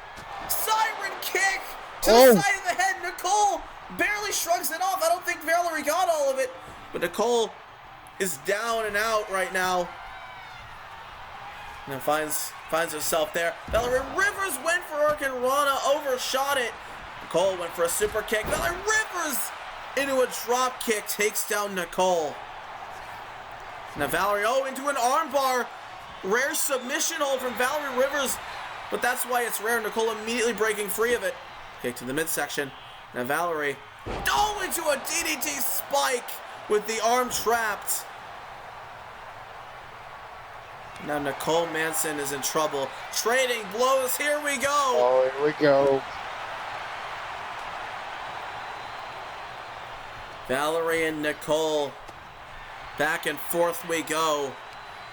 Siren kick to the side of the head. Nicole barely shrugs it off. I don't think Valerie got all of it, but Nicole is down and out right now. And then finds herself there. Valerie Rivers went for Hurricane Rana, overshot it. Nicole went for a super kick. Valerie Rivers into a drop kick, takes down Nicole. Now Valerie, into an armbar. Rare submission hold from Valerie Rivers, but that's why it's rare. Nicole immediately breaking free of it. Kick to the midsection. Now Valerie Oh, into a DDT spike with the arm trapped. Now Nicole Manson is in trouble. Trading blows. Here we go. Oh, here we go. Valerie and Nicole. Back and forth we go.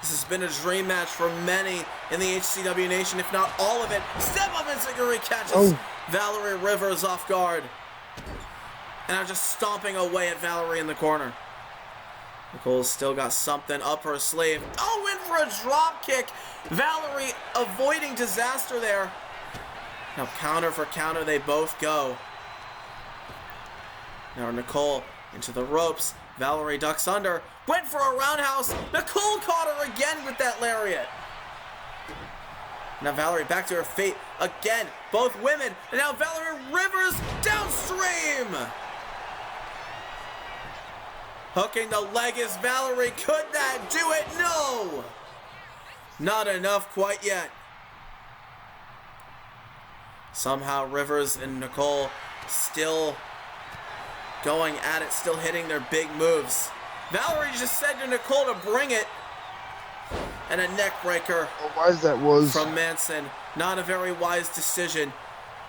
This has been a dream match for many in the HCW Nation, if not all of it. Step up and Ziguri catches Valerie Rivers off guard. And I'm just stomping away at Valerie in the corner. Nicole's still got something up her sleeve. Oh, in for a drop kick. Valerie avoiding disaster there. Now counter for counter they both go. Now Nicole into the ropes. Valerie ducks under. Went for a roundhouse. Nicole caught her again with that lariat. Now Valerie back to her feet again. Both women. And now Valerie Rivers downstream. Hooking the leg is Valerie. Could that do it? No! Not enough quite yet. Somehow Rivers and Nicole still going at it, still hitting their big moves. Valerie just said to Nicole to bring it. And a neck breaker from Manson. Not a very wise decision.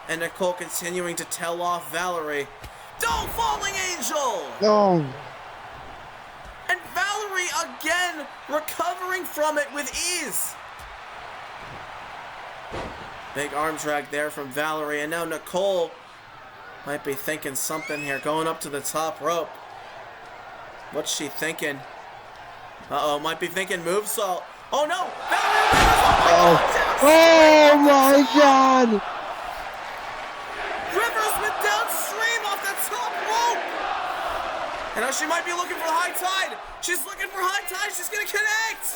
And Nicole continuing to tell off Valerie. Don't falling angel! No! And Valerie again recovering from it with ease. Big arm drag there from Valerie. And now Nicole might be thinking something here. Going up to the top rope. What's she thinking? Uh-oh, might be thinking moonsault. Oh no! Valerie Rivers! Oh my God! Rivers went downstream off the top rope! And now she might be looking for the high tide. She's looking for high tide. She's gonna connect.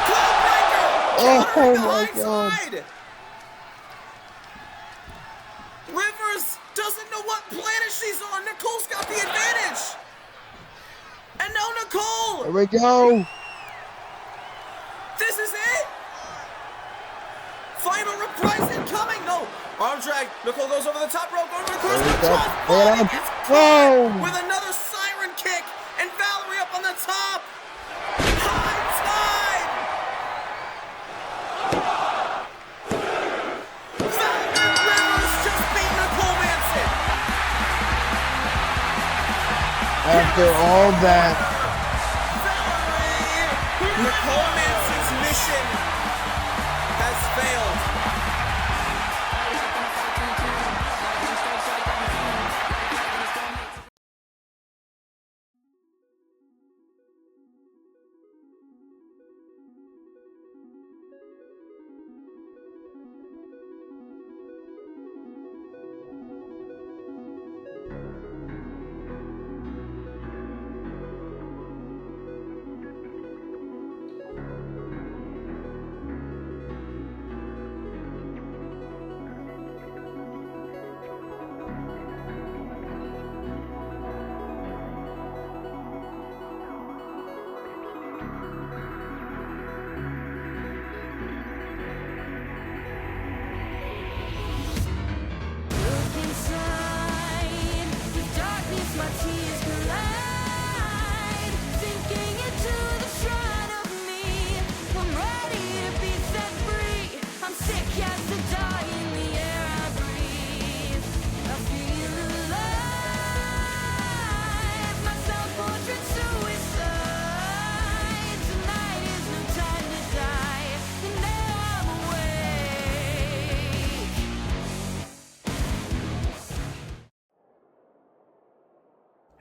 Clawbreaker. Oh my God! Tide. Rivers doesn't know what planet she's on. Nicole's got the advantage. And now Nicole. Here we go. This is it. Final reprise incoming. No. Arm drag. Nicole goes over the top rope. Over the cross. Whoa! With another siren kick. And Valerie up on the top. High tide. Valerie Rivers just beat Nicole Manson. After all that. Nicole Manson's mission has failed.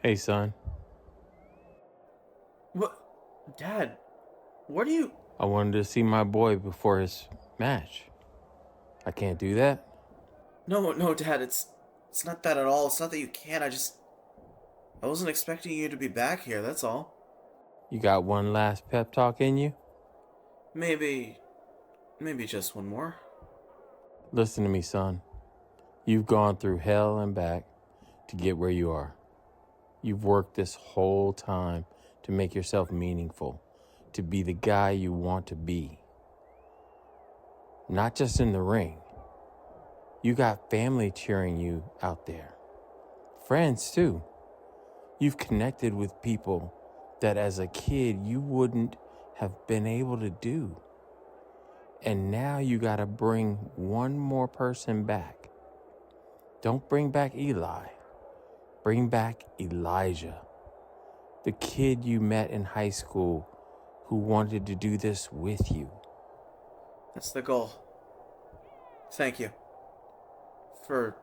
Hey, son. What? Dad, what are you... I wanted to see my boy before his match. I can't do that? No, Dad, it's not that at all. It's not that you can't. I wasn't expecting you to be back here, that's all. You got one last pep talk in you? Maybe just one more. Listen to me, son. You've gone through hell and back to get where you are. You've worked this whole time to make yourself meaningful, to be the guy you want to be. Not just in the ring. You got family cheering you out there. friends too. You've connected with people that as a kid you wouldn't have been able to do. And now you gotta bring one more person back. Don't bring back Eli. Bring back Elijah, the kid you met in high school who wanted to do this with you. That's the goal. Thank you. For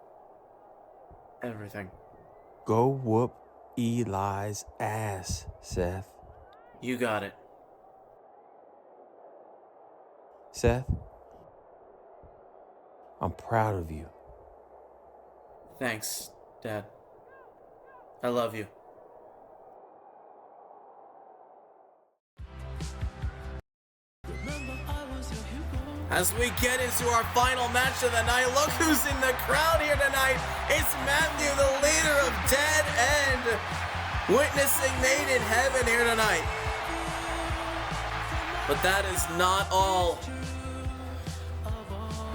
everything. Go whoop Eli's ass, Seth. You got it. Seth, I'm proud of you. Thanks, Dad. I love you. As we get into our final match of the night, look who's in the crowd here tonight. It's Matthew, the leader of Dead End, witnessing Made in Heaven here tonight. But that is not all.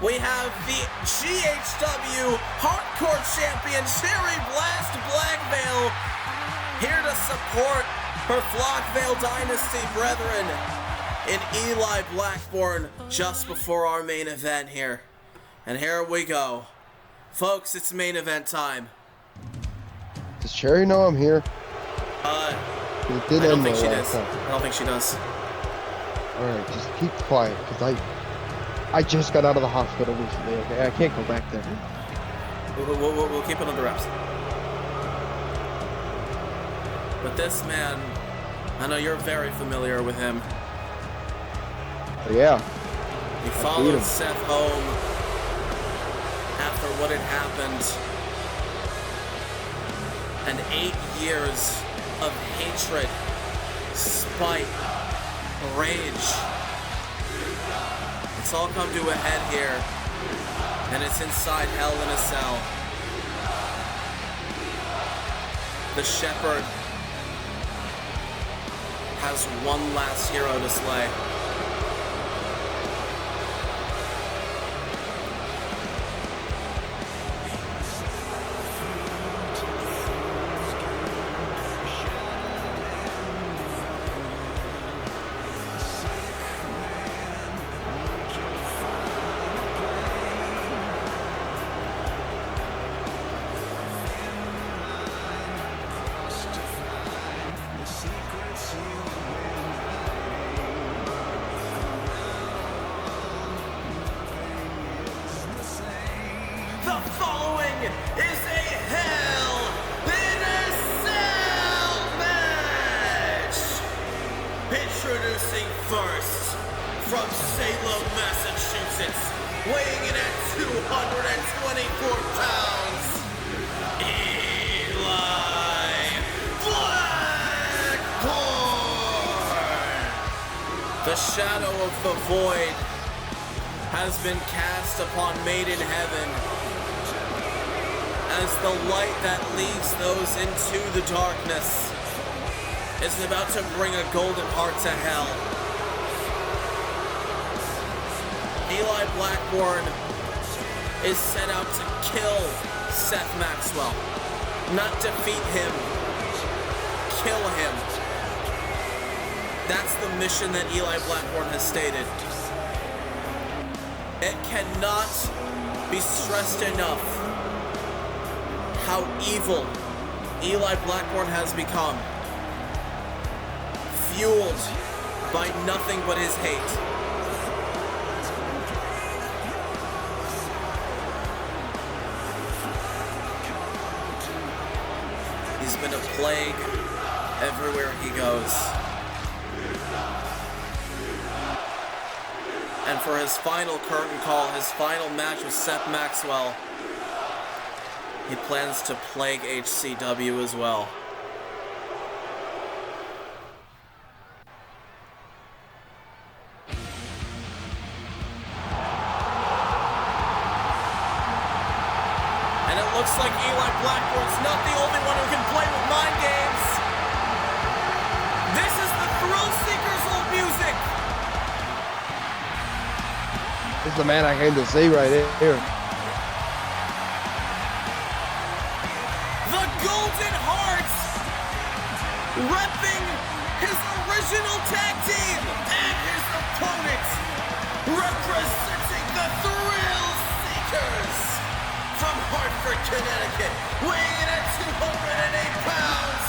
We have the GHW Hardcore Champion, Cherry Blast Blackvale, here to support her Flockvale Dynasty brethren in Eli Blackburn just before our main event here. And here we go. Folks, it's main event time. Does Cherry know I'm here? I don't think she does. I don't think she does. Alright, just keep quiet, because I just got out of the hospital recently, okay? I can't go back there. We'll keep it under wraps. But this man, I know you're very familiar with him. Yeah. He followed Seth home after what had happened. And 8 years of hatred, spite, rage. It's all come to a head here, and it's inside Hell in a Cell. The Shepherd has one last hero to slay. The following is a Hell in a Cell match! Introducing first, from Salem, Massachusetts, weighing in at 224 pounds, Eli Blackburn! The shadow of the void has been cast upon Made in Heaven as the light that leads those into the darkness is about to bring a golden heart to hell. Eli Blackburn is set out to kill Seth Maxwell, not defeat him, kill him. That's the mission that Eli Blackburn has stated. It cannot be stressed enough how evil Eli Blackburn has become, fueled by nothing but his hate. He's been a plague everywhere he goes. And for his final curtain call, his final match with Seth Maxwell, he plans to plague HCW as well. And it looks like Eli Blackburn's not the only one who can play with mind games. This is the Thrill Seekers old music. This is the man I came to see right here. The repping his original tag team, and his opponent, representing the Thrill Seekers from Hartford, Connecticut, weighing in at 208 pounds,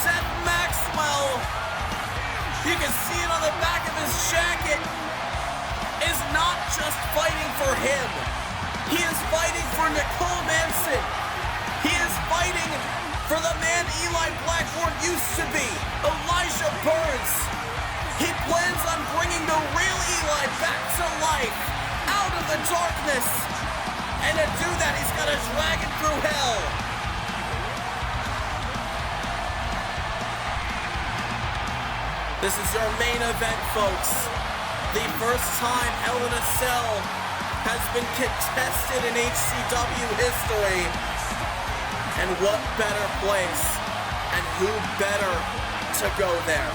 Seth Maxwell. You can see it on the back of his jacket, is not just fighting for him. He is fighting for Nicole Manson. He is fighting for the man Eli Blackburn used to be, Elijah Burns. He plans on bringing the real Eli back to life, out of the darkness. And to do that, he's got to drag him through hell. This is your main event, folks. The first time Hell in a Cell has been contested in HCW history. And what better place, and who better to go there?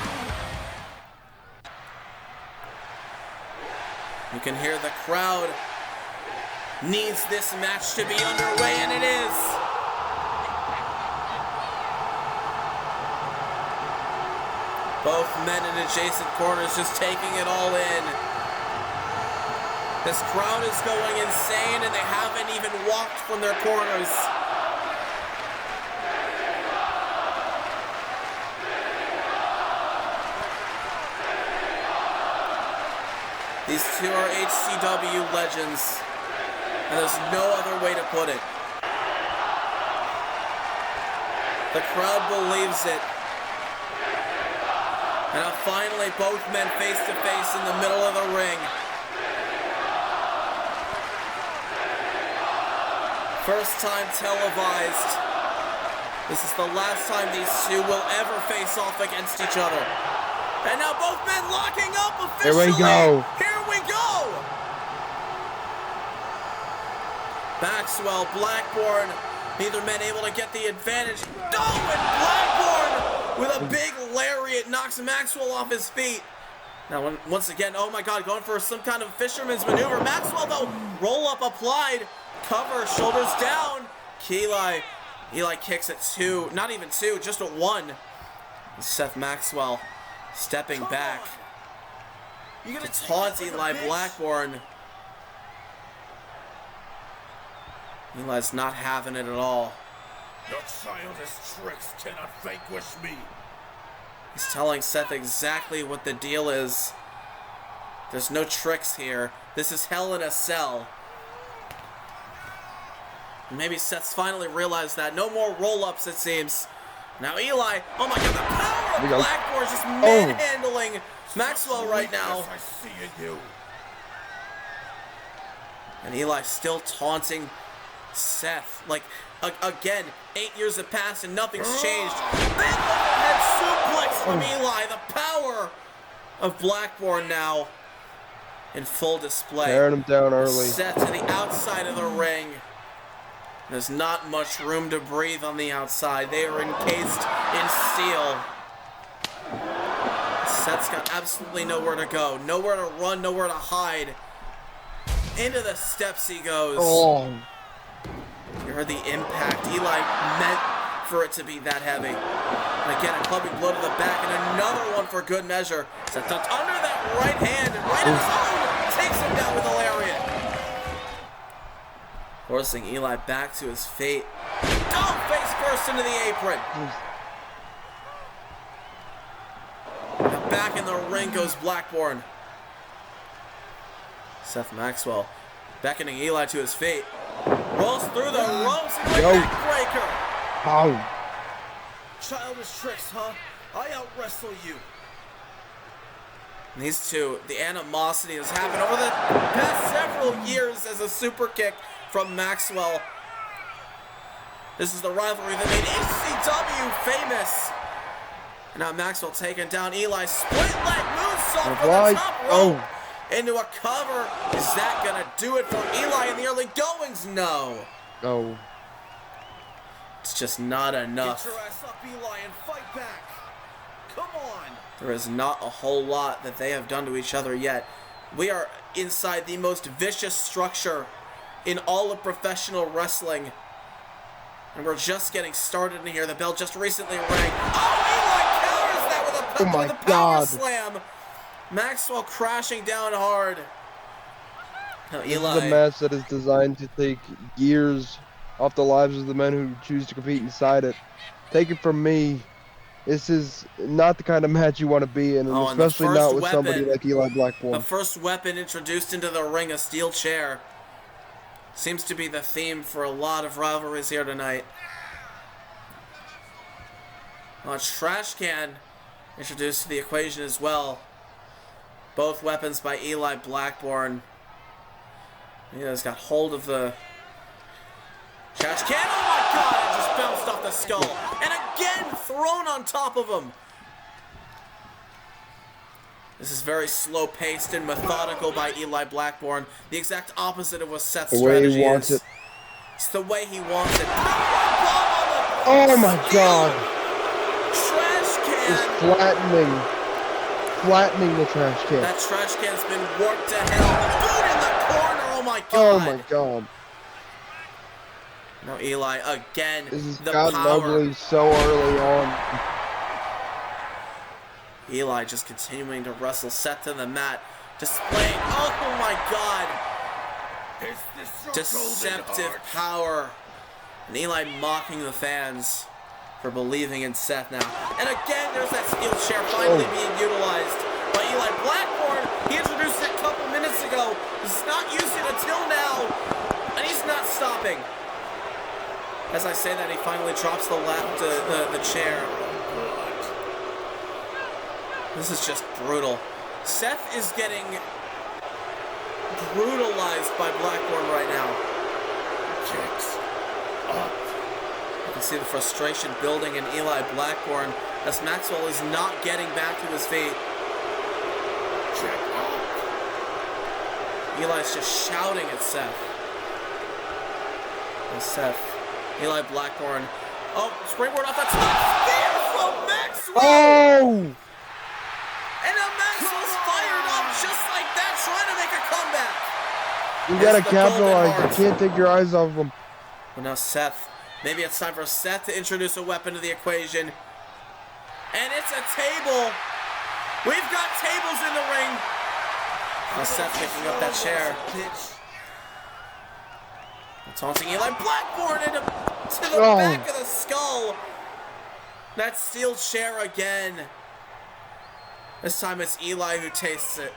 You can hear the crowd needs this match to be underway, and it is. Both men in adjacent corners just taking it all in. This crowd is going insane, and they haven't even walked from their corners. These two are HCW legends, and there's no other way to put it. The crowd believes it. And now finally both men face to face in the middle of the ring. First time televised. This is the last time these two will ever face off against each other. And now both men locking up officially. Here we go. Here we go. Maxwell, Blackburn, neither man able to get the advantage. Oh, and Blackburn with a big lariat knocks Maxwell off his feet. Now, once again, oh my God, going for some kind of fisherman's maneuver. Maxwell, though, roll up applied, cover, shoulders down. Eli kicks at 2, not even 2, just at 1. Seth Maxwell stepping back to taunt Eli Blackburn. Eli's not having it at all. Your childish tricks cannot vanquish me. He's telling Seth exactly what the deal is. There's no tricks here. This is Hell in a Cell. Maybe Seth's finally realized that. No more roll-ups, it seems. Now Eli, oh my God, the power of Blackburn just manhandling Maxwell right now. I see in you. And Eli still taunting Seth. Like, again, 8 years have passed and nothing's changed. Big overhead suplex from Eli. The power of Blackburn now in full display. Tearing him down early. Seth to the outside of the ring. There's not much room to breathe on the outside. They are encased in steel. Seth's got absolutely nowhere to go. Nowhere to run, nowhere to hide. Into the steps he goes. Oh. You heard the impact. Eli meant for it to be that heavy. And again, a clubbing blow to the back, and another one for good measure. Seth ducks under that right hand, and right in his own, takes him down with a lariat. Forcing Eli back to his fate. Oh, face first into the apron. Now back in the ring goes Blackburn. Seth Maxwell beckoning Eli to his feet. Rolls through the ropes into a neckbreaker. Oh. Childish tricks, huh? I out-wrestle you. And these two, the animosity has happened over the past several years as a super kick from Maxwell. This is the rivalry that made HCW famous. And now Maxwell taking down Eli. Split leg moonsault from the top rope. Into a cover. Is that going to do it for Eli in the early goings? No. No. It's just not enough. Get your ass up, Eli, and fight back. Come on. There is not a whole lot that they have done to each other yet. We are inside the most vicious structure in all of professional wrestling. And we're just getting started in here. The bell just recently rang. Oh, Eli counters that with a power slam. Maxwell crashing down hard. Now Eli. This is a match that is designed to take years off the lives of the men who choose to compete inside it. Take it from me, this is not the kind of match you want to be in, and especially not with somebody like Eli Blackburn. The first weapon introduced into the ring, a steel chair. Seems to be the theme for a lot of rivalries here tonight. A trash can introduced to the equation as well. Both weapons by Eli Blackburn. He's got hold of the trash can. Oh my God! It just bounced off the skull. And again thrown on top of him. This is very slow-paced and methodical by Eli Blackburn. The exact opposite of what Seth's strategy is. It's the way he wants it. Oh my God! Trash can! Just flattening the trash can. That trash can's been warped to hell. Boot in the corner! Oh my God! Oh my God! Now Eli again. This has the gotten power. ugly so early on. Eli just continuing to wrestle Seth to the mat, displaying, oh my God, deceptive power. And Eli mocking the fans for believing in Seth now. And again, there's that steel chair finally being utilized by Eli Blackburn. He introduced it a couple minutes ago. He's not used it until now, and he's not stopping. As I say that, he finally drops the chair. This is just brutal. Seth is getting brutalized by Blackburn right now. Kicks up. You can see the frustration building in Eli Blackburn as Maxwell is not getting back to his feet. Check up. Eli's just shouting at Seth. And Eli Blackburn. Oh, springboard off the top. Spear from Maxwell! Oh! And now Maxwell's fired up just like that, trying to make a comeback. You gotta capitalize. You can't take your eyes off him. Well, now Seth. Maybe it's time for Seth to introduce a weapon to the equation. And it's a table. We've got tables in the ring. Now Seth picking up that chair. Taunting Eli Blackburn to the back of the skull. That steel chair again. This time it's Eli who tastes it.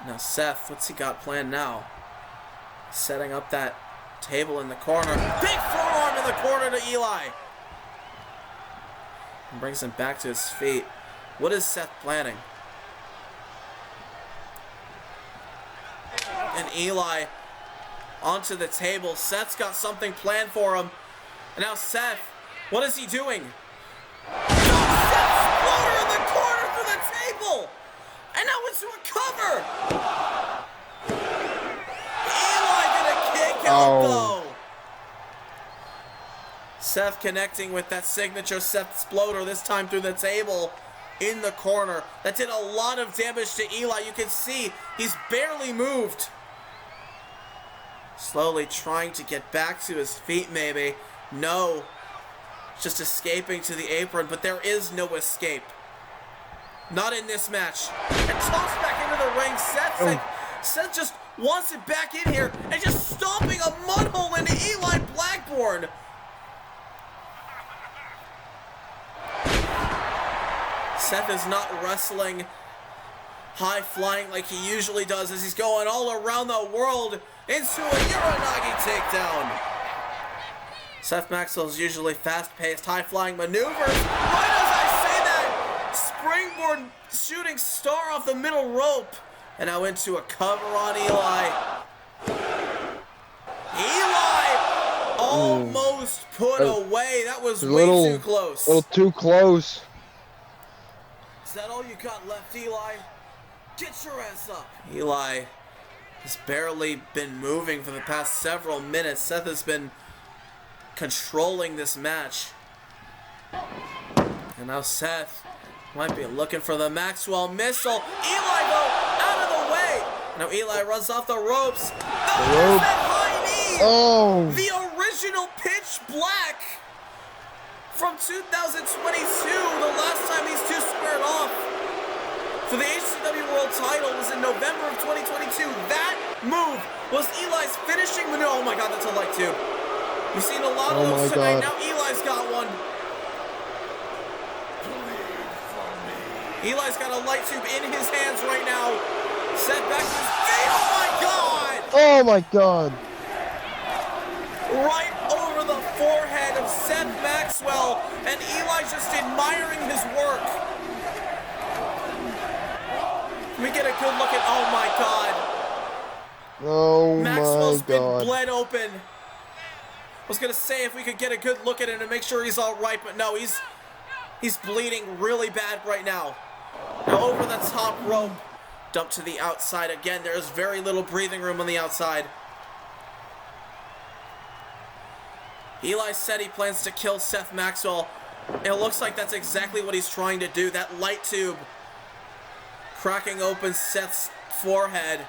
Now Seth, what's he got planned now? Setting up that table in the corner. Big forearm in the corner to Eli. And brings him back to his feet. What is Seth planning? And Eli onto the table. Seth's got something planned for him. And now Seth, what is he doing? Seth Exploder in the corner for the table! And now into a cover! Eli gonna kick out though! Seth connecting with that signature Seth Exploder, this time through the table in the corner. That did a lot of damage to Eli. You can see he's barely moved. Slowly trying to get back to his feet maybe. No. Just escaping to the apron, but there is no escape. Not in this match. And tossed back into the ring. Seth just wants it back in here and just stomping a mud hole into Eli Blackburn. Seth is not wrestling high flying like he usually does as he's going all around the world into a Uranagi takedown. Seth Maxwell's usually fast-paced, high-flying maneuvers. Right as I say that, springboard shooting star off the middle rope. And now into a cover on Eli. Eli almost put away. That was way too close. A little too close. Is that all you got left, Eli? Get your ass up. Eli has barely been moving for the past several minutes. Seth has been controlling this match. And now Seth might be looking for the Maxwell missile. Eli, though, out of the way. Now Eli runs off the ropes. rope. That high knee! Oh. The original Pitch Black from 2022, the last time these two squared off for the HCW World title was in November of 2022. That move was Eli's finishing maneuver. Oh my god, that's a light tube. We've seen a lot of those tonight. Now Eli's got one. Eli's got a light tube in his hands right now. Set back to his feet. Oh my god! Oh my god. Right over the forehead of Seth Maxwell, and Eli just admiring his work. Let me get a good look at, oh my god. Oh Maxwell's my been god. bled open. I was gonna say if we could get a good look at him to make sure he's all right, but no, he's bleeding really bad right now. Now over the top rope, dumped to the outside again. There's very little breathing room on the outside. Eli said he plans to kill Seth Maxwell. It looks like that's exactly what he's trying to do. That light tube cracking open Seth's forehead.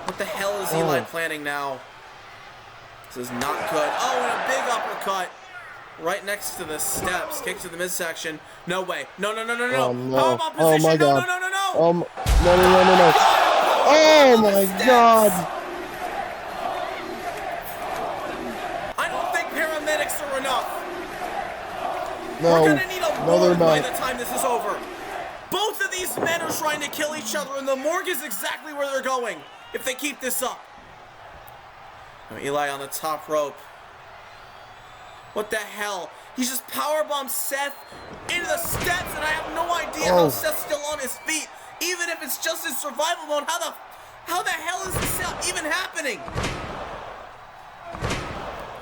What the hell is Eli planning now? This is not good. Oh, and a big uppercut right next to the steps. Kick to the midsection. No way. No, no, no, no, no. Oh, no. Powerbomb Oh position. my No, god. no, no, no, no. No, no, no, no, no. Oh my god. I don't think paramedics are enough. No. We're gonna need a No, morgue they're by not. the time this is over. Both of these men are trying to kill each other, and the morgue is exactly where they're going if they keep this up. Now Eli on the top rope. What the hell? He just powerbombed Seth into the steps, and I have no idea how Seth's still on his feet. Even if it's just his survival mode, how the hell is this even happening?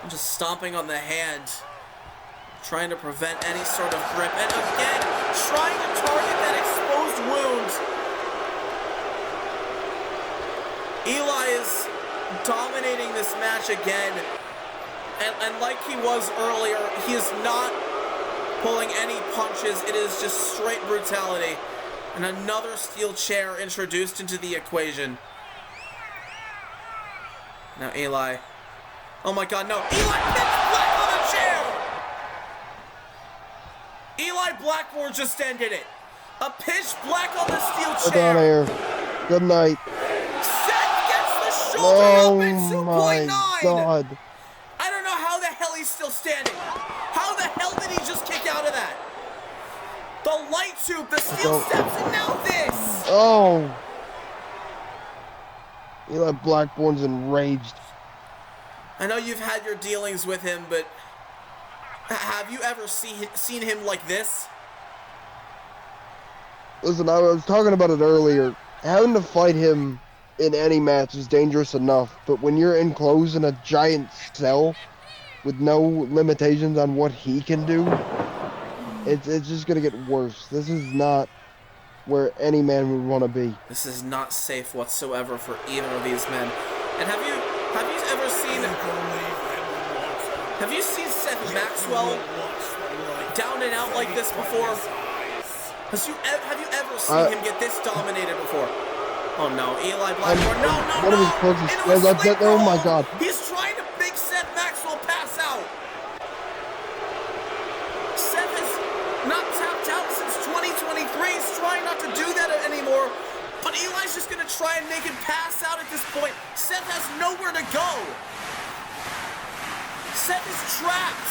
I'm just stomping on the hand, trying to prevent any sort of grip, and again, trying to target that exposed wound. Eli is dominating this match again, and like he was earlier, he is not pulling any punches. It is just straight brutality. And another steel chair introduced into the equation. Now Eli. Oh my god, no. Eli Pitch Black on the chair! Eli Blackmore just ended it. A Pitch Black on the steel Get out of chair. here. Good night. Seth gets the shoulder up in Oh my 2.9. god. I don't know how the hell he's still standing. How the hell did he just kick out of that? The light tube, the steel steps, and now this! Oh. Eli Blackbourne's enraged. I know you've had your dealings with him, but have you ever seen him like this? Listen, I was talking about it earlier. Having to fight him in any match is dangerous enough, but when you're enclosed in a giant cell with no limitations on what he can do, it's just gonna get worse. This is not where any man would want to be. This is not safe whatsoever for either of these men. And have you ever seen Seth Maxwell down and out like this before? Have you ever seen him get this dominated before? Oh no, Eli Blackmore, no, One of his closest skills, that's it. Oh my god. He's trying to make Seth Maxwell pass out. Seth has not tapped out since 2023. He's trying not to do that anymore. But Eli's just going to try and make him pass out at this point. Seth has nowhere to go. Seth is trapped.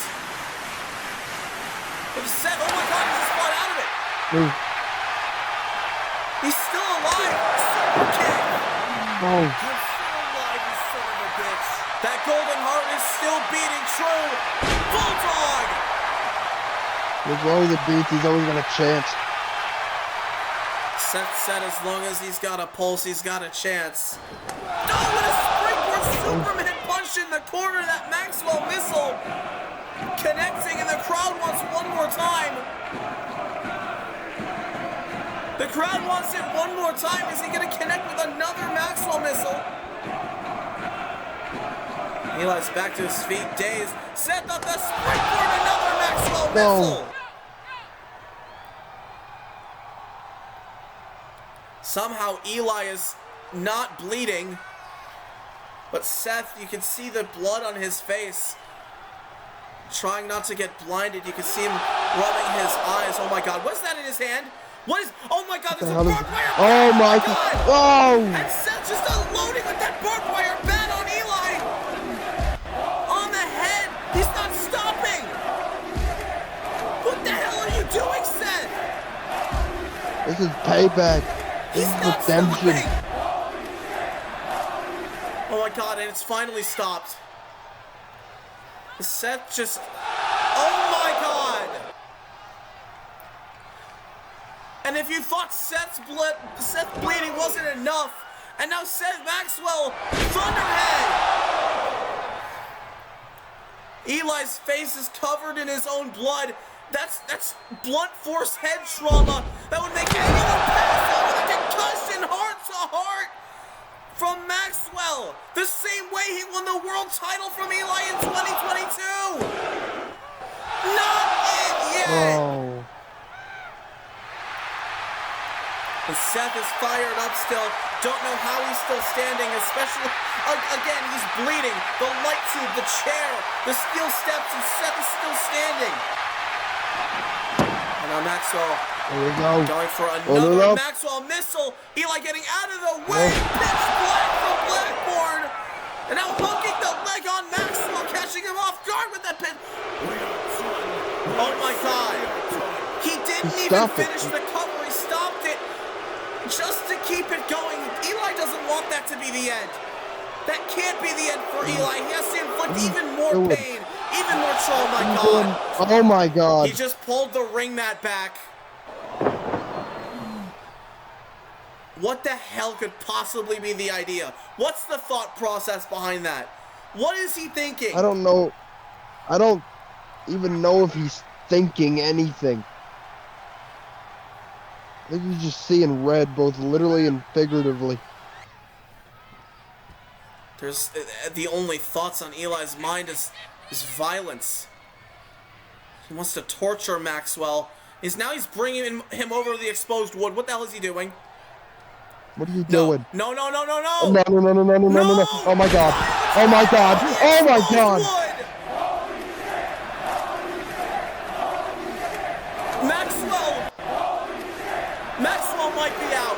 But Seth, oh my god, he just fought out of it. He's still alive. Super kick. Oh. He's still alive, you son of a bitch. That golden heart is still beating true. Bulldog. As long as it beats, he's always got a chance. Seth said as long as he's got a pulse, he's got a chance. Oh, what a springboard Superman punch in the corner. That Maxwell missile connecting, and the crowd wants one more time. The crowd wants it one more time. Is he going to connect with another Maxwell missile? Eli's back to his feet, dazed. Seth up the springboard, another Maxwell missile. Somehow Eli is not bleeding. But Seth, you can see the blood on his face. Trying not to get blinded. You can see him rubbing his eyes. Oh my God, what's that in his hand? What is, oh my God, there's a barbed wire bat! Oh my God! Whoa! And Seth just unloading with that barbed wire bat on Eli! On the head! He's not stopping! What the hell are you doing, Seth? This is payback. This is redemption. Oh my God, and it's finally stopped. Seth just, oh my God! And if you thought Seth bleeding wasn't enough, and now Seth Maxwell, Thunderhead! Eli's face is covered in his own blood. That's blunt force head trauma that would make anyone pass out with a concussion heart to heart from Maxwell. The same way he won the world title from Eli in 2022. Not it yet. Oh. And Seth is fired up still. Don't know how he's still standing, especially, again, he's bleeding. The light tube, the chair, the steel steps, and Seth is still standing. And now Maxwell There we go. going for another Maxwell missile. Eli getting out of the way. Pitch black from Blackboard. And now hooking the leg on Maxwell, catching him off guard with that pin. Oh my God. He didn't even finish the cover. He stopped it just to keep it going. Eli doesn't want that to be the end. That can't be the end for Eli. He has to inflict even more pain, even more trauma. Oh my God. Oh my God. He just pulled the ring mat back. What the hell could possibly be the idea? What's the thought process behind that? What is he thinking? I don't know. I don't even know if he's thinking anything. I think he's just seeing red, both literally and figuratively. There's the only thoughts on Eli's mind is violence. He wants to torture Maxwell. Now he's bringing him over to the exposed wood. What the hell is he doing? What are you doing? No. No. Oh my God. Oh my God. Oh my God. Maxwell might be out.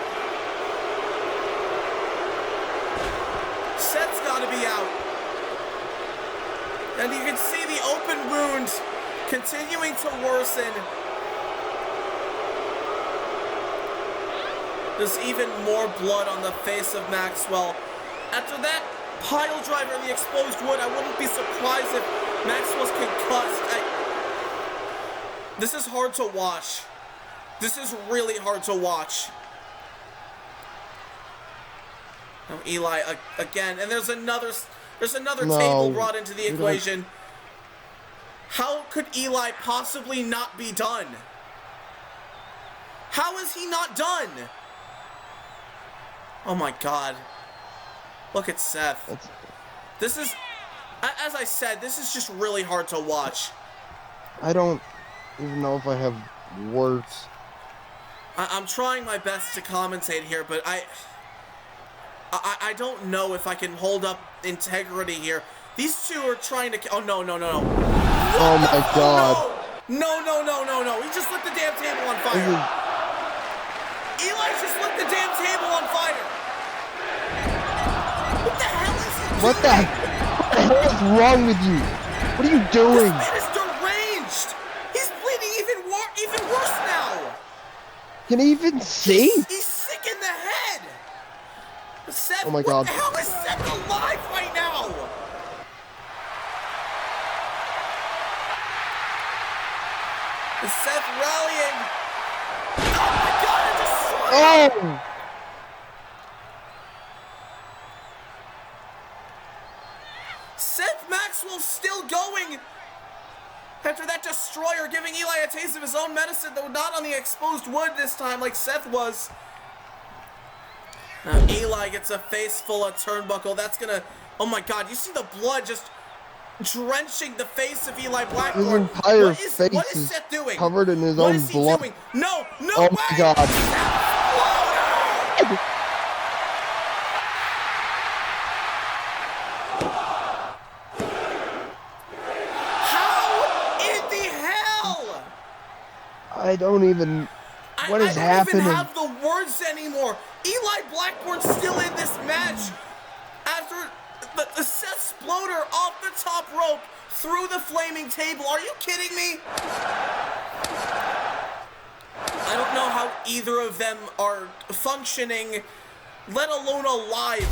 Seth's got to be out. And you can see the open wound continuing to worsen. There's even more blood on the face of Maxwell. After that pile driver in the exposed wood, I wouldn't be surprised if Maxwell's concussed. This is hard to watch. This is really hard to watch. Now Eli again, and there's another table brought into the equation. How could Eli possibly not be done? How is he not done? Oh my God. Look at Seth. This is, as I said, this is just really hard to watch. I don't even know if I have words. I'm trying my best to commentate here, but I don't know if I can hold up integrity here. These two are trying to... Oh, no. Oh my God. No. He just lit the damn table on fire. Eli just lit the damn table on fire. What the hell is he doing? What the hell is wrong with you? What are you doing? This man is deranged. He's bleeding even worse now. Can he even see? He's sick in the head. Seth, oh my God. What the hell is Seth alive right now? Is Seth rallying? Oh my God, I just saw it! Oh! Seth Maxwell's still going after that destroyer, giving Eli a taste of his own medicine, though not on the exposed wood this time like Seth was. Eli gets a face full of turnbuckle. That's gonna... Oh my God, you see the blood just drenching the face of Eli Blackburn. His entire face what is Seth doing? Covered in his own blood. No, oh my God. don't even. What is happening? I don't even have the words anymore. Eli Blackbourne's still in this match after the Seth Sploder off the top rope through the flaming table. Are you kidding me? I don't know how either of them are functioning, let alone alive.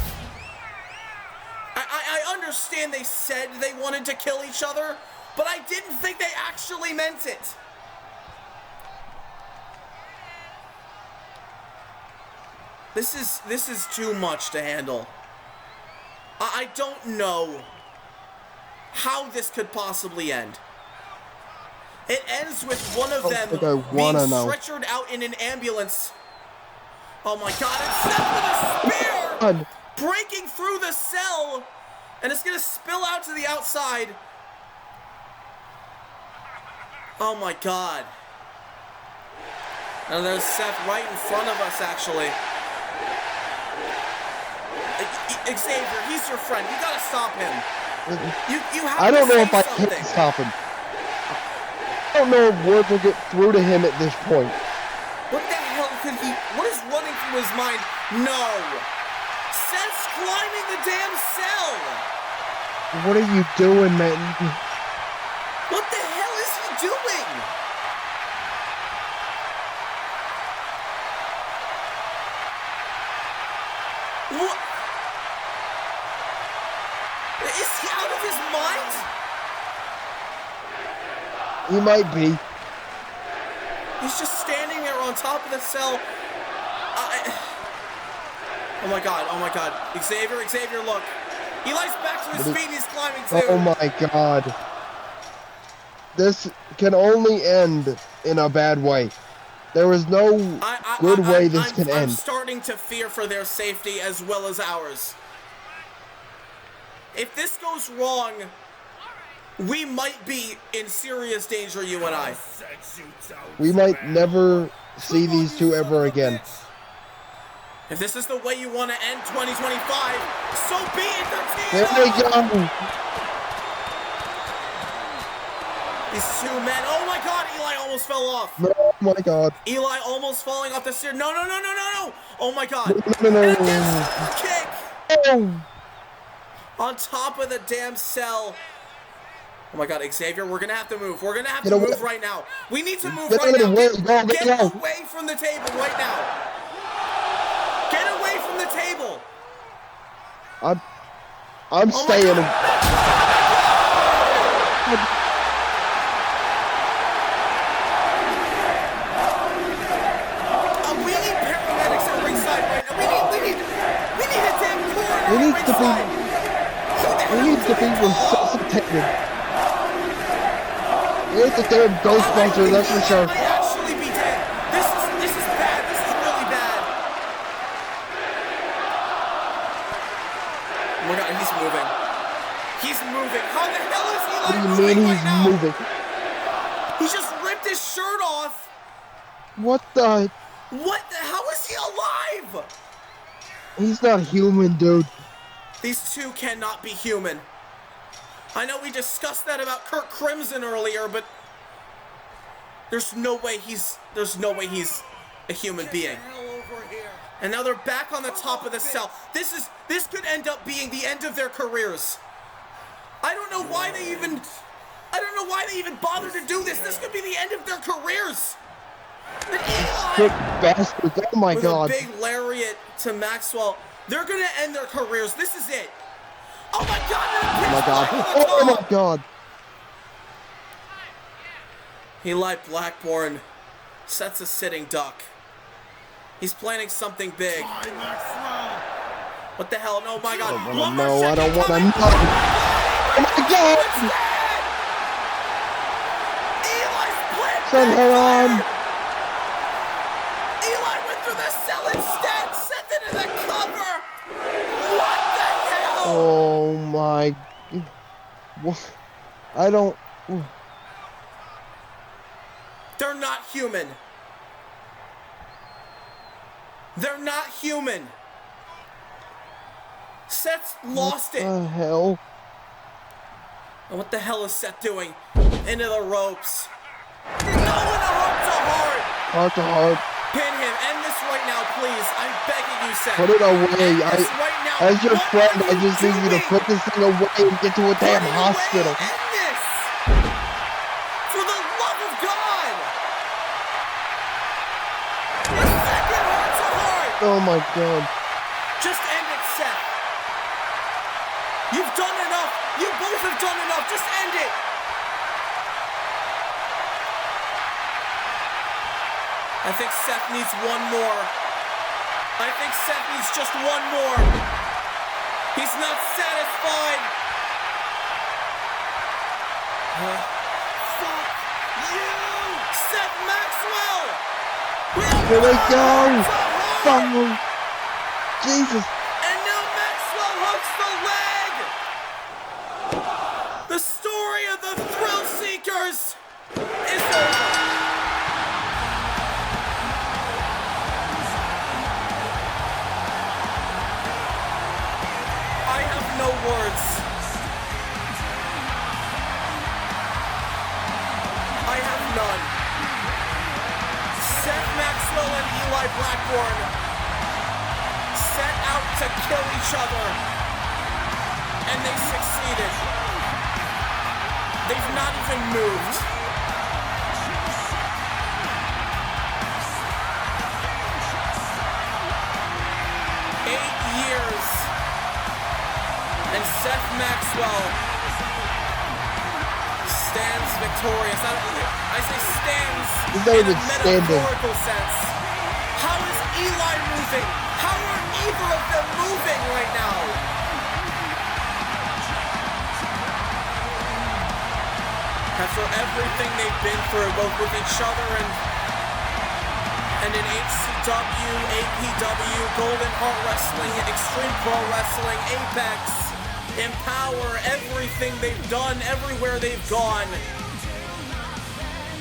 I understand they said they wanted to kill each other, but I didn't think they actually meant it. This is too much to handle. I don't know how this could possibly end. It ends with one of them being stretchered out in an ambulance. Oh my god, and Seth with a spear! Breaking through the cell! And it's gonna spill out to the outside. Oh my god. And there's Seth right in front of us, actually. Xavier, he's your friend. You gotta stop him. You have I don't to know say if I something. can stop him. I don't know if words will get through to him at this point. What the hell could he... What is running through his mind? No. Seth's climbing the damn cell. What are you doing, man? What the hell is he doing? What? Is he out of his mind? He might be. He's just standing there on top of the cell. Oh my god, oh my god. Xavier, look. Eli's back to his feet, he's climbing too. Oh my god. This can only end in a bad way. There is no good way this can end. I'm starting to fear for their safety as well as ours. If this goes wrong, we might be in serious danger, you and I. We might never see these two ever again. If this is the way you want to end 2025, so be it. There they go. These two men. Oh my god, Eli almost fell off. No, oh my god. Eli almost falling off the stairs. No. Oh my god. No. Kick. Oh. On top of the damn cell. Oh my god, Xavier, we're gonna have to move. We're gonna have to move right now. We need to move right now. Get away from the table right now. Get away from the table. I'm staying. We need paramedics at ringside right now. We need a damn coroner. We need to be resuscitated. It's a damn Ghostbuster, that's for sure. I actually be dead. This is bad. This is really bad. Oh my god, he's moving. He's moving. How the hell is Eli What do you mean he's moving? He just ripped his shirt off. What the? How is he alive? He's not human, dude. These two cannot be human. I know we discussed that about Kirk Crimson earlier, but there's no way he's a human being. And now they're back on the top of the cell. This could end up being the end of their careers. I don't know why they even bothered to do this. This could be the end of their careers. And Good bastard! Oh my god! With a big lariat to Maxwell, they're gonna end their careers. This is it. Oh my god! Oh my god! Oh my god! Eli Blackbourne sets a sitting duck. He's planning something big. What the hell? No, my god! No, I don't want to know. Oh my god! Send her on! Eli went through the cell instead! Sent it in the cover! What the hell? Oh my... I don't... They're not human. They're not human. Seth's lost it. What the hell? And what the hell is Seth doing? Into the ropes. No, and the ropes are hard. heart to heart. Pin him. End this right now, please. I'm begging you, Seth. Put it away. End this right now. As your What friend, are I just need you to doing? put this thing away and get to a damn Put it hospital. away. End this. For the love of God. The second heart to heart. Oh my God. Just end it, Seth. You've done enough. You both have done enough. Just end it. I think Seth needs one more. I think Seth needs just one more. He's not satisfied. Fuck you, Seth Maxwell. Here they go. Fuck. Jesus. And now Maxwell hooks the leg. The story of the Thrill Seekers is over. I have no words. I have none. Seth Maxwell and Eli Blackburn set out to kill each other, and they succeeded. They've not even moved. And Seth Maxwell stands victorious. I say stands He's not in a even standing. metaphorical sense. How is Eli moving? How are either of them moving right now? After everything they've been through, both with each other and in HCW, APW, Golden Heart Wrestling, Extreme Pro Wrestling, Apex, Empower, everything they've done, everywhere they've gone,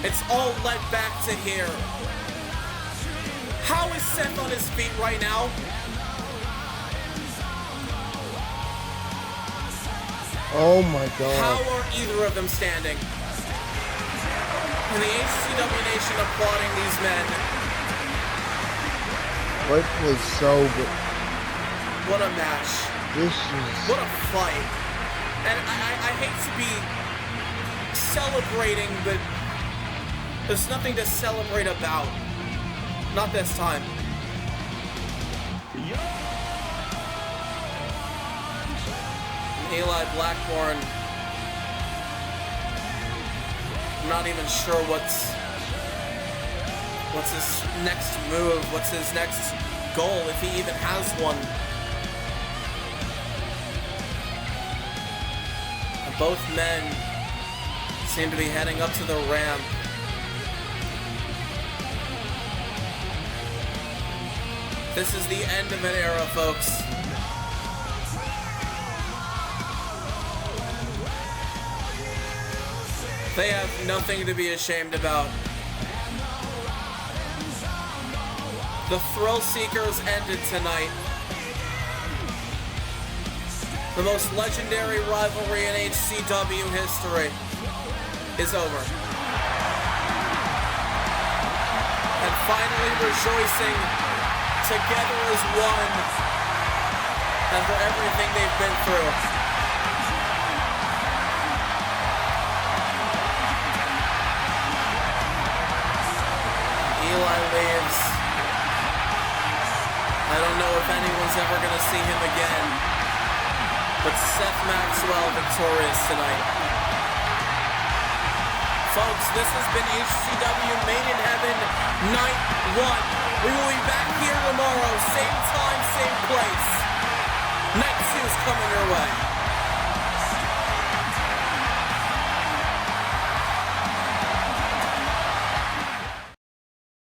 it's all led back to here. How is Seth on his feet right now? Oh my God. How are either of them standing? And the HCW Nation applauding these men. Rightfully so, but What a match. this is... What a fight. And I hate to be celebrating, but there's nothing to celebrate about. Not this time. Eli Blackburn. I'm not even sure what's his next move, what's his next goal, if he even has one. And both men seem to be heading up to the ramp. This is the end of an era, folks. They have nothing to be ashamed about. The Thrill Seekers ended tonight. The most legendary rivalry in HCW history is over. And finally rejoicing together as one after everything they've been through. Eli leaves. I don't know if anyone's ever going to see him again, but Seth Maxwell victorious tonight. Folks, this has been HCW Made in Heaven Night 1. We will be back here tomorrow, same time, same place. Night 2 is coming your way.